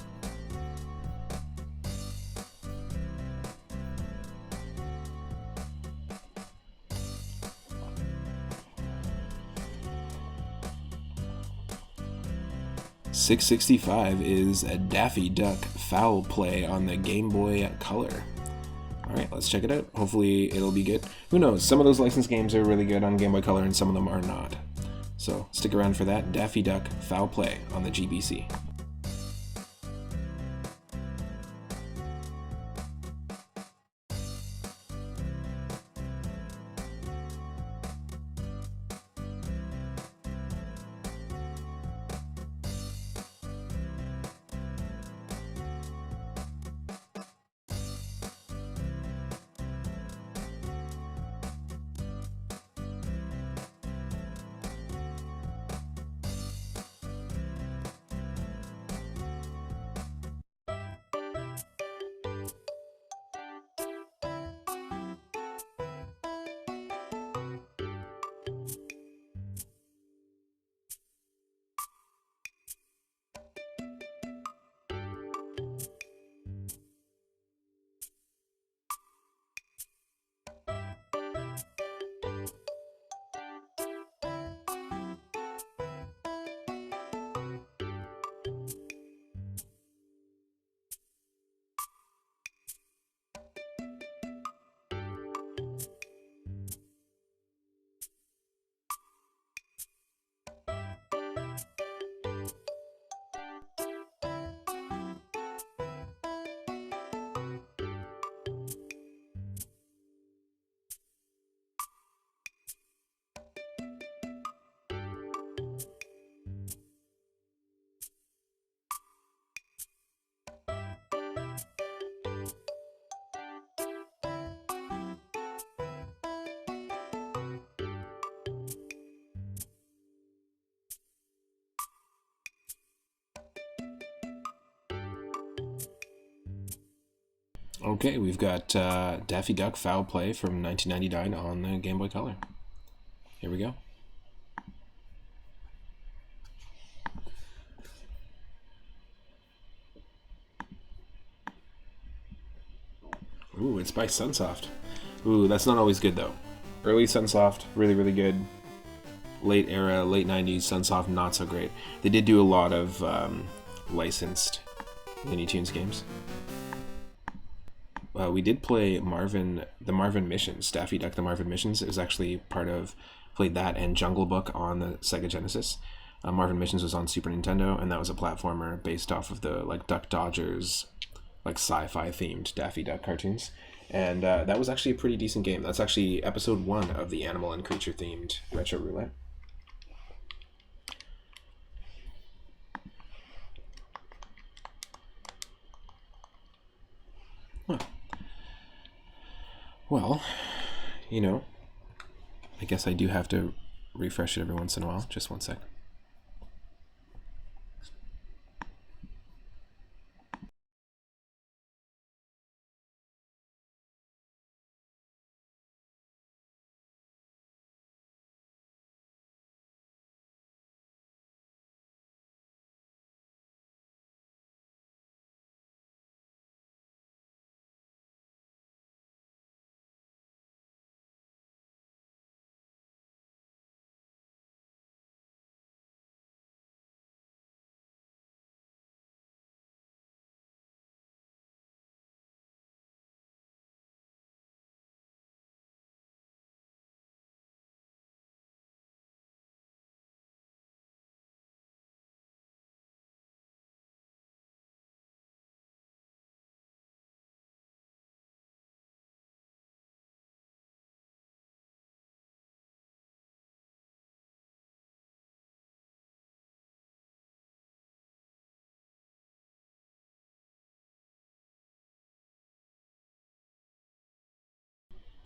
.665 is a Daffy Duck Foul Play on the Game Boy Color. Alright, let's check it out. Hopefully it'll be good. Who knows, some of those licensed games are really good on Game Boy Color and some of them are not. So stick around for that. Daffy Duck Foul Play on the GBC. Okay, we've got Daffy Duck Foul Play from 1999 on the Game Boy Color. Here we go. Ooh, it's by Sunsoft. Ooh, that's not always good though. Early Sunsoft, really, really good. Late era, late 90s, Sunsoft, not so great. They did do a lot of licensed Looney Tunes games. We did play the Marvin Missions, Daffy Duck, the Marvin Missions. It was actually played that and Jungle Book on the Sega Genesis. Marvin Missions was on Super Nintendo, and that was a platformer based off of the Duck Dodgers, sci-fi themed Daffy Duck cartoons. And that was actually a pretty decent game. That's actually episode 1 of the animal and creature themed Retro Roulette. Huh. Well, I guess I do have to refresh it every once in a while. Just one sec.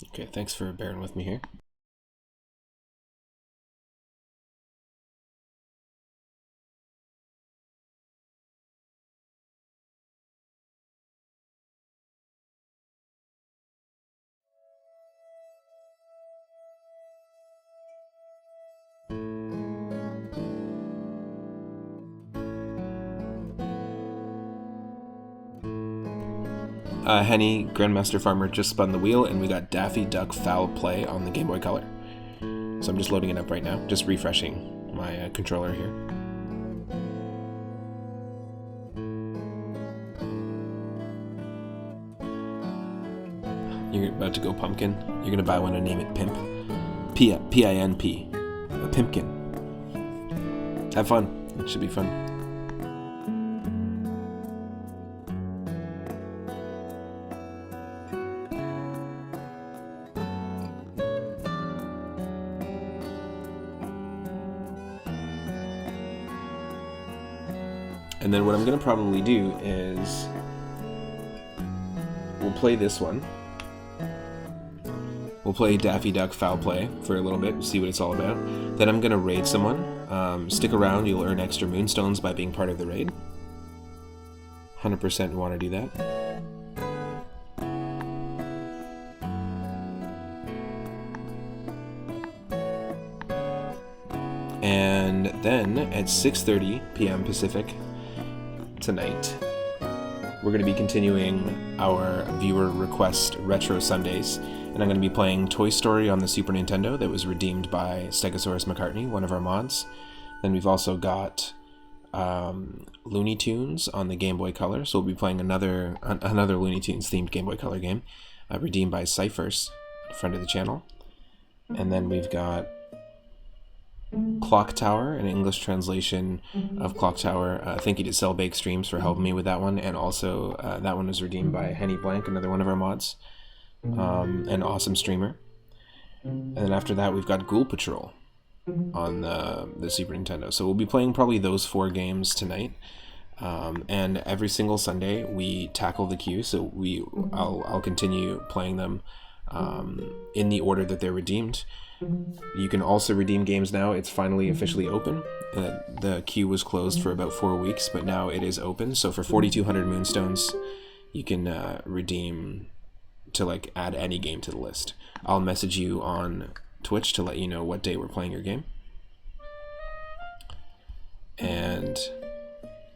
Okay, thanks for bearing with me here. Henny, Grandmaster Farmer just spun the wheel, and we got Daffy Duck Foul Play on the Game Boy Color. So I'm just loading it up right now, just refreshing my controller here. You're about to go pumpkin. You're gonna buy one and name it Pimp. P-I-N-P. A Pimpkin. Have fun. It should be fun. And then what I'm gonna probably do is we'll play this one. We'll play Daffy Duck Foul Play for a little bit, see what it's all about. Then I'm gonna raid someone. Stick around, you'll earn extra moonstones by being part of the raid. 100% want to do that. And then at 6:30 p.m. Pacific tonight, we're going to be continuing our viewer request Retro Sundays, and I'm going to be playing Toy Story on the Super Nintendo that was redeemed by Stegosaurus McCartney, one of our mods. Then we've also got Looney Tunes on the Game Boy Color, so we'll be playing another Looney Tunes themed Game Boy Color game, redeemed by Cyphers, a friend of the channel. And then we've got Clock Tower, an English translation of Clock Tower. Thank you to Cell Bake Streams for helping me with that one, and also that one was redeemed by Henny Blank, another one of our mods, an awesome streamer. And then after that we've got Ghoul Patrol on the Super Nintendo. So we'll be playing probably those 4 games tonight. And every single Sunday we tackle the queue, so I'll continue playing them in the order that they're redeemed. You can also redeem games now. It's finally officially open. The queue was closed for about 4 weeks, but now it is open. So for 4,200 moonstones, you can redeem to like add any game to the list. I'll message you on Twitch to let you know what day we're playing your game. And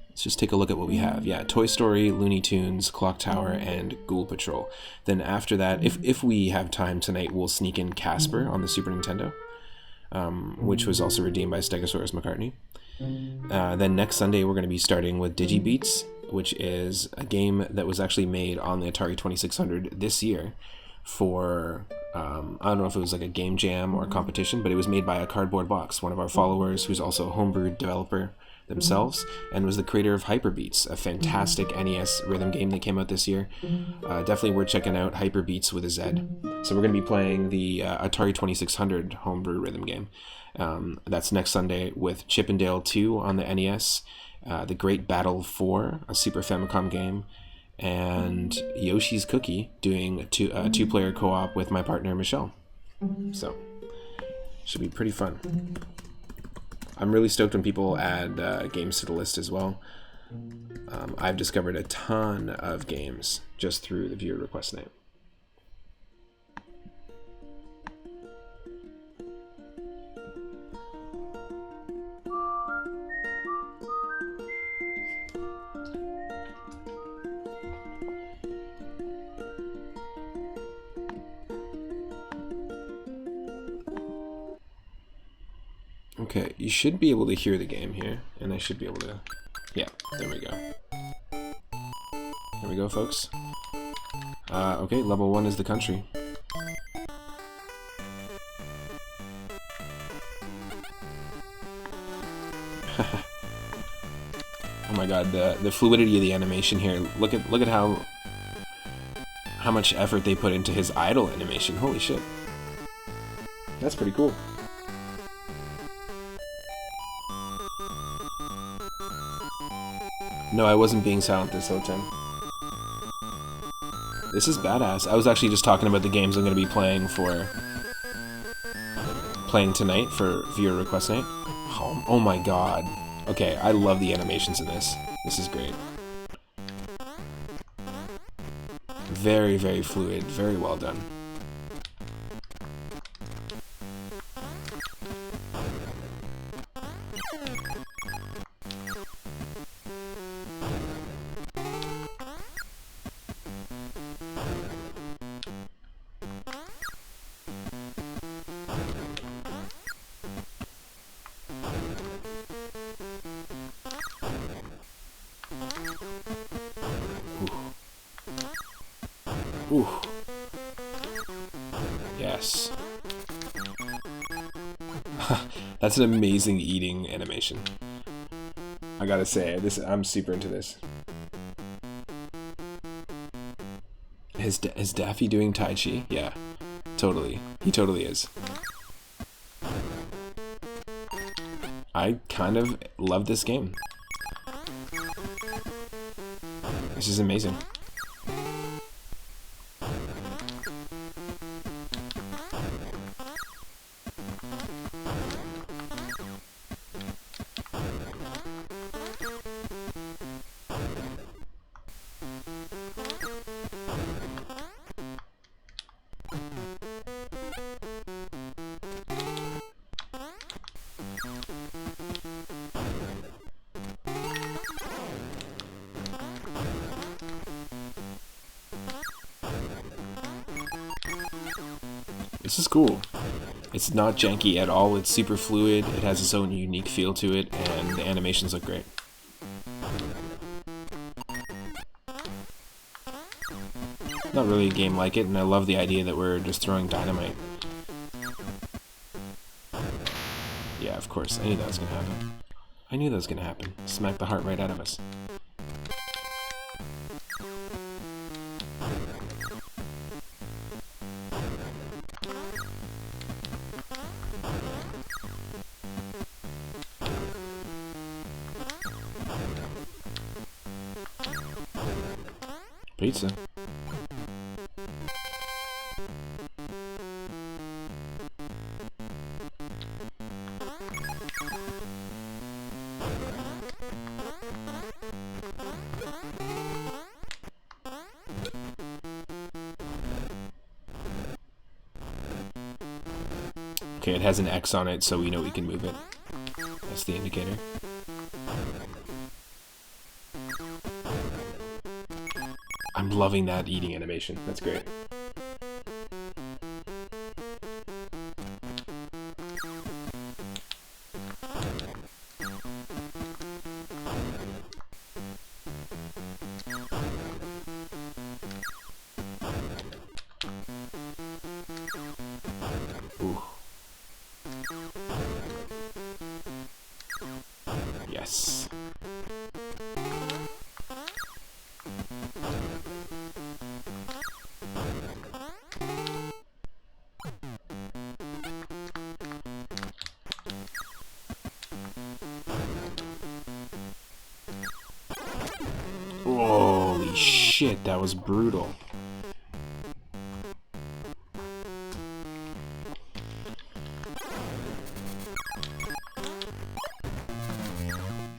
let's just take a look at what we have. Yeah, Toy Story, Looney Tunes, Clock Tower, and Ghoul Patrol. Then after that, if we have time tonight, we'll sneak in Casper on the Super Nintendo, which was also redeemed by Stegosaurus McCartney. Then next Sunday, we're going to be starting with Digibeats, which is a game that was actually made on the Atari 2600 this year for, I don't know if it was like a game jam or a competition, but it was made by a Cardboard Box, one of our followers who's also a homebrewed developer themselves, and was the creator of Hyperbeats, a fantastic NES rhythm game that came out this year. Definitely worth checking out, Hyperbeats with a Z. So we're going to be playing the Atari 2600 homebrew rhythm game. That's next Sunday with Chippendale 2 on the NES, The Great Battle 4, a Super Famicom game, and Yoshi's Cookie doing a two-player co-op with my partner Michelle. So, should be pretty fun. I'm really stoked when people add games to the list as well. I've discovered a ton of games just through the viewer request night. Okay, you should be able to hear the game here, and I should be able to... Yeah, there we go. There we go, folks. Okay, level 1 is the country. Oh my god, the fluidity of the animation here. Look at how much effort they put into his idle animation. Holy shit. That's pretty cool. No, I wasn't being silent this whole time. This is badass. I was actually just talking about the games I'm going to be playing tonight for viewer request night. Oh my god. Okay, I love the animations in this. This is great. Very, very fluid. Very well done. Ooh. Yes. That's an amazing eating animation. I gotta say, I'm super into this. Is Daffy doing Tai Chi? Yeah, totally. He totally is. I kind of love this game. This is amazing. This is cool. It's not janky at all, it's super fluid, it has its own unique feel to it, and the animations look great. Not really a game like it, and I love the idea that we're just throwing dynamite. Yeah, of course, I knew that was gonna happen. I knew that was gonna happen. Smack the heart right out of us. Pizza. Okay, it has an X on it, so we know we can move it. That's the indicator. I'm loving that eating animation. That's great. Ooh. Yes. Holy shit, that was brutal.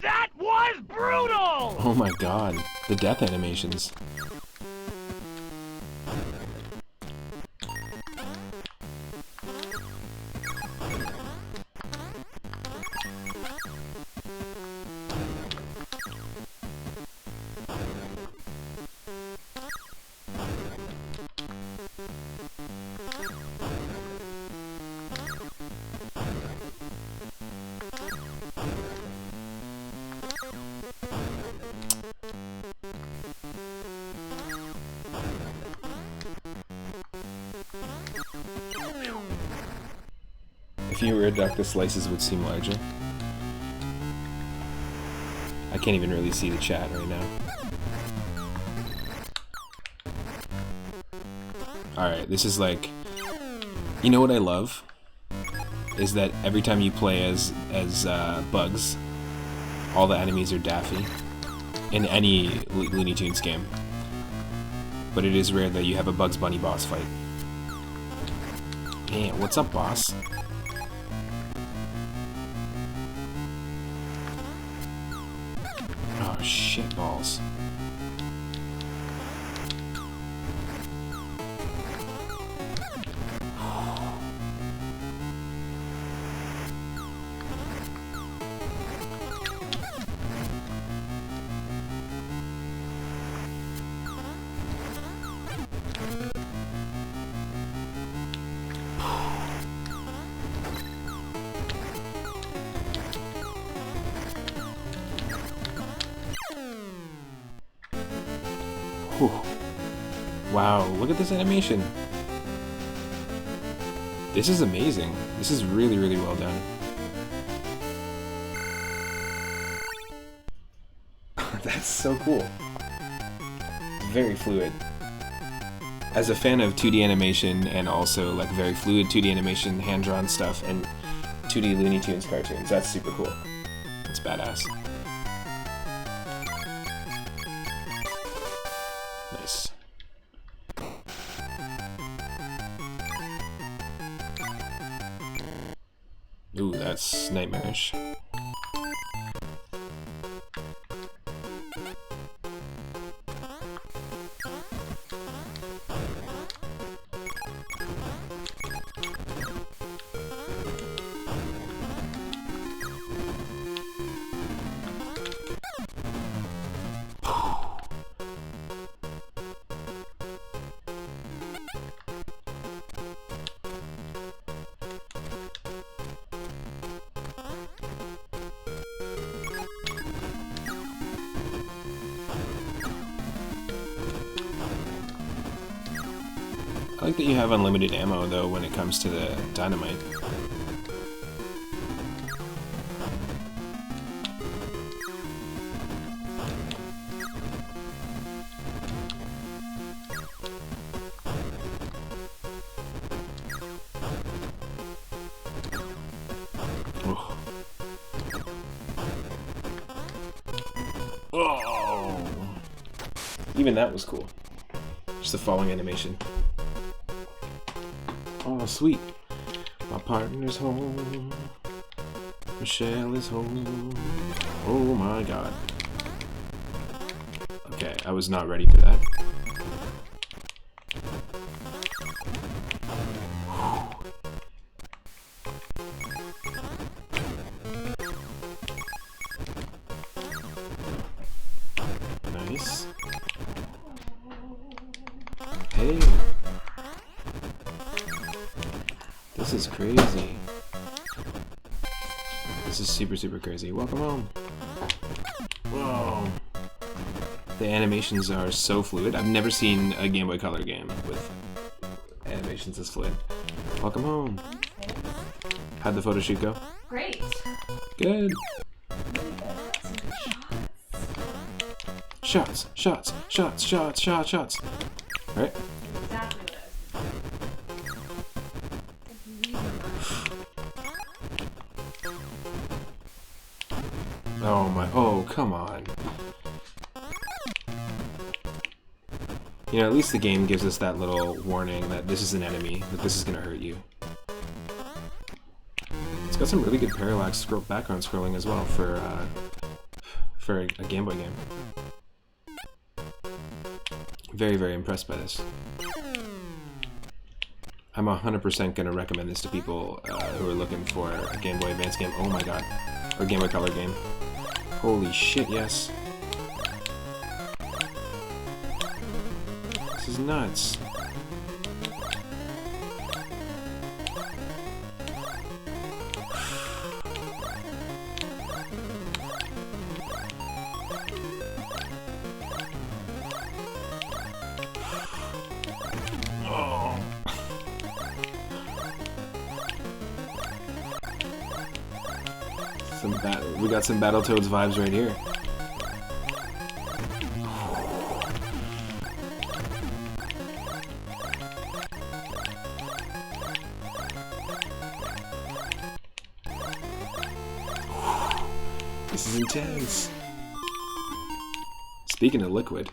That was brutal! Oh my god, the death animations. If you were a duck, the slices would seem larger. I can't even really see the chat right now. Alright, this is like... You know what I love? Is that every time you play as Bugs, all the enemies are Daffy. In any Looney Tunes game. But it is rare that you have a Bugs Bunny boss fight. Man, what's up, boss? Oh, shit balls. Whew. Wow, look at this animation. This is amazing. This is really, really well done. That's so cool. Very fluid. As a fan of 2D animation and also like very fluid 2D animation, hand-drawn stuff, and 2D Looney Tunes cartoons, that's super cool. That's badass. Nice. Ooh, that's nightmarish. I like that you have unlimited ammo, though, when it comes to the dynamite. Oh. Oh. Even that was cool. Just the falling animation. Oh, sweet. My partner's home. Michelle is home. Oh my god. Okay, I was not ready for that. Nice. Hey. This is crazy. This is super, super crazy. Welcome home. Whoa. The animations are so fluid. I've never seen a Game Boy Color game with animations this fluid. Welcome home. How'd the photo shoot go? Great. Good. Really good. Some good Shots, shots, shots, shots, shots, shots. Alright. Exactly what I was. Oh my, oh, come on. You know, at least the game gives us that little warning that this is an enemy, that this is gonna hurt you. It's got some really good parallax background scrolling as well for a Game Boy game. Very, very impressed by this. I'm 100% gonna recommend this to people who are looking for a Game Boy Advance game. Oh my god. Or Game Boy Color game. Holy shit, yes. This is nuts. Oh. We got some Battletoads vibes right here. This is intense. Speaking of liquid,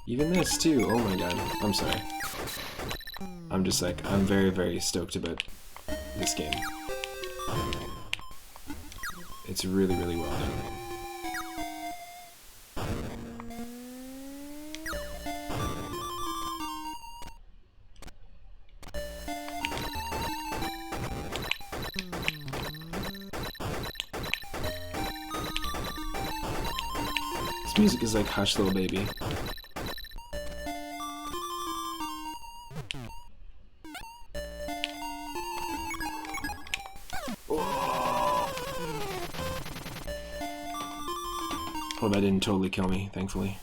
even this too. Oh my god. I'm sorry. I'm just like, I'm very, very stoked about this game. It's really, really well done. This music is like Hush Little Baby. Oh, that didn't totally kill me, thankfully.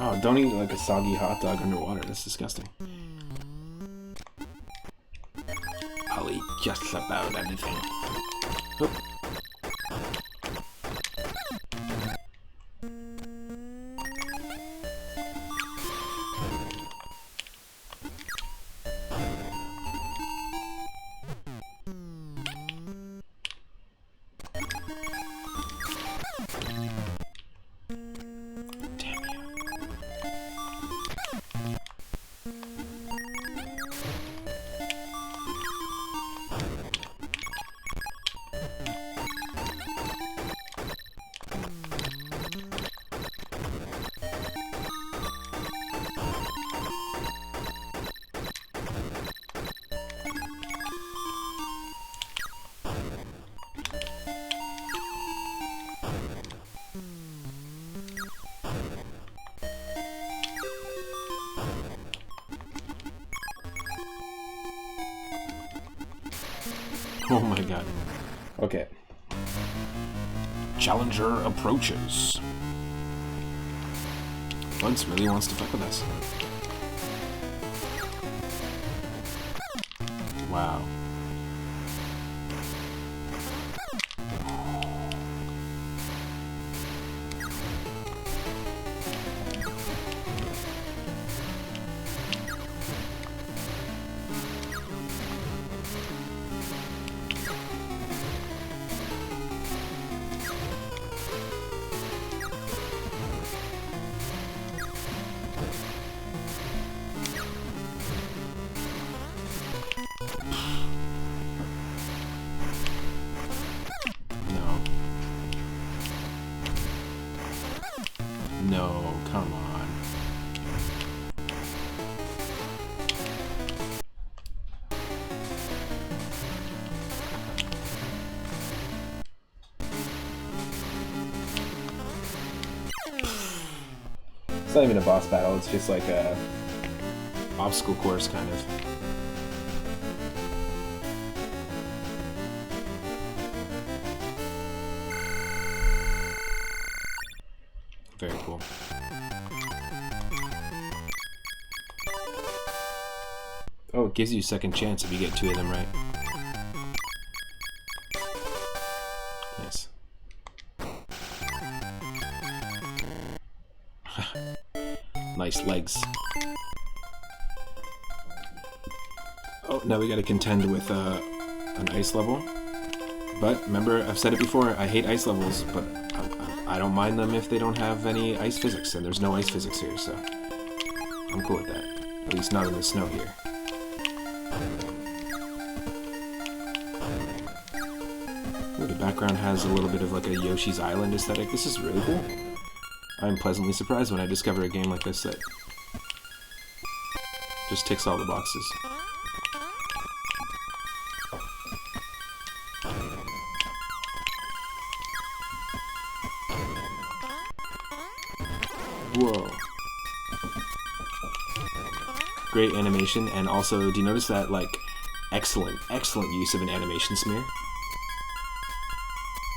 Oh, don't eat like a soggy hot dog underwater. That's disgusting. I'll eat just about anything. Oop. Oh my god. Okay. Challenger approaches. Bugs really wants to fuck with us. Wow. No, come on. It's not even a boss battle, it's just like a obstacle course kind of. Very cool. Oh, it gives you a second chance if you get 2 of them right. Nice. Nice legs. Oh, now we gotta contend with an ice level. But remember, I've said it before, I hate ice levels, but I don't mind them if they don't have any ice physics, and there's no ice physics here, so I'm cool with that. At least not in the snow here. Ooh, the background has a little bit of like a Yoshi's Island aesthetic. This is really cool. I'm pleasantly surprised when I discover a game like this that just ticks all the boxes. Whoa. Great animation, and also, do you notice that, like, excellent use of an animation smear?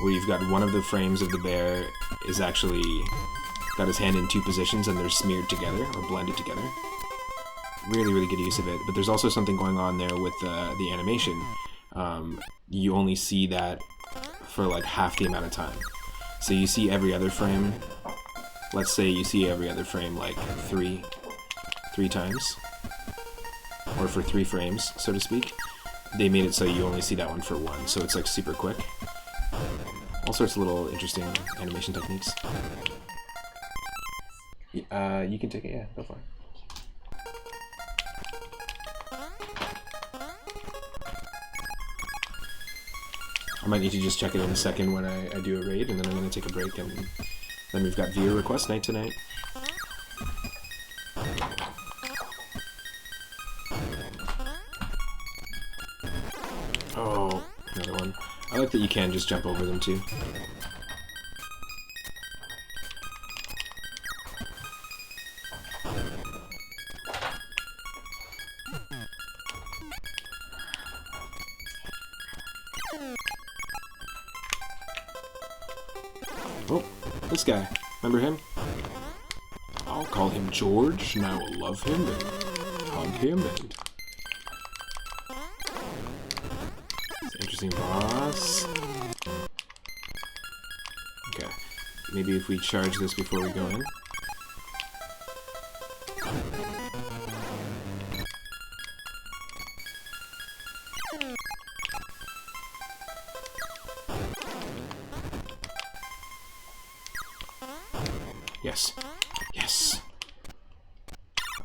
Where you've got one of the frames of the bear is actually got his hand in 2 positions and they're smeared together, or blended together. Really, really good use of it, but there's also something going on there with the animation. You only see that for, like, half the amount of time. So you see every other frame. Let's say you see every other frame like three times, or for 3 frames, so to speak. They made it so you only see that one for 1, so it's like super quick. All sorts of little interesting animation techniques. You can take it, yeah, go for it. I might need to just check it in a second when I do a raid, and then I'm going to take a break, and then we've got viewer request night tonight. Oh, another one. I like that you can just jump over them too. Oh, this guy. Remember him? Oh, I'll call him George, and I will love him and hug him and... It's an interesting boss. Okay. Maybe if we charge this before we go in. Yes. Yes.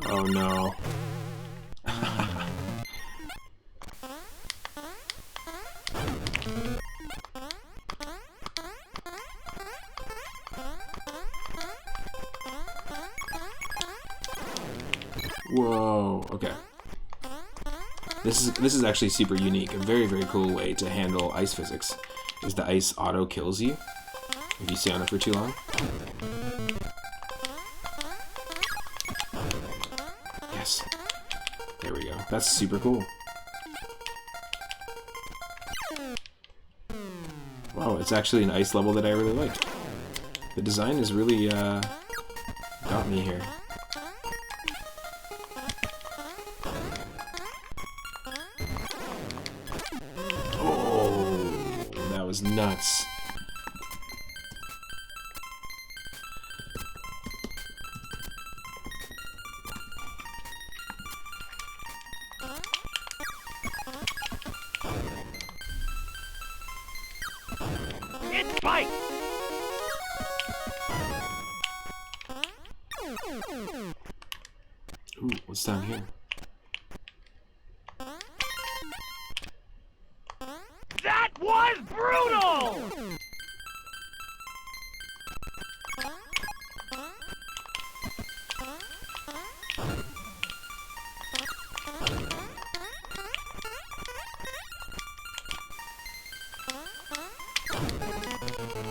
Oh no. Whoa. Okay. This is actually super unique. A very, very cool way to handle ice physics is the ice auto kills you if you stay on it for too long. Yes. There we go. That's super cool. Wow, it's actually an ice level that I really liked. The design is really got me here. Oh, that was nuts. It's fight! Ooh, what's down here? That was brutal!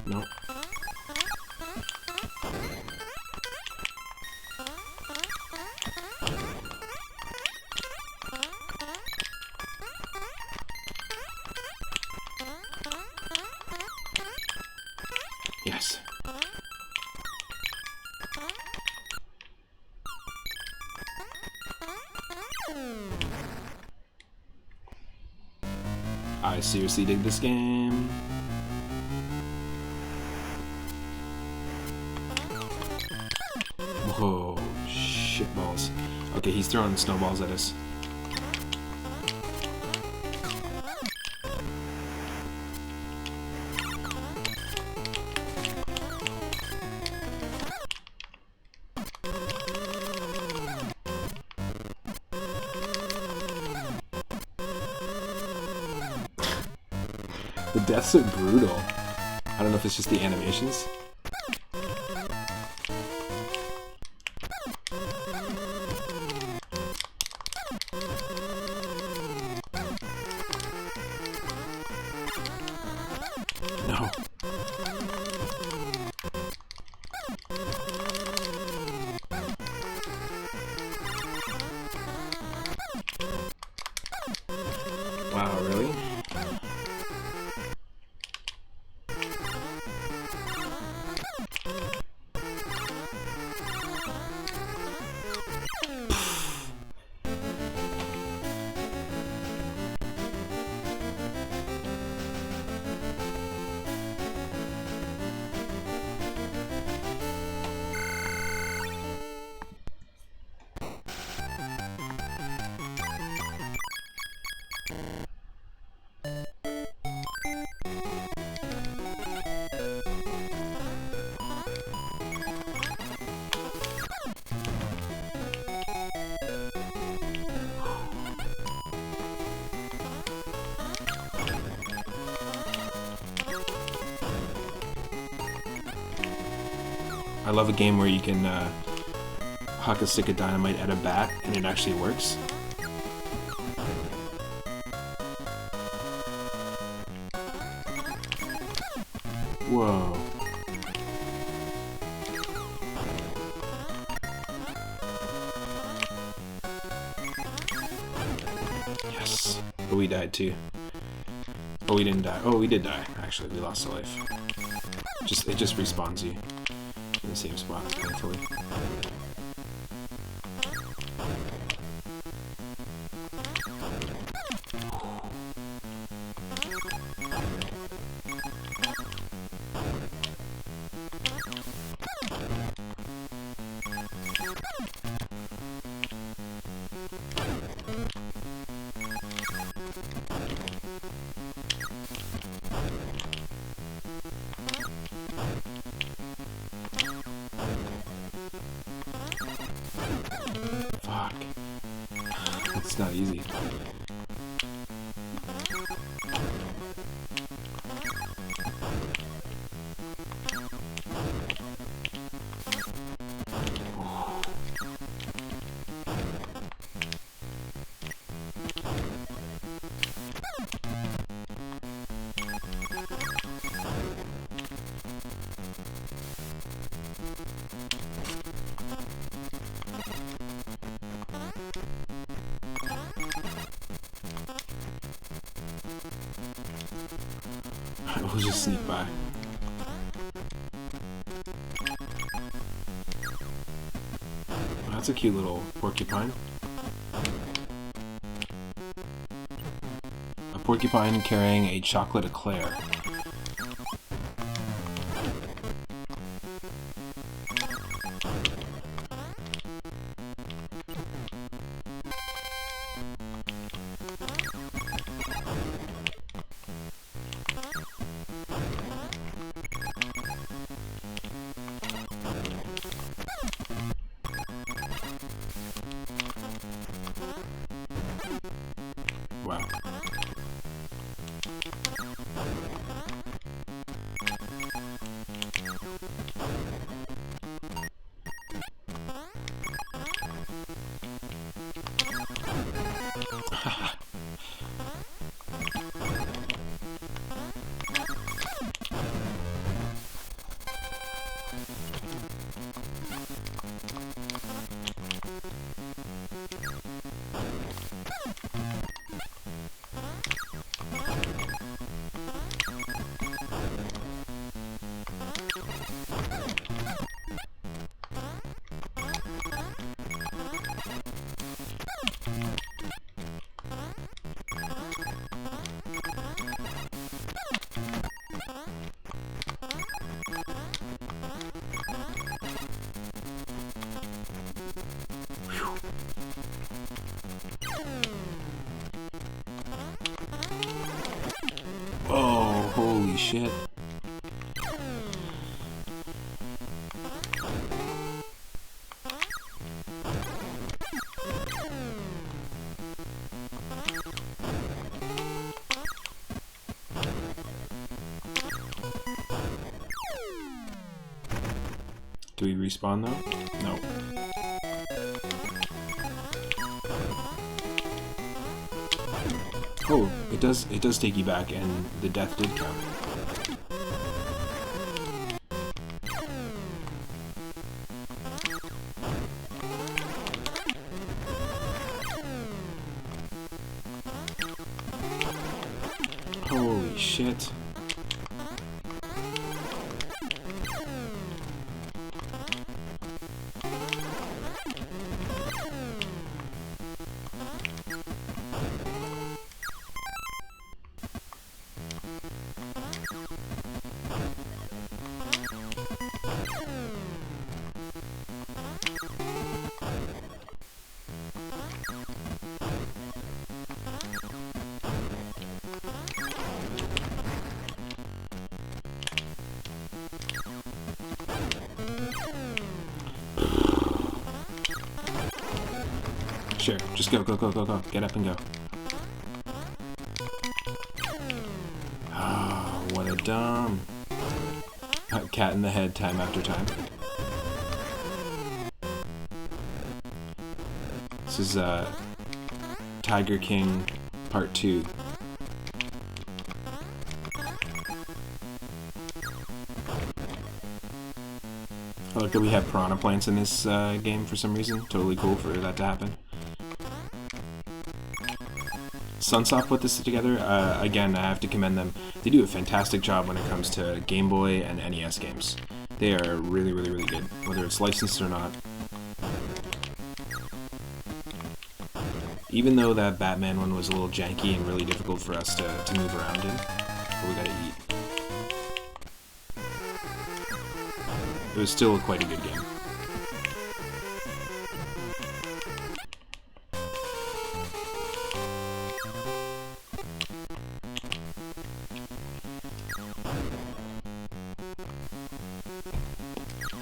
No. Yes. I seriously dig this game. Whoa, shitballs. Okay, he's throwing snowballs at us. The deaths are brutal. I don't know if it's just the animations. No. Wow, really? I love a game where you can huck a stick of dynamite at a bat and it actually works. Whoa. Yes. But we died too. Oh, we didn't die. Oh, we did die. Actually, we lost a life. It just respawns you in the same spot, thankfully. It's not easy. We'll just sneak by. Oh, that's a cute little porcupine. A porcupine carrying a chocolate eclair. Wow. Oh, holy shit. Do we respawn though? No. Oh, it does take you back, and the death did count. Holy shit. Sure, just go, go, go, go, go. Get up and go. Ah, what a dumb. Cat in the head time after time. This is Tiger King Part 2. I like that we have piranha plants in this game for some reason. Totally cool for that to happen. Sunsoft put this together. Again, I have to commend them. They do a fantastic job when it comes to Game Boy and NES games. They are really, really, really good, whether it's licensed or not. Even though that Batman one was a little janky and really difficult for us to move around in, but we gotta eat. It was still quite a good game.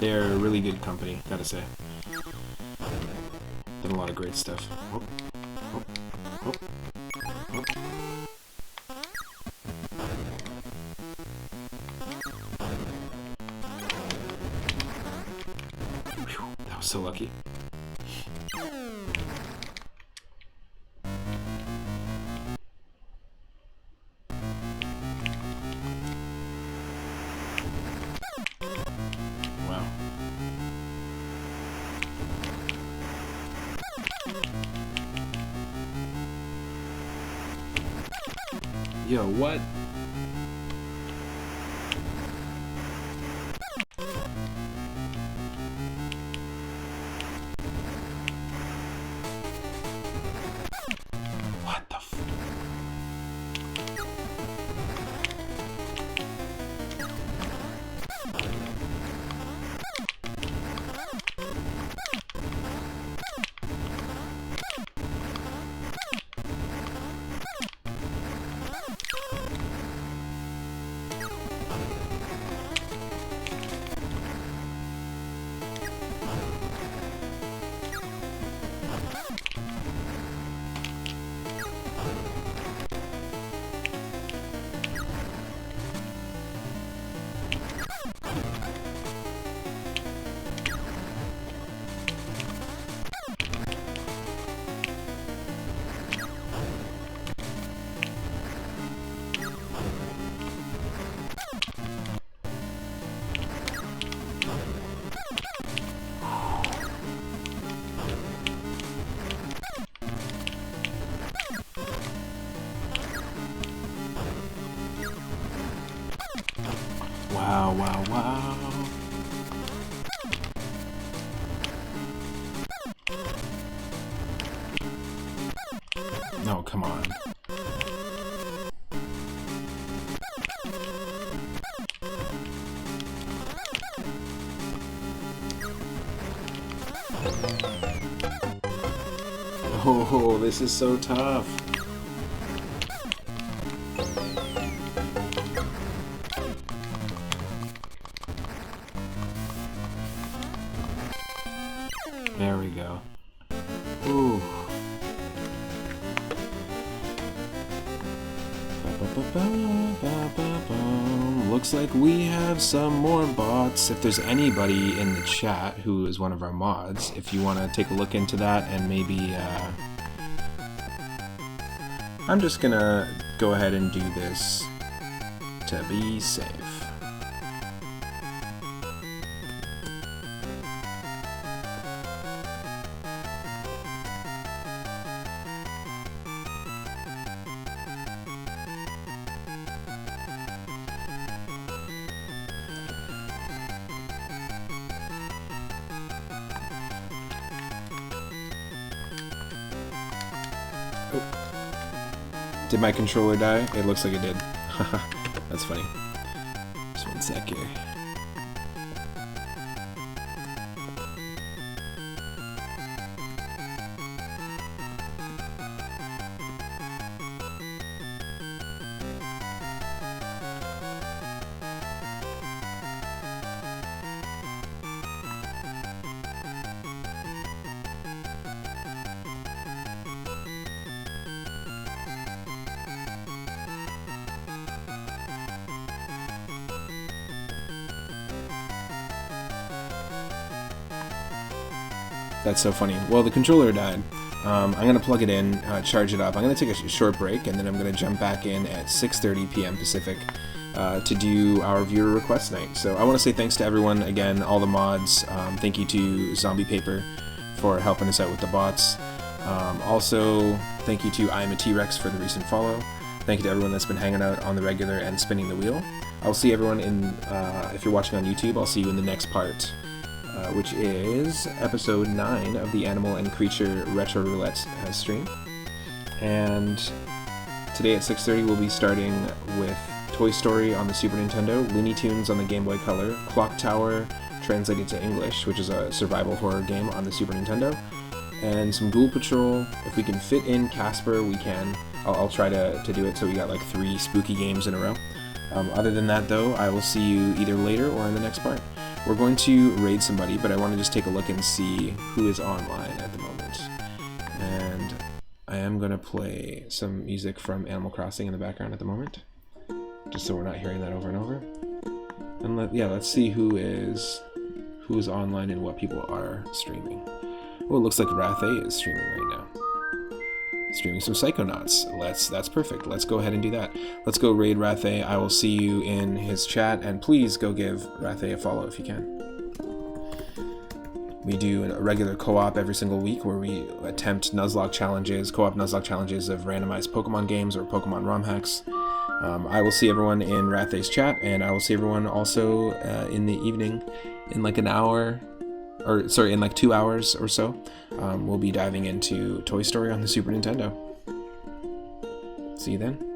They're a really good company, gotta say. Did a lot of great stuff. Oh, oh. so lucky. Wow. Yo, what? What the f... Wow, wow, wow. No, come on. Oh, this is so tough. There we go. Ooh. Looks like we have some more bots. If there's anybody in the chat who is one of our mods, if you want to take a look into that and maybe... I'm just gonna go ahead and do this to be safe. Did my controller die? It looks like it did. That's funny. Just one sec here. That's so funny. Well, the controller died. I'm going to plug it in, charge it up. I'm going to take a short break, and then I'm going to jump back in at 6:30 p.m. Pacific to do our viewer request night. So I want to say thanks to everyone, again, all the mods. Thank you to Zombie Paper for helping us out with the bots. Also, thank you to I Am a T-Rex for the recent follow. Thank you to everyone that's been hanging out on the regular and spinning the wheel. I'll see everyone in, if you're watching on YouTube, I'll see you in the next part. Which is episode 9 of the Animal and Creature Retro Roulette stream. And today at 6:30 we'll be starting with Toy Story on the Super Nintendo, Looney Tunes on the Game Boy Color, Clock Tower translated to English, which is a survival horror game on the Super Nintendo, and some Ghoul Patrol. If we can fit in Casper, we can. I'll try to do it so we got like 3 spooky games in a row. Other than that though, I will see you either later or in the next part. We're going to raid somebody, but I want to just take a look and see who is online at the moment. And I am going to play some music from Animal Crossing in the background at the moment, just so we're not hearing that over and over. And let's see who is who is online and what people are streaming. Oh, it looks like Rathe is streaming right now. Streaming some Psychonauts. That's perfect. Let's go ahead and do that. Let's go raid Rathe. I will see you in his chat, and please go give Rathe a follow if you can. We do a regular co-op every single week where we attempt Nuzlocke challenges, co-op Nuzlocke challenges of randomized Pokemon games or Pokemon ROM hacks. I will see everyone in Rathe's chat, and I will see everyone also in the evening in like an hour, or sorry, in like 2 hours or so. We'll be diving into Toy Story on the Super Nintendo. See you then.